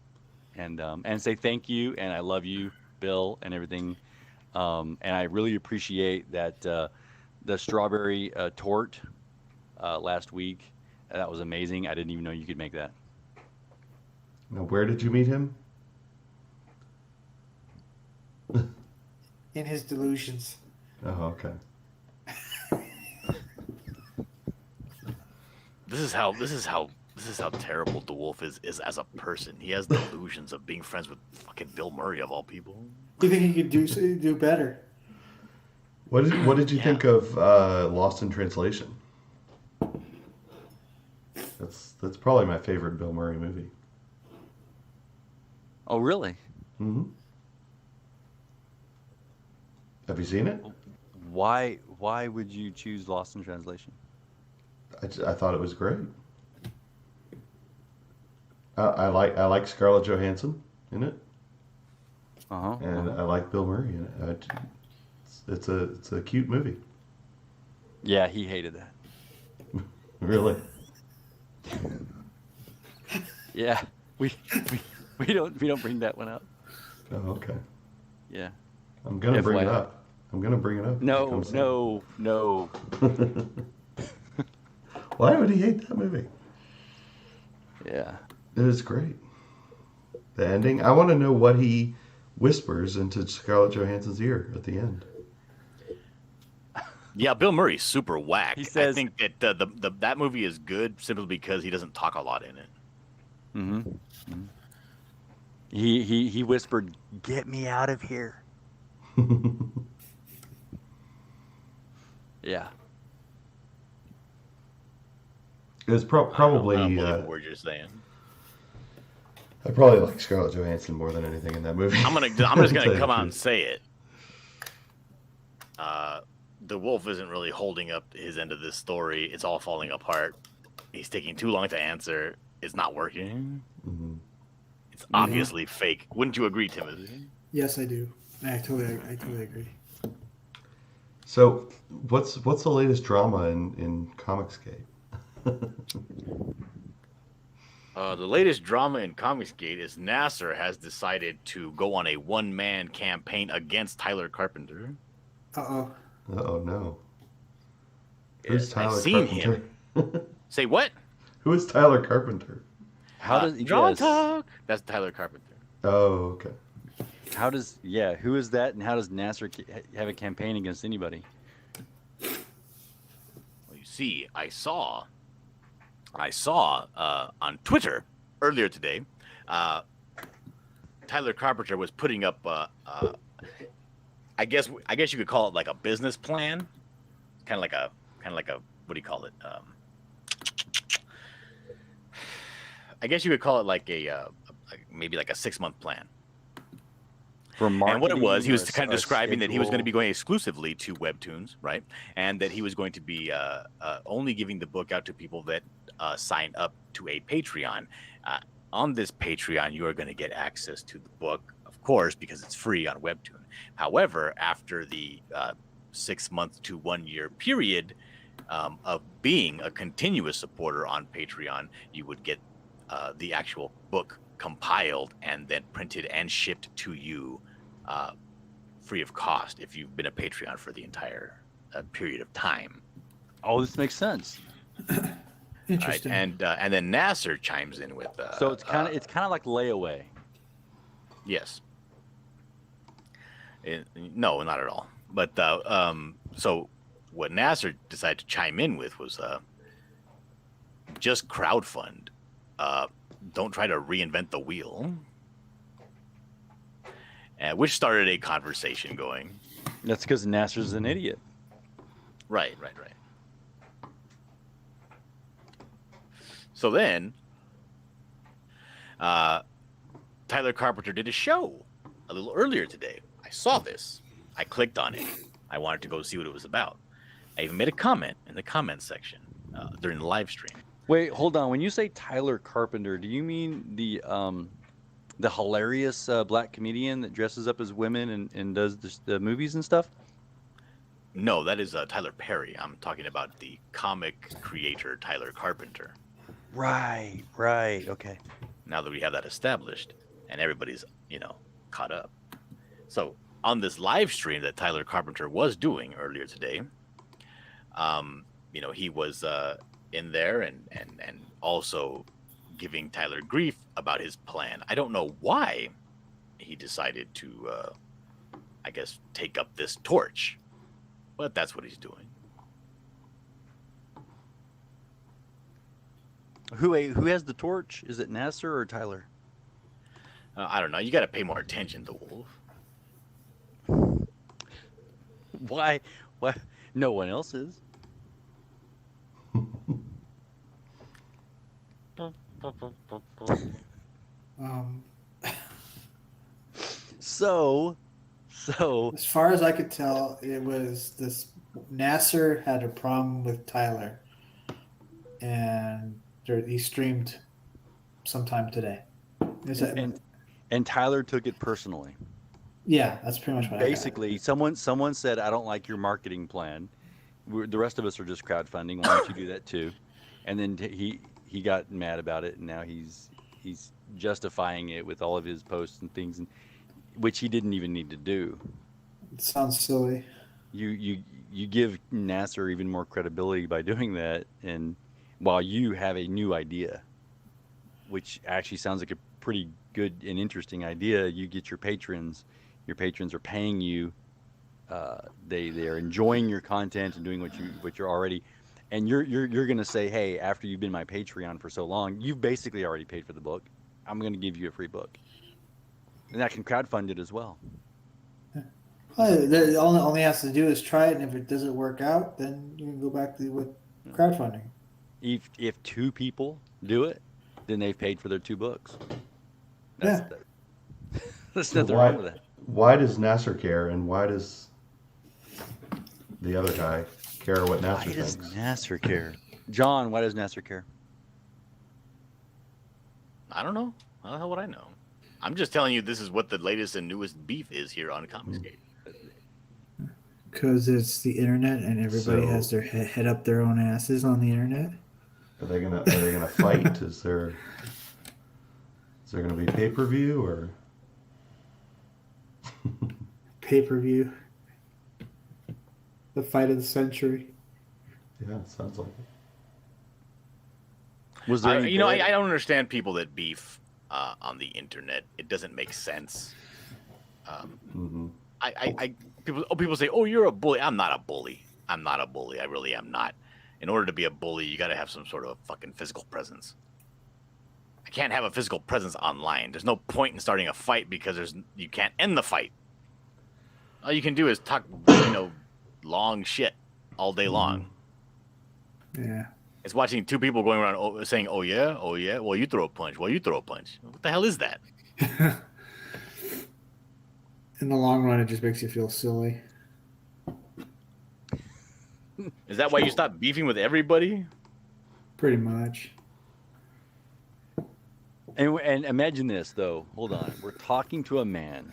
and say thank you and I love you, Bill, and everything. And I really appreciate that the strawberry tort last week. That was amazing. I didn't even know you could make that. Now, where did you meet him? In his delusions. Oh, okay. This is how terrible the Wolf is as a person. He has the illusions of being friends with fucking Bill Murray of all people. Do you think he could do better? What did you think of Lost in Translation? That's probably my favorite Bill Murray movie. Oh, really? Mm-hmm. Have you seen it? Why would you choose Lost in Translation? I thought it was great. I like Scarlett Johansson in it, and I like Bill Murray in it. It's a cute movie. Yeah, he hated that. Really? Yeah, we don't bring that one up. Oh, okay. Yeah. I'm gonna bring it FYI. up. No. Why would he hate that movie? Yeah. It was great. The ending. I want to know what he whispers into Scarlett Johansson's ear at the end. Yeah, Bill Murray's super whack. He says- I think that that movie is good simply because he doesn't talk a lot in it. Mm-hmm. He whispered, "Get me out of here." Yeah. It was I probably. don't believe a word you're saying. I probably like Scarlett Johansson more than anything in that movie. I'm just gonna come out and say it. the wolf isn't really holding up his end of this story. It's all falling apart. He's taking too long to answer. It's not working. Mm-hmm. It's obviously fake. Wouldn't you agree, Timothy? Yes, I do. I totally agree. So, what's the latest drama in Comicsgate? The latest drama in Comicsgate is Nasser has decided to go on a one-man campaign against Tyler Carpenter. Uh-oh. Oh no. Who's I've Tyler seen Carpenter? him. Say what? Who is Tyler Carpenter? How does Draw yes. Talk? That's Tyler Carpenter. Oh, okay. How does who is that, and how does Nasser have a campaign against anybody? Well, you see, I saw on Twitter earlier today, Tyler Carpenter was putting up I guess you could call it like a business plan, kind of like a what do you call it? I guess you could call it like maybe like a 6-month plan. For marketing, And what it was, he was or kind of a describing that he was going to be schedule? going exclusively to Webtoons, right? And that he was going to be only giving the book out to people that sign up to a Patreon. On this Patreon, you are going to get access to the book, of course, because it's free on Webtoon. However, after the 6-month to 1 year period of being a continuous supporter on Patreon, you would get the actual book compiled and then printed and shipped to you free of cost if you've been a Patreon for the entire period of time. Oh, this makes sense. Interesting. Right? And then Nasser chimes in with So it's kind of like layaway. yes. No, not at all. But so what Nasser decided to chime in with was just crowdfund. Don't try to reinvent the wheel. Which started a conversation going. That's because Nasser's an idiot. Right. So then, Tyler Carpenter did a show a little earlier today. I saw this. I clicked on it. I wanted to go see what it was about. I even made a comment in the comment section during the live stream. Wait, hold on. When you say Tyler Carpenter, do you mean the hilarious black comedian that dresses up as women and does the movies and stuff? No, that is Tyler Perry. I'm talking about the comic creator Tyler Carpenter. Right. Okay. Now that we have that established and everybody's, caught up. So on this live stream that Tyler Carpenter was doing earlier today, he was in there and also giving Tyler grief about his plan. I don't know why he decided to, I guess, take up this torch, but that's what he's doing. Who has the torch? Is it Nasser or Tyler? I don't know. You got to pay more attention to Wolf. Why? No one else is. So, as far as I could tell, it was this Nasser had a problem with Tyler, and he streamed sometime today. Is that, and Tyler took it personally. yeah, that's pretty much what Basically, someone said, "I don't like your marketing plan. The rest of us are just crowdfunding. Why don't you do that too?" And then he got mad about it, and now he's justifying it with all of his posts and things, which he didn't even need to do. It sounds silly. You give Nasser even more credibility by doing that, and while you have a new idea, which actually sounds like a pretty good and interesting idea, you get your patrons. Your patrons are paying you. They are enjoying your content and doing what you're already. And you're gonna say, hey, after you've been my Patreon for so long, you've basically already paid for the book. I'm gonna give you a free book, and I can crowdfund it as well. Well, all he has to do is try it, and if it doesn't work out, then you can go back to with crowdfunding. If 2 people do it, then they've paid for their 2 books. Yeah. There's nothing wrong with that. Why does Nasser care, and why does the other guy care what Why Nasser does thinks. Nasser care? John, why does Nasser care? I don't know. How the hell would I know? I'm just telling you this is what the latest and newest beef is here on Comicsgate. Because it's the internet and everybody So- has their head up their own asses on the internet. Are they gonna fight? Is there gonna be pay-per-view or? Pay-per-view. The fight of the century. Yeah, it sounds like it. Was there any I don't understand people that beef on the internet. It doesn't make sense. Mm-hmm. People say, "Oh, you're a bully." I'm not a bully. I'm not a bully. I really am not. In order to be a bully, you got to have some sort of fucking physical presence. I can't have a physical presence online. There's no point in starting a fight because you can't end the fight. All you can do is talk, long shit all day long. Yeah. It's watching two people going around saying, "Oh yeah, oh yeah." Well, you throw a punch. Well, you throw a punch. What the hell is that? In the long run, it just makes you feel silly. Is that why you stop beefing with everybody? Pretty much. And imagine this though. Hold on. We're talking to a man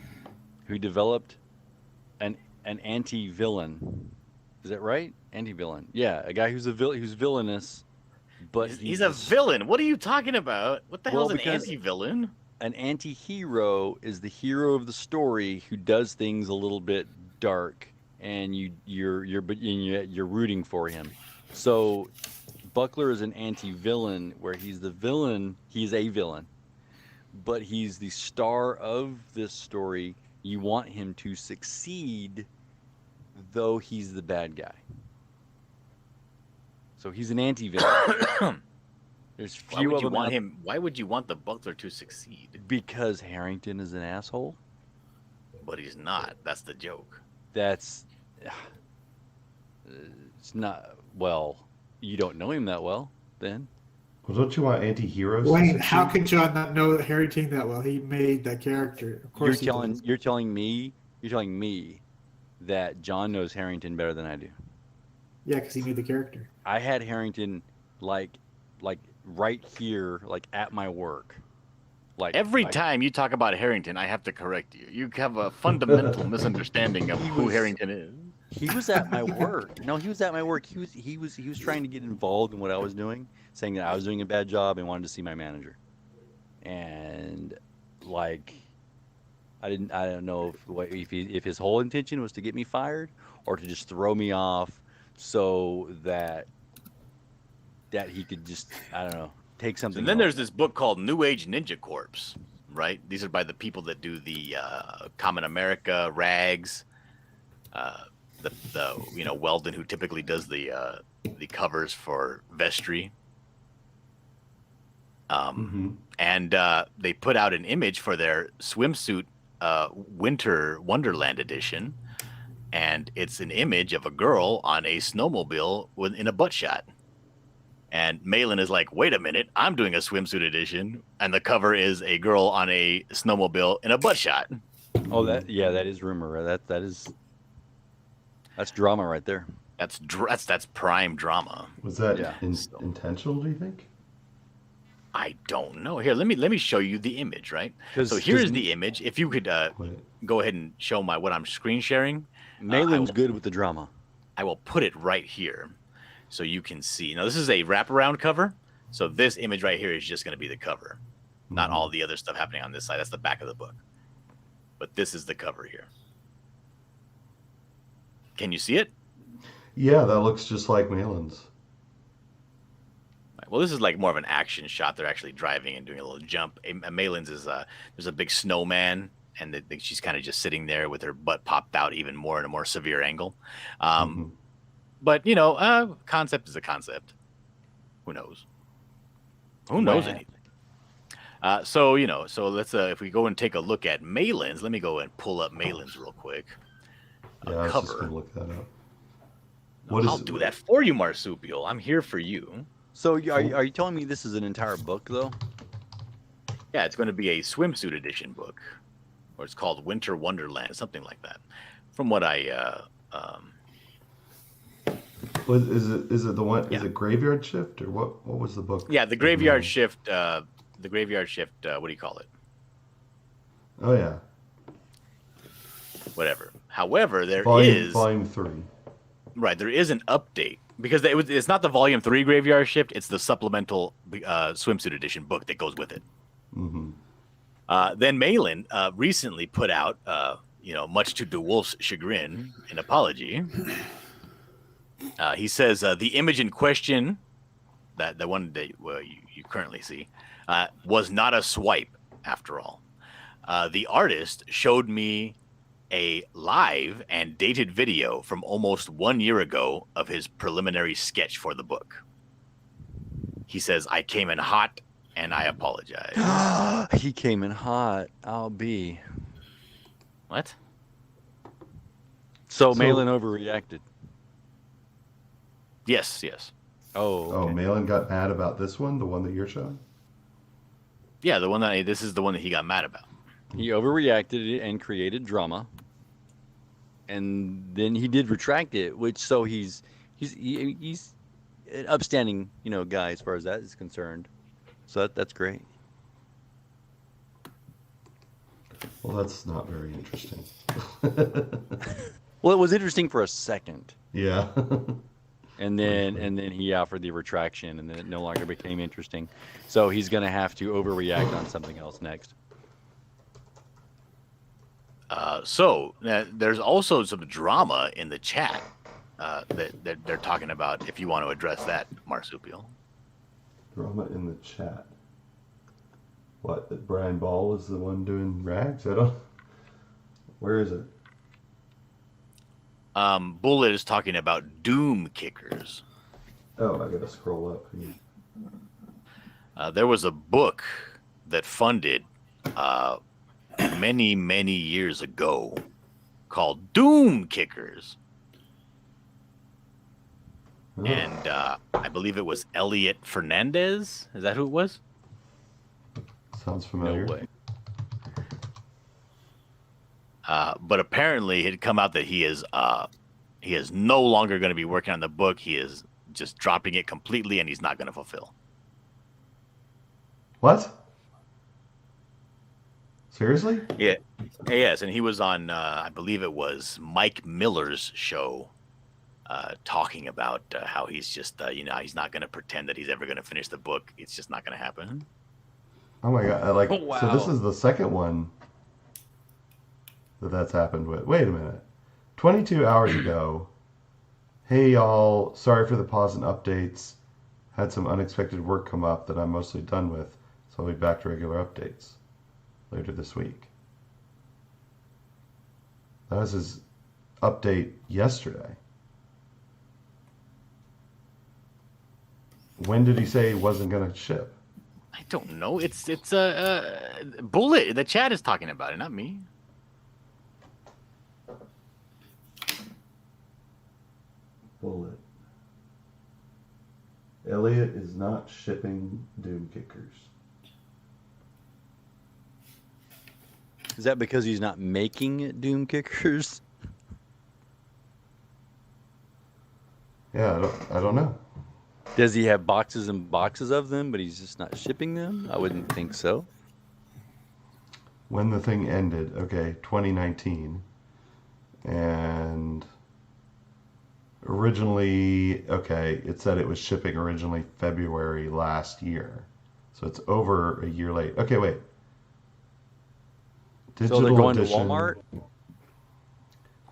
who developed an anti-villain. Is that right? Anti-villain. Yeah, a guy who's who's villainous, but He's a villain. What are you talking about? What the hell is an because- anti-villain? An anti-hero is the hero of the story who does things a little bit dark, and you're rooting for him. So Buckler is an anti-villain where he's the villain. He's a villain, but he's the star of this story. You want him to succeed, though he's the bad guy. So he's an anti-villain. There's Why few would of you them want out- him? Why would you want the Buckler to succeed? because Harrington is an asshole. But he's not. That's the joke. That's it's not well. You don't know him that well, then. Well, don't you want anti-heroes? to Wayne, how succeed? could John not know Harrington that well? He made that character. Of course he does. You're telling me that John knows Harrington better than I do. Yeah, because he made the character. I had Harrington like right here, like at my work. Like Every time you talk about Harrington, I have to correct you. You have a fundamental misunderstanding of who Harrington is. he was at my work. No, he was at my work. He was trying to get involved in what I was doing, saying that I was doing a bad job and wanted to see my manager. And like I don't know if his whole intention was to get me fired or to just throw me off so that he could just, I don't know, take something. And then else. there's this book called New Age Ninja Corps, right? These are by the people that do the Common America, Rags, the Weldon, who typically does the covers for Vestry. And they put out an image for their swimsuit Winter Wonderland edition, and it's an image of a girl on a snowmobile in a butt shot. And Malin is like, "Wait a minute, I'm doing a swimsuit edition, and the cover is a girl on a snowmobile in a butt shot." Oh, that is rumor. That's drama right there. That's prime drama. Was that Yeah. intentional? Do you think? I don't know. Here, let me show you the image, right? 'Cause- So here's 'cause the image. If you could Wait. go ahead and show what I'm screen sharing, Malin's good with the drama. I will put it right here so you can see. Now, this is a wraparound cover. So this image right here is just going to be the cover, not all the other stuff happening on this side. That's the back of the book. But this is the cover here. Can you see it? Yeah, that looks just like Malin's. Well, this is like more of an action shot. They're actually driving and doing a little jump. Malin's is there's a big snowman, and she's kind of just sitting there with her butt popped out even more in a more severe angle. But concept is a concept. Who knows? Who knows anything? So let's if we go and take a look at Malin's. Let me go and pull up Malin's real quick. Yeah, I was just Cover. gonna look that up. I'll do that for you, Marsupial. I'm here for you. So are you telling me this is an entire book though? Yeah, it's going to be a swimsuit edition book, or it's called Winter Wonderland, something like that. From what I Is it the one? Yeah. Is it Graveyard Shift or what? What was the book? Yeah, the Graveyard Shift. The Graveyard Shift. What do you call it? Oh yeah. Whatever. However, there Volume is Volume 3. right. There is an update because it's not the Volume 3 Graveyard Shift. It's the supplemental swimsuit edition book that goes with it. Mm-hmm. Then Malin recently put out, much to DeWolf's chagrin, an apology. He says the image in question, that the one that you currently see, was not a swipe after all. The artist showed me a live and dated video from almost 1 year ago of his preliminary sketch for the book. He says, I came in hot and I apologize. He came in hot. I'll be. What? So Malin overreacted. Yes. Oh, okay. Oh, Malin got mad about this one, the one that you're showing? Yeah, this is the one that he got mad about. He overreacted and created drama, and then he did retract it. So he's an upstanding guy as far as that is concerned. So that's great. Well, that's not very interesting. Well, it was interesting for a second. Yeah. And then he offered the retraction, and then it no longer became interesting. So he's going to have to overreact on something else next. So there's also some drama in the chat that they're talking about. If you want to address that, Marsupial. Drama in the chat. What? That Brian Ball is the one doing rags? I don't. Where is it? Bullet is talking about doom kickers. Oh, I gotta scroll up. There was a book that funded many, many years ago called Doom Kickers. Oh. And I believe it was Elliot Fernandez. Is that who it was? Sounds familiar. No way. But apparently it had come out that he is no longer going to be working on the book. He is just dropping it completely, and he's not going to fulfill. What? Seriously? Yeah. Yes, and he was on, I believe it was Mike Miller's show, talking about how he's just, he's not going to pretend that he's ever going to finish the book. It's just not going to happen. Oh my god! Oh, wow. So this is the second one that's happened with. Wait a minute. 22 hours ago. Hey y'all, sorry for the pause and updates. Had some unexpected work come up that I'm mostly done with, so I'll be back to regular updates later this week. That was his update yesterday. When did he say he wasn't going to ship? I don't know. It's Bullet. The chat is talking about it, not me. Bullet. Elliot is not shipping Doom Kickers. Is that because he's not making Doom Kickers? Yeah, I don't know. Does he have boxes and boxes of them, but he's just not shipping them? I wouldn't think so. When the thing ended, okay, 2019. And originally, okay, it said it was shipping originally February last year. So it's over a year late. Okay, wait. So they're going to Walmart?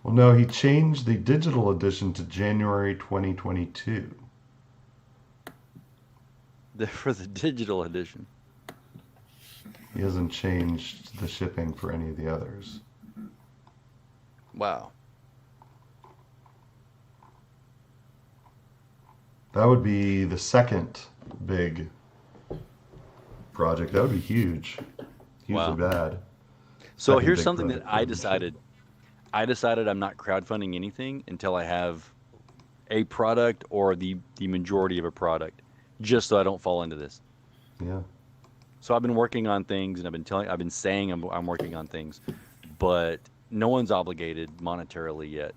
Well, no, he changed the digital edition to January 2022. For the digital edition. He hasn't changed the shipping for any of the others. Wow. That would be the second big project. That would be huge. Hugely Wow. bad. So Second here's big something that project. I decided. I decided I'm not crowdfunding anything until I have a product or the majority of a product, just so I don't fall into this. Yeah. So I've been working on things, and I've been saying I'm working on things, but no one's obligated monetarily yet,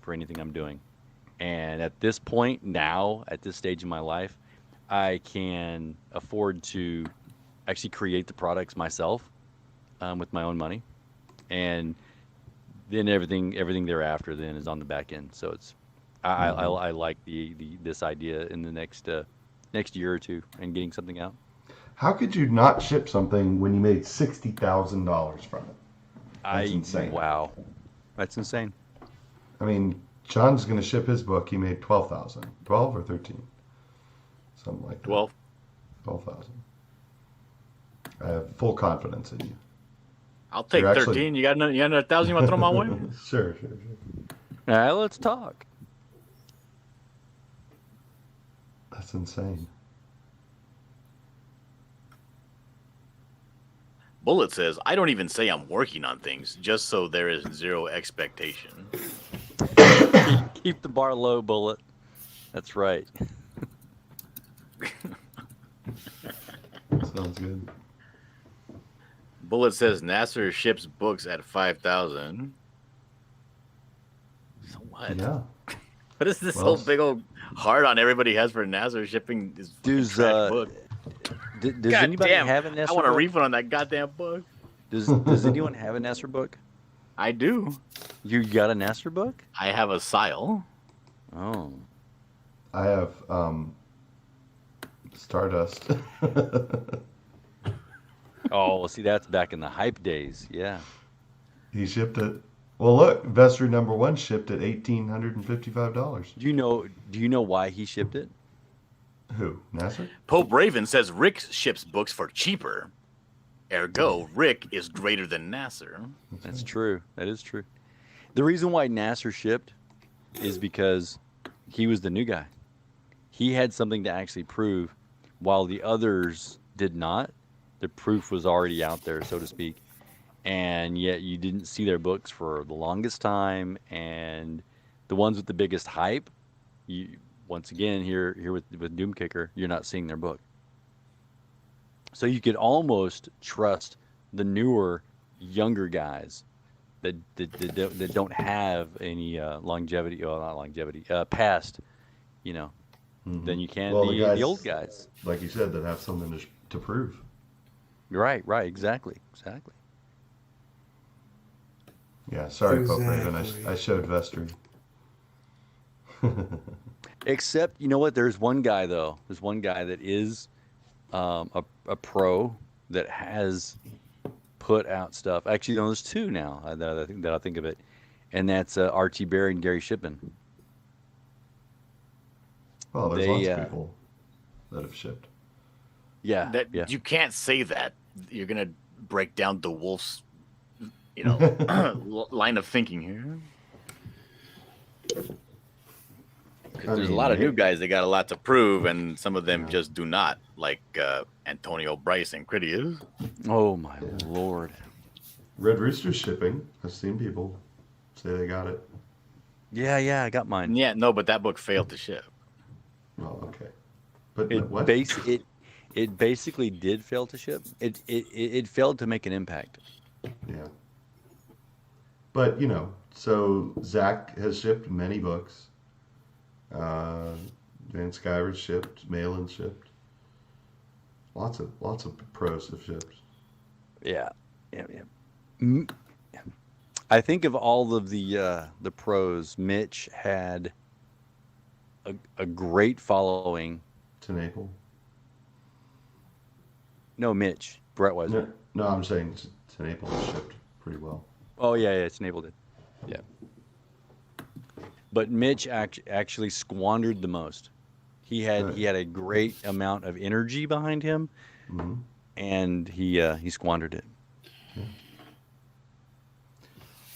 for anything I'm doing. And at this point now, at this stage in my life, I can afford to actually create the products myself with my own money, and then everything thereafter then is on the back end. So it's I like the this idea in the next year or two and getting something out. How could you not ship something when you made $60,000 from it? That's insane. Wow, that's insane. I mean, John's going to ship his book. He made 12,000, 12 or 13, something like that. 12,000. I have full confidence in you. I'll take You're 13. actually- You got another 1,000 you want to throw my way? Sure. All right, let's talk. That's insane. Bullet says, I don't even say I'm working on things, just so there is zero expectation. Keep the bar low, Bullet. That's right. Sounds good. Bullet says Nasser ships books at 5,000. So what? Yeah. What is this Well, whole big old hard on everybody has for Nasser shipping this fucking trash book? Does God anybody damn, have a Nasser I want a book? refund on that goddamn book. Does anyone have a Nasser book? I do. You got a Nasser book? I have a Sile. Oh. I have Stardust. Oh, see, that's back in the hype days. Yeah. He shipped it. Well, look, Vestry #1 shipped at $1,855. Do you know why he shipped it? Who? Nasser? Pope Raven says Rick ships books for cheaper. Ergo, Rick is greater than Nasser. That's true. That is true. The reason why Nasser shipped is because he was the new guy. He had something to actually prove, while the others did not. The proof was already out there, so to speak. And yet you didn't see their books for the longest time. And the ones with the biggest hype, once again, here with Doomkicker, you're not seeing their book. So you could almost trust the newer, younger guys that don't have any longevity, well, not longevity, past, than you can the old guys. Like you said, that have something to prove. Right, exactly. Yeah, sorry, Pope Raven. Exactly. I showed Vestry. Except, you know what? There's one guy, though. There's one guy that is a pro that has put out stuff. Actually, no, there's two now that I think of it. And that's Archie Berry and Gary Shipman. Well, there's lots of people that have shipped. Yeah. You can't say that. You're going to break down the Wolf's, line of thinking here. There's a lot of new guys that got a lot to prove, and some of them just do not, like Antonio Bryce and Critias. Oh, my Lord. Red Rooster's shipping. I've seen people say they got it. Yeah, I got mine. Yeah, no, but that book failed to ship. Oh, okay. But It what? it basically did fail to ship. It failed to make an impact. Yeah. But, so Zach has shipped many books. Van Skyver shipped. Malin shipped. Lots of pros have shipped. Yeah. I think of all of the pros, Mitch had a great following. To Naples. No, Mitch. Brett was. No, I'm saying to Naples shipped pretty well. Oh yeah, it's enabled it. Yeah. But Mitch actually squandered the most. He had a great amount of energy behind him, and he squandered it. Yeah.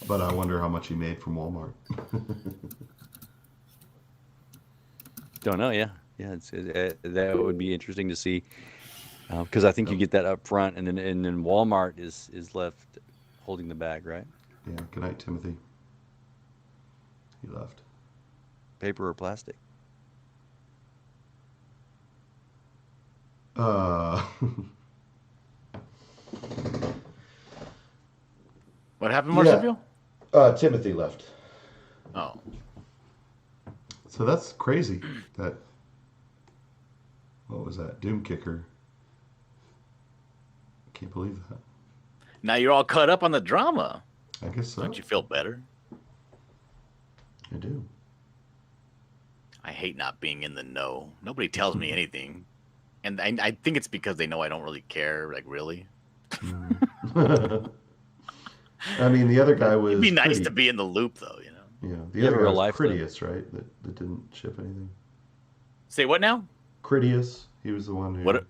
But I wonder how much he made from Walmart. Don't know. Yeah. That would be interesting to see, because I think you get that up front, and then Walmart is left holding the bag, right? Yeah. Good night, Timothy. He left. Paper or plastic? What happened, Marsupial? Timothy left. Oh. So that's crazy. That what was that? Doom Kicker. I can't believe that. Now you're all caught up on the drama. I guess so. Don't you feel better? I do. I hate not being in the know. Nobody tells me anything. And I think it's because they know I don't really care, like really. I mean, the other guy was. It'd be nice to be in the loop, though, you know. Yeah, the other guy was Critias, right? That didn't ship anything. Say what now? Critias, he was the one who. What?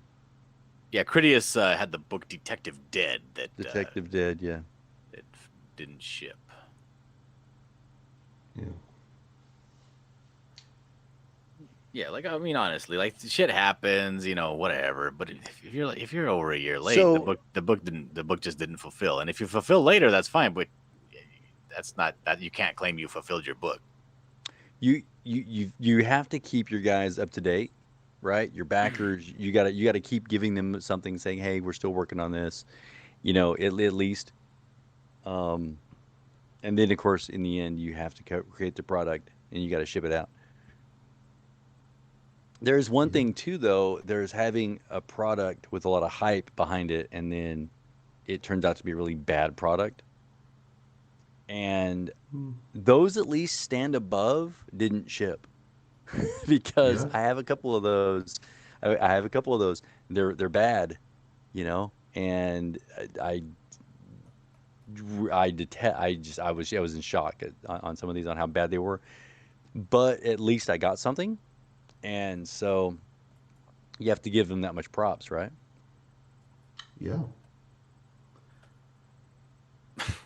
Yeah, Critias had the book Detective Dead that. Detective Dead, yeah. That didn't ship. Yeah. Yeah, like I mean, honestly, like shit happens, you know, whatever. But if you're over a year late, So- the book just didn't fulfill. And if you fulfill later, that's fine. But that's not that you can't claim you fulfilled your book. You have to keep your guys up to date, right? Your backers, you gotta keep giving them something, saying, hey, we're still working on this, you know, at least. And then of course in the end you have to create the product and you got to ship it out. There's one thing too, though. There's having a product with a lot of hype behind it, and then it turns out to be a really bad product. And those at least stand above didn't ship because Yeah. I have a couple of those. I have a couple of those. They're bad, you know, and I detest. I was in shock on some of these on how bad they were. But at least I got something. And so you have to give them that much props, right? Yeah.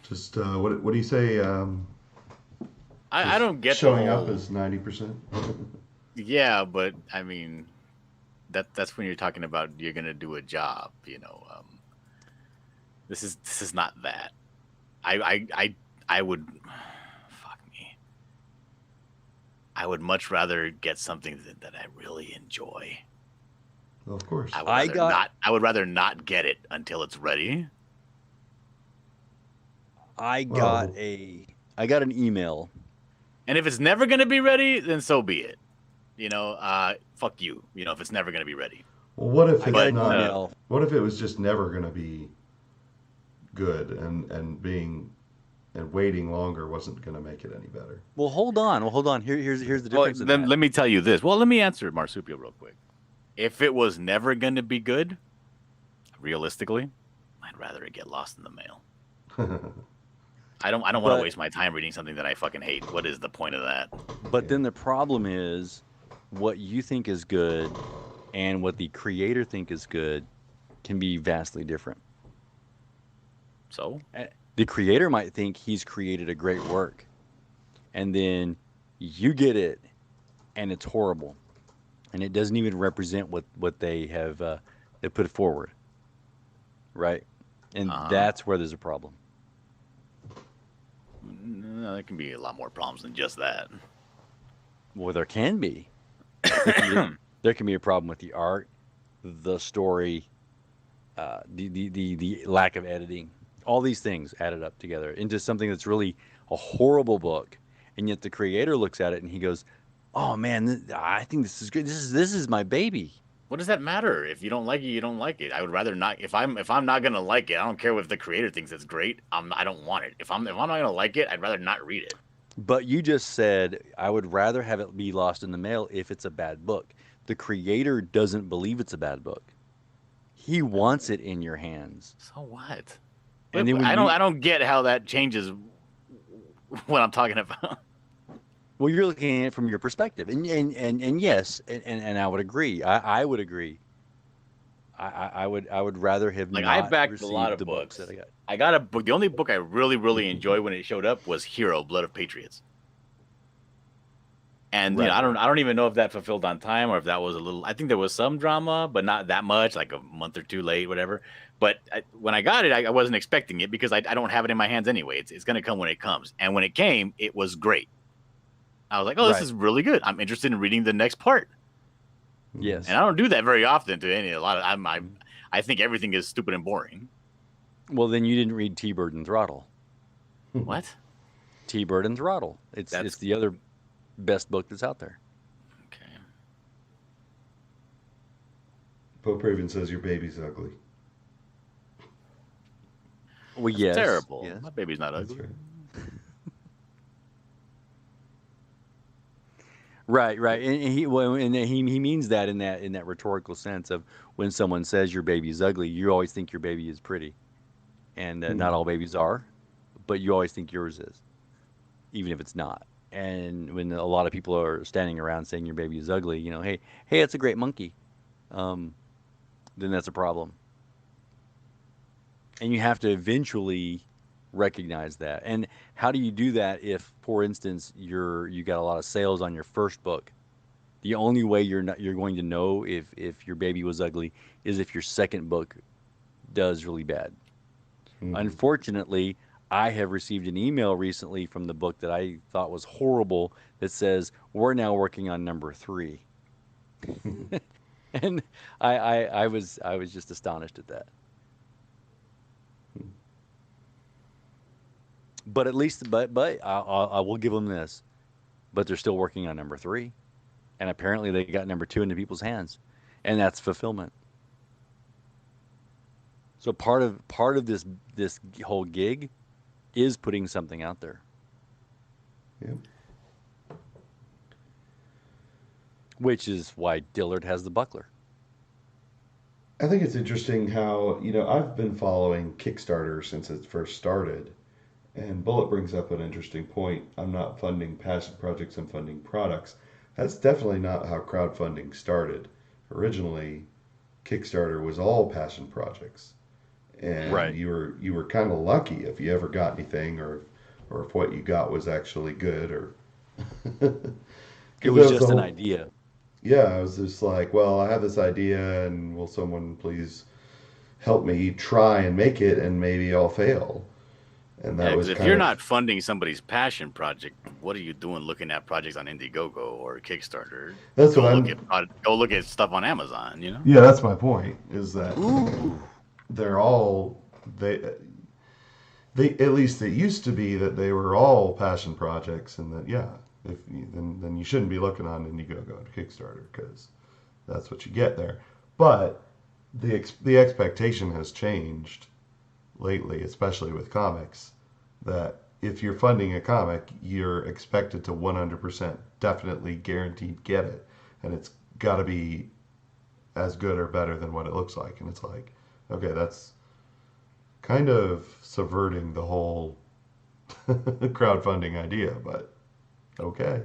Just what do you say? I don't get showing the up whole, as 90%. Yeah, but I mean, that's when you're talking about you're gonna do a job, you know. This is not that. I would fuck me. I would much rather get something that I really enjoy. Well, of course. I would rather not get it until it's ready. I got an email. And if it's never gonna be ready, then so be it. You know, fuck you. You know, if it's never gonna be ready. Well, what if I got it's an not? email. What if it was just never going to be good, and waiting longer wasn't going to make it any better? Well, hold on. Here's the Well, difference. then let me tell you this. Well, let me answer Marsupial real quick. If it was never gonna be good, realistically, I'd rather it get lost in the mail. I don't want But- to waste my time reading something that I fucking hate. What is the point of that? But then the problem is what you think is good and what the creator think is good can be vastly different. So The creator might think he's created a great work, and then you get it and it's horrible, and it doesn't even represent what they have they put forward, right? And that's where there's a problem. no, there can be a lot more problems than just that. Well, there can be. There can be a problem with the art, the story, the lack of editing. All these things added up together into something that's really a horrible book, and yet the creator looks at it and he goes, "Oh man, I think this is good. This is my baby." What does that matter? If you don't like it, you don't like it. I would rather not. If I'm not gonna like it, I don't care if the creator thinks it's great. I don't want it. If I'm not gonna like it, I'd rather not read it. But you just said I would rather have it be lost in the mail if it's a bad book. The creator doesn't believe it's a bad book. He wants it in your hands. So what? And then when I don't get how that changes what I'm talking about. Well, you're looking at it from your perspective, and yes, and I would agree. I would agree. I would rather have Like, not I backed a received lot of the books. that I got. I got a book. The only book I really enjoyed when it showed up was Hero: Blood of Patriots. And you know, Right. I don't even know if that fulfilled on time or if that was a little. I think there was some drama, but not that much, like a month or two late, whatever. But when I got it, I wasn't expecting it because I don't have it in my hands anyway. It's going to come when it comes. And when it came, it was great. I was like, oh, this Right. is really good. I'm interested in reading the next part. Yes. And I don't do that very often to a lot of. I think everything is stupid and boring. Well, then you didn't read T-Bird and Throttle. What? T-Bird and Throttle. It's That's- the other best book that's out there. Pope Raven says your baby's ugly. Well, That's yes. terrible. Yes. My baby's not That's ugly. right. Right, right, and he means that in that rhetorical sense of when someone says your baby is ugly, you always think your baby is pretty, and not all babies are, but you always think yours is, even if it's not. And when a lot of people are standing around saying your baby is ugly, hey, it's a great monkey, then that's a problem, and you have to eventually recognize that. And how do you do that if, for instance, you got a lot of sales on your first book? The only way you're going to know if your baby was ugly is if your second book does really bad. Mhm. Unfortunately, I have received an email recently from the book that I thought was horrible that says we're now working on number 3, and I was just astonished at that. But at least, I will give them this. But they're still working on number 3, and apparently they got number 2 into people's hands, and that's fulfillment. So part of this whole gig is putting something out there, Yep. which is why Dillard has the buckler. I think it's interesting how, I've been following Kickstarter since it first started. And Bullet brings up an interesting point. I'm not funding passion projects, I'm funding products. That's definitely not how crowdfunding started. Originally, Kickstarter was all passion projects. And Right. you were kind of lucky if you ever got anything or if what you got was actually good or It 'cause was that just the an whole, idea. yeah, I was just like, well, I have this idea and will someone please help me try and make it and maybe I'll fail. And Yeah, that because was if kind you're of not funding somebody's passion project, what are you doing looking at projects on Indiegogo or Kickstarter? that's Go what look I'm go look at stuff on Amazon. Yeah, that's my point. Is that Ooh. they're all they at least it used to be that they were all passion projects, and that if you, then you shouldn't be looking on Indiegogo and Kickstarter because that's what you get there. But the expectation has changed lately, especially with comics, that if you're funding a comic, you're expected to 100% definitely guaranteed get it, and it's got to be as good or better than what it looks like. And it's like, okay, that's kind of subverting the whole crowdfunding idea, but okay.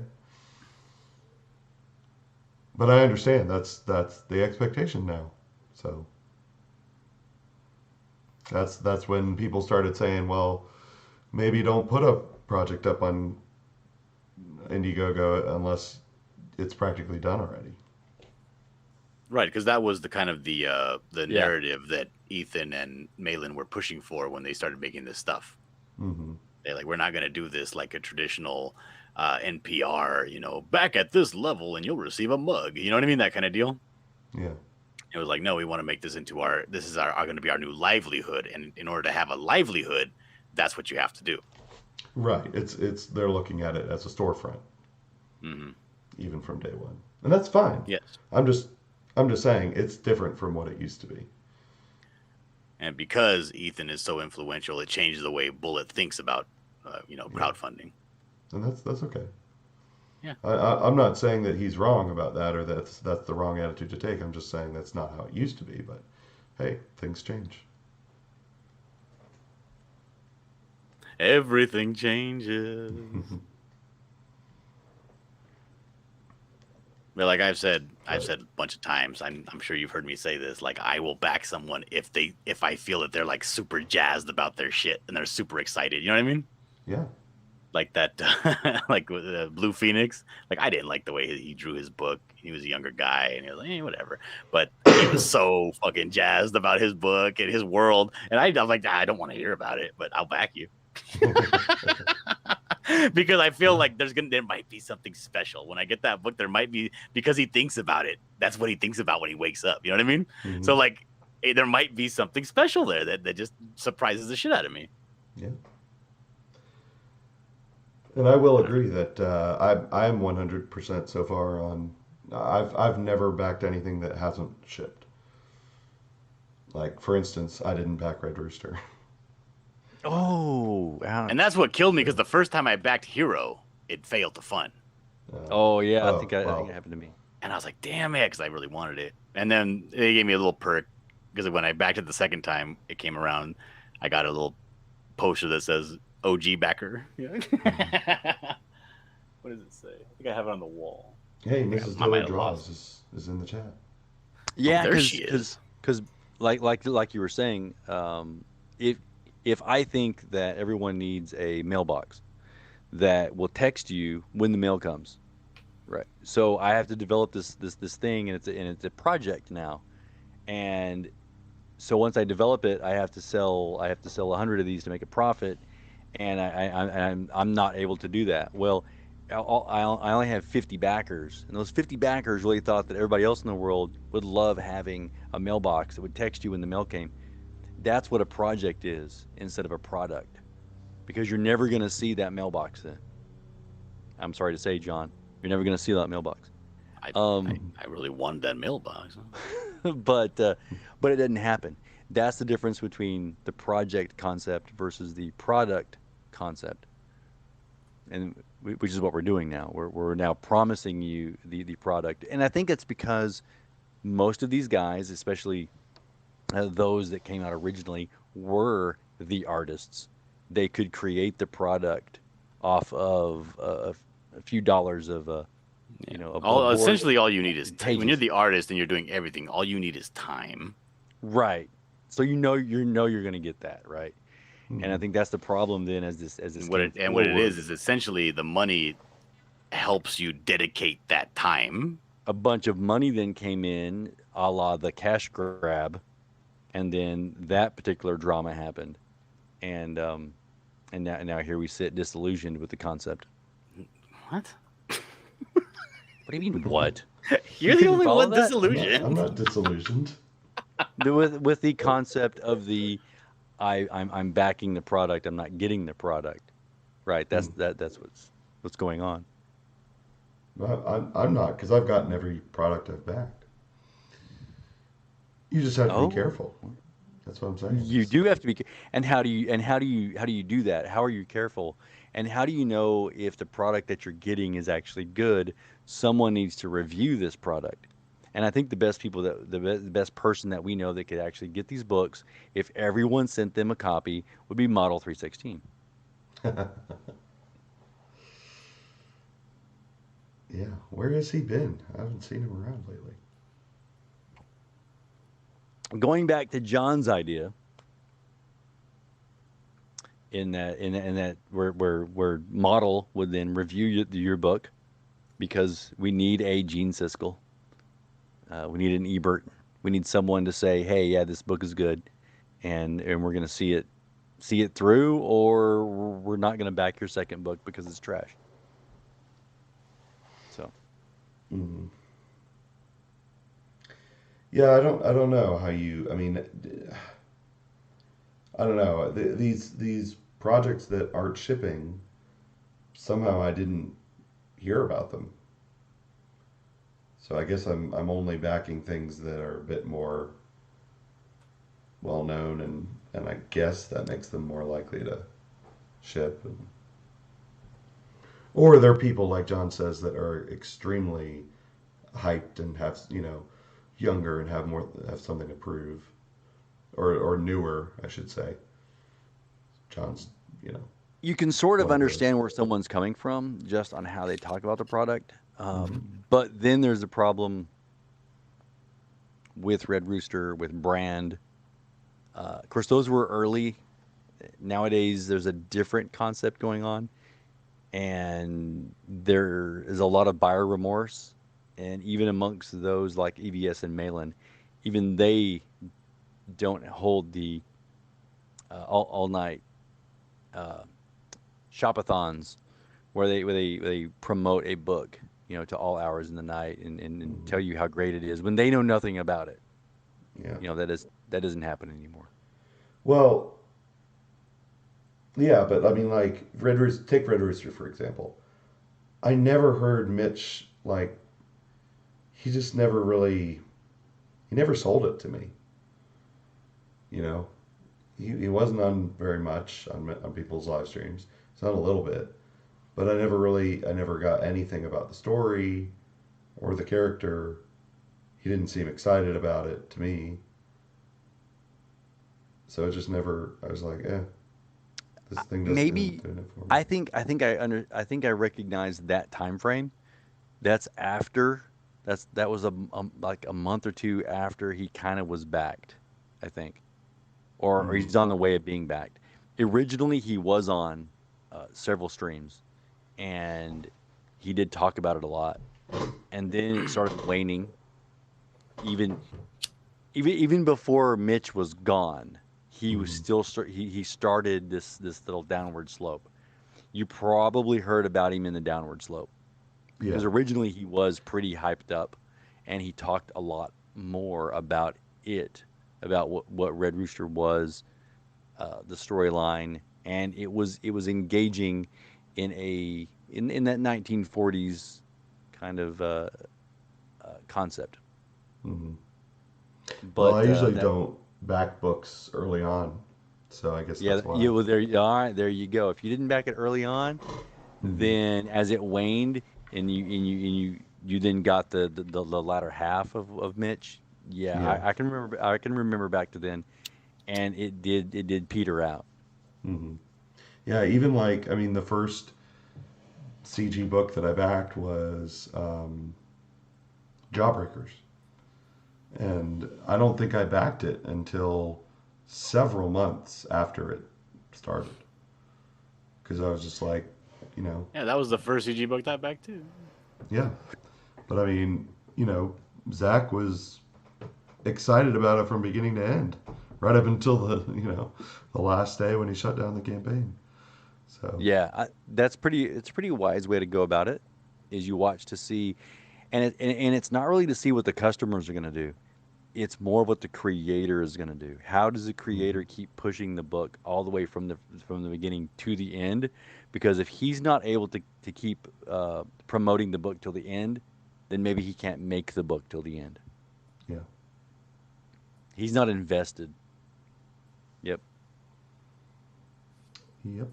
But I understand that's the expectation now. So that's when people started saying, well, maybe don't put a project up on Indiegogo unless it's practically done already. Right, because that was the kind of the Yeah. narrative that Ethan and Malin were pushing for when they started making this stuff. Mm-hmm. They're like, we're not going to do this like a traditional NPR, back at this level and you'll receive a mug. You know what I mean? That kind of deal. Yeah. It was like, no, we want to make this into this is our going to be our new livelihood. And in order to have a livelihood, that's what you have to do. Right. It's they're looking at it as a storefront, Mm-hmm. even from day one, and that's fine. Yes. I'm just saying it's different from what it used to be. And because Ethan is so influential, it changes the way Bullet thinks about, crowdfunding. And that's okay. Yeah. I'm not saying that he's wrong about that or that's the wrong attitude to take. I'm just saying that's not how it used to be. But hey, things change. Everything changes. But like I've said a bunch of times, I'm sure you've heard me say this. Like I will back someone if I feel that they're like super jazzed about their shit and they're super excited. You know what I mean? Yeah. Like that, like with Blue Phoenix. Like I didn't like the way he drew his book. He was a younger guy, and he was like, whatever. But he was so fucking jazzed about his book and his world, and I'm like, I don't want to hear about it, but I'll back you. Because I feel like there might be something special when I get that book. There might be, because he thinks about it. That's what he thinks about when he wakes up. You know what I mean? Mm-hmm. So like, there might be something special there that just surprises the shit out of me. Yeah. And I will agree that I'm 100% so far on. I've never backed anything that hasn't shipped. Like, for instance, I didn't back Red Rooster. Oh, ouch. And that's what killed me because the first time I backed Hero, it failed to fund. Oh yeah, I Oh, think well. it happened to me. And I was like, damn it, because I really wanted it. And then they gave me a little perk because when I backed it the second time, it came around. I got a little poster that says OG backer. Yeah. What does it say? I think I have it on the wall. Hey, I Mrs. might Dillard have Draws lost. is in the chat. Yeah, there she is. because like you were saying, if I think that everyone needs a mailbox that will text you when the mail comes, right? So I have to develop this thing, and it's a project now, and so once I develop it, I have to sell 100 of these to make a profit, and I'm not able to do that. Well, I only have 50 backers, and those 50 backers really thought that everybody else in the world would love having a mailbox that would text you when the mail came. That's what a project is instead of a product, because you're never going to see that mailbox then. I'm sorry to say, John, you're never going to see that mailbox. I really wanted that mailbox. but it didn't happen. That's the difference between the project concept versus the product concept, and which is what we're doing now. We're now promising you the product, and I think it's because most of these guys, especially those that came out originally, were the artists. They could create the product off of a few dollars of Essentially all you need is pages. when you're the artist and you're doing everything, all you need is time. Right. So you're going to get that, right? And I think that's the problem then as this What it is essentially the money helps you dedicate that time. A bunch of money then came in, a la the cash grab, and then that particular drama happened, and now here we sit disillusioned with the concept. What? What do you mean what? You're the only one disillusioned. I'm not disillusioned. with the concept of the I'm backing the product, I'm not getting the product. Right, that's what's going on. I'm not, because I've gotten every product I've backed. You just have to be careful. That's what I'm saying. You do have to be. And how do you do that? How are you careful? And how do you know if the product that you're getting is actually good? Someone needs to review this product. And I think the best person that we know that could actually get these books, if everyone sent them a copy, would be Model 316. Yeah, where has he been? I haven't seen him around lately. Going back to John's idea, in that where Model would then review your book, because we need a Gene Siskel, we need an Ebert, we need someone to say, hey, yeah, this book is good, and we're going to see it through, or we're not going to back your second book because it's trash. So. Mm-hmm. Yeah, I don't know how you. I mean, I don't know. These projects that aren't shipping, somehow I didn't hear about them. So I guess I'm only backing things that are a bit more well known, and I guess that makes them more likely to ship. Or they're people, like John says, that are extremely hyped and have, younger and have something to prove, or newer, I should say. John's, You can sort of one of understand those. where someone's coming from just on how they talk about the product. But then there's a problem with Red Rooster, with brand. Of course, those were early. Nowadays, there's a different concept going on, and there is a lot of buyer remorse. And even amongst those like EVS and Malin, even they don't hold the all night shopathons where they promote a book, to all hours in the night and tell you how great it is when they know nothing about it. Yeah. That doesn't happen anymore. Well, yeah, but I mean, like take Red Rooster for example. I never heard Mitch he just never really, he never sold it to me. You know, he wasn't on very much on people's live streams. He's on a little bit, but I never got anything about the story or the character. He didn't seem excited about it to me. So it just never. I was like, this thing just Maybe isn't doing it for me. I think I recognize that time frame. That's after that was like a month or two after he kind of was backed, I think, or he's on the way of being backed. Originally, he was on several streams, and he did talk about it a lot, and then it started waning. Even even before Mitch was gone, he was still he started this little downward slope. You probably heard about him in the downward slope Yeah. because originally he was pretty hyped up, and he talked a lot more about about what Red Rooster was, the storyline, and it was engaging in in that 1940s kind of concept. hmm Well, But I usually don't back books early on, so I guess yeah, that's why. well, all right, there you go. If you didn't back it early on, Mhm. then as it waned, and you then got the latter half of Mitch. Yeah, Yeah. I can remember back to then, and it did peter out. hmm Yeah. Even like, I mean, the first CG book that I backed was Jawbreakers, and I don't think I backed it until several months after it started, because I was just like, you know, Yeah, that was the first CG book that back too. yeah. But I mean, you know, Zach was excited about it from beginning to end, right up until the last day when he shut down the campaign. So Yeah, that's pretty. It's a pretty wise way to go about it. Is you watch to see, and it's not really to see what the customers are going to do. It's more what the creator is going to do. How does the creator keep pushing the book all the way from the beginning to the end? Because if he's not able to keep promoting the book till the end, then maybe he can't make the book till the end. yeah, He's not invested. Yep. yep.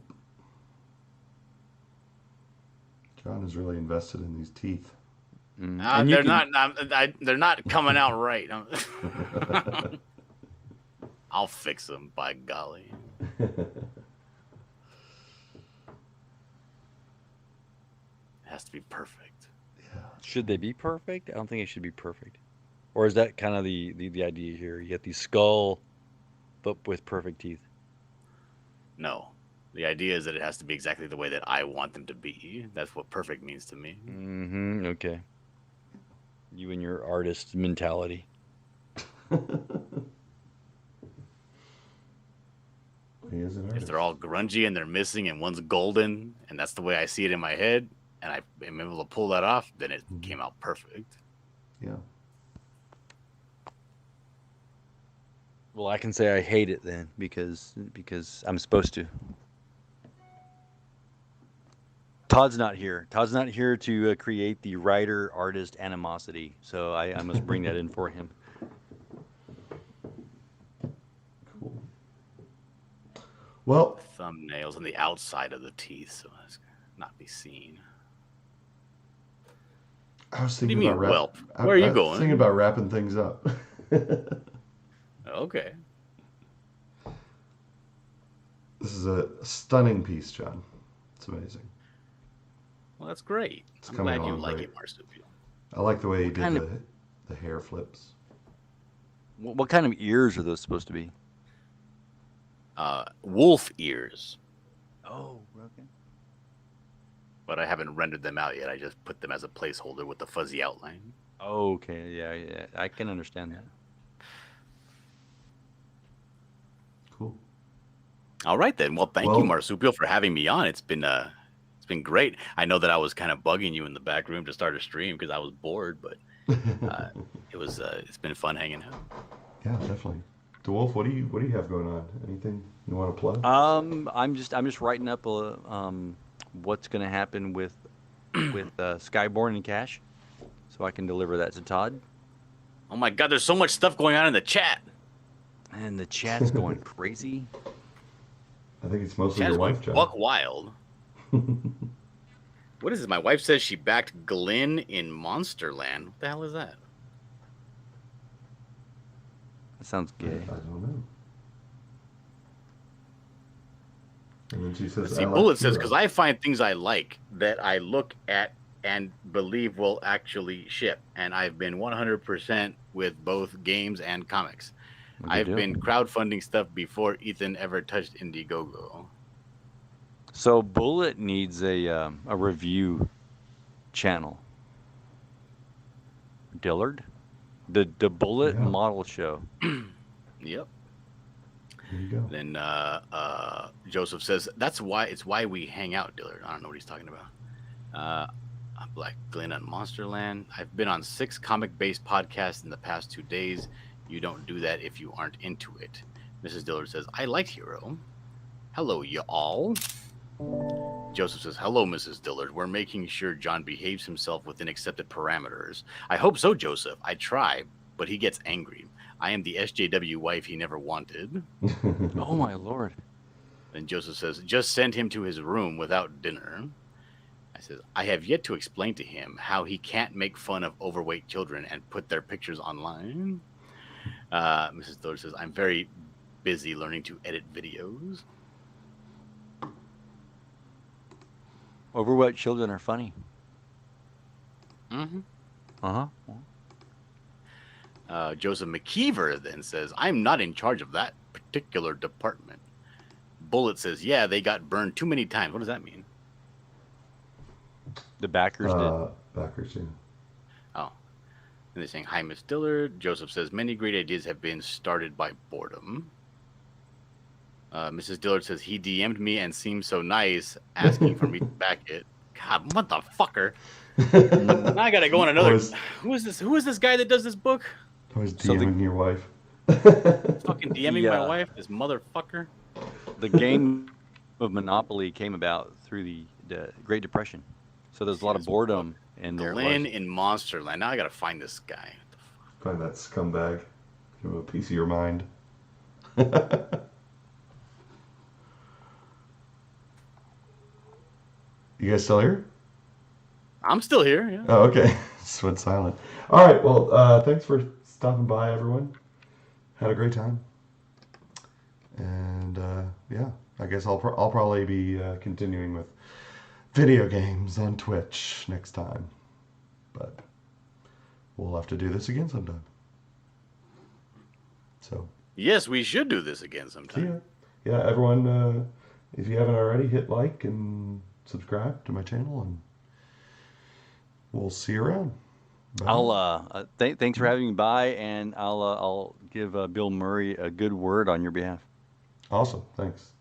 John is really invested in these teeth. And you They're can, not. They're not coming out right. I'll fix them. By golly. It has to be perfect. should they be perfect? I don't think it should be perfect. Or is that kind of the idea here? You get the skull, but with perfect teeth. No. The idea is that it has to be exactly the way that I want them to be. That's what perfect means to me. Mm-hmm. Okay. You and your artist mentality. He is an If artist. they're all grungy and they're missing and one's golden, and that's the way I see it in my head, and I am able to pull that off, then it came out perfect. Yeah. Well, I can say I hate it then because I'm supposed to. Todd's not here. Todd's not here to create the writer artist animosity, so I must bring that in for him. Cool. Well, Thumbnails on the outside of the teeth, so it's not be seen. I was What do you thinking mean, about whelp? Where are you I was going? thinking about wrapping things up. Okay. This is a stunning piece, John. It's amazing. Well, that's great. It's I'm coming glad you along like great. it, Marsupial. I like the way he did kind of- the hair flips. What kind of ears are those supposed to be? Wolf ears, Oh, okay. but I haven't rendered them out yet. I just put them as a placeholder with the fuzzy outline. Okay, yeah, I can understand that. Cool. All right then. Well, thank you, Well- Marsupial, for having me on. It's been great. I know that I was kind of bugging you in the back room to start a stream because I was bored, but it's been fun hanging out. Yeah, definitely. DeWolf, what do you have going on? Anything you want to plug? I'm just writing up what's going to happen with Skyborn and Cash, so I can deliver that to Todd. Oh my God, there's so much stuff going on in the chat. And the chat's going crazy. I think it's mostly Chad's your going wife, John. buck wild. What is this? My wife says she backed Glenn in Monsterland. What the hell is that? That sounds I gay. don't know. And then she says, See, I like Bullet says, Hero. because I find things I like that I look at and believe will actually ship. And I've been 100% with both games and comics. Good I've deal. been crowdfunding stuff before Ethan ever touched Indiegogo. So Bullet needs a review channel. Dillard, the Bullet Yeah. Model Show. Yep. There you go. Then Joseph says, that's why we hang out, Dillard. I don't know what he's talking about. Black Glenn on Monsterland. I've been on 6 comic-based podcasts in the past 2 days. You don't do that if you aren't into it. Mrs. Dillard says, I like Hero. Hello, y'all. Joseph says, hello, Mrs. Dillard. We're making sure John behaves himself within accepted parameters. I hope so, Joseph. I try, but he gets angry. I am the SJW wife he never wanted. Oh my lord! Then Joseph says, just send him to his room without dinner. I says, I have yet to explain to him how he can't make fun of overweight children and put their pictures online. Mrs. Dillard says, I'm very busy learning to edit videos. Overweight children are funny. Mm-hmm. Joseph McKeever then says, I'm not in charge of that particular department. Bullet says, yeah, they got burned too many times. What does that mean? The backers did. Backers, yeah. Oh. And they're saying, hi, Miss Dillard. Joseph says, many great ideas have been started by boredom. Mrs. Dillard says, he DM'd me and seemed so nice, asking for me to back it. God, what the fucker? Now I gotta go on another. Who is this? Who is this guy that does this book? Always So DMing your wife. Fucking DMing my wife, this motherfucker. The game of Monopoly came about through the Great Depression, so there's a lot of boredom in their Glenn lives. in Monsterland. Now I gotta find this guy. Find that scumbag. Give him a piece of your mind. You guys still here? I'm still here. Yeah. Oh, okay. Just went silent. All right. Well, thanks for stopping by, everyone. Had a great time. And yeah, I guess I'll probably be continuing with video games on Twitch next time. But we'll have to do this again sometime. So. Yes, we should do this again See sometime. ya. Yeah, everyone, if you haven't already, hit like and subscribe to my channel, and we'll see you around. Bye. I'll thanks for having me by, and I'll give Bill Murray a good word on your behalf. Awesome. Thanks.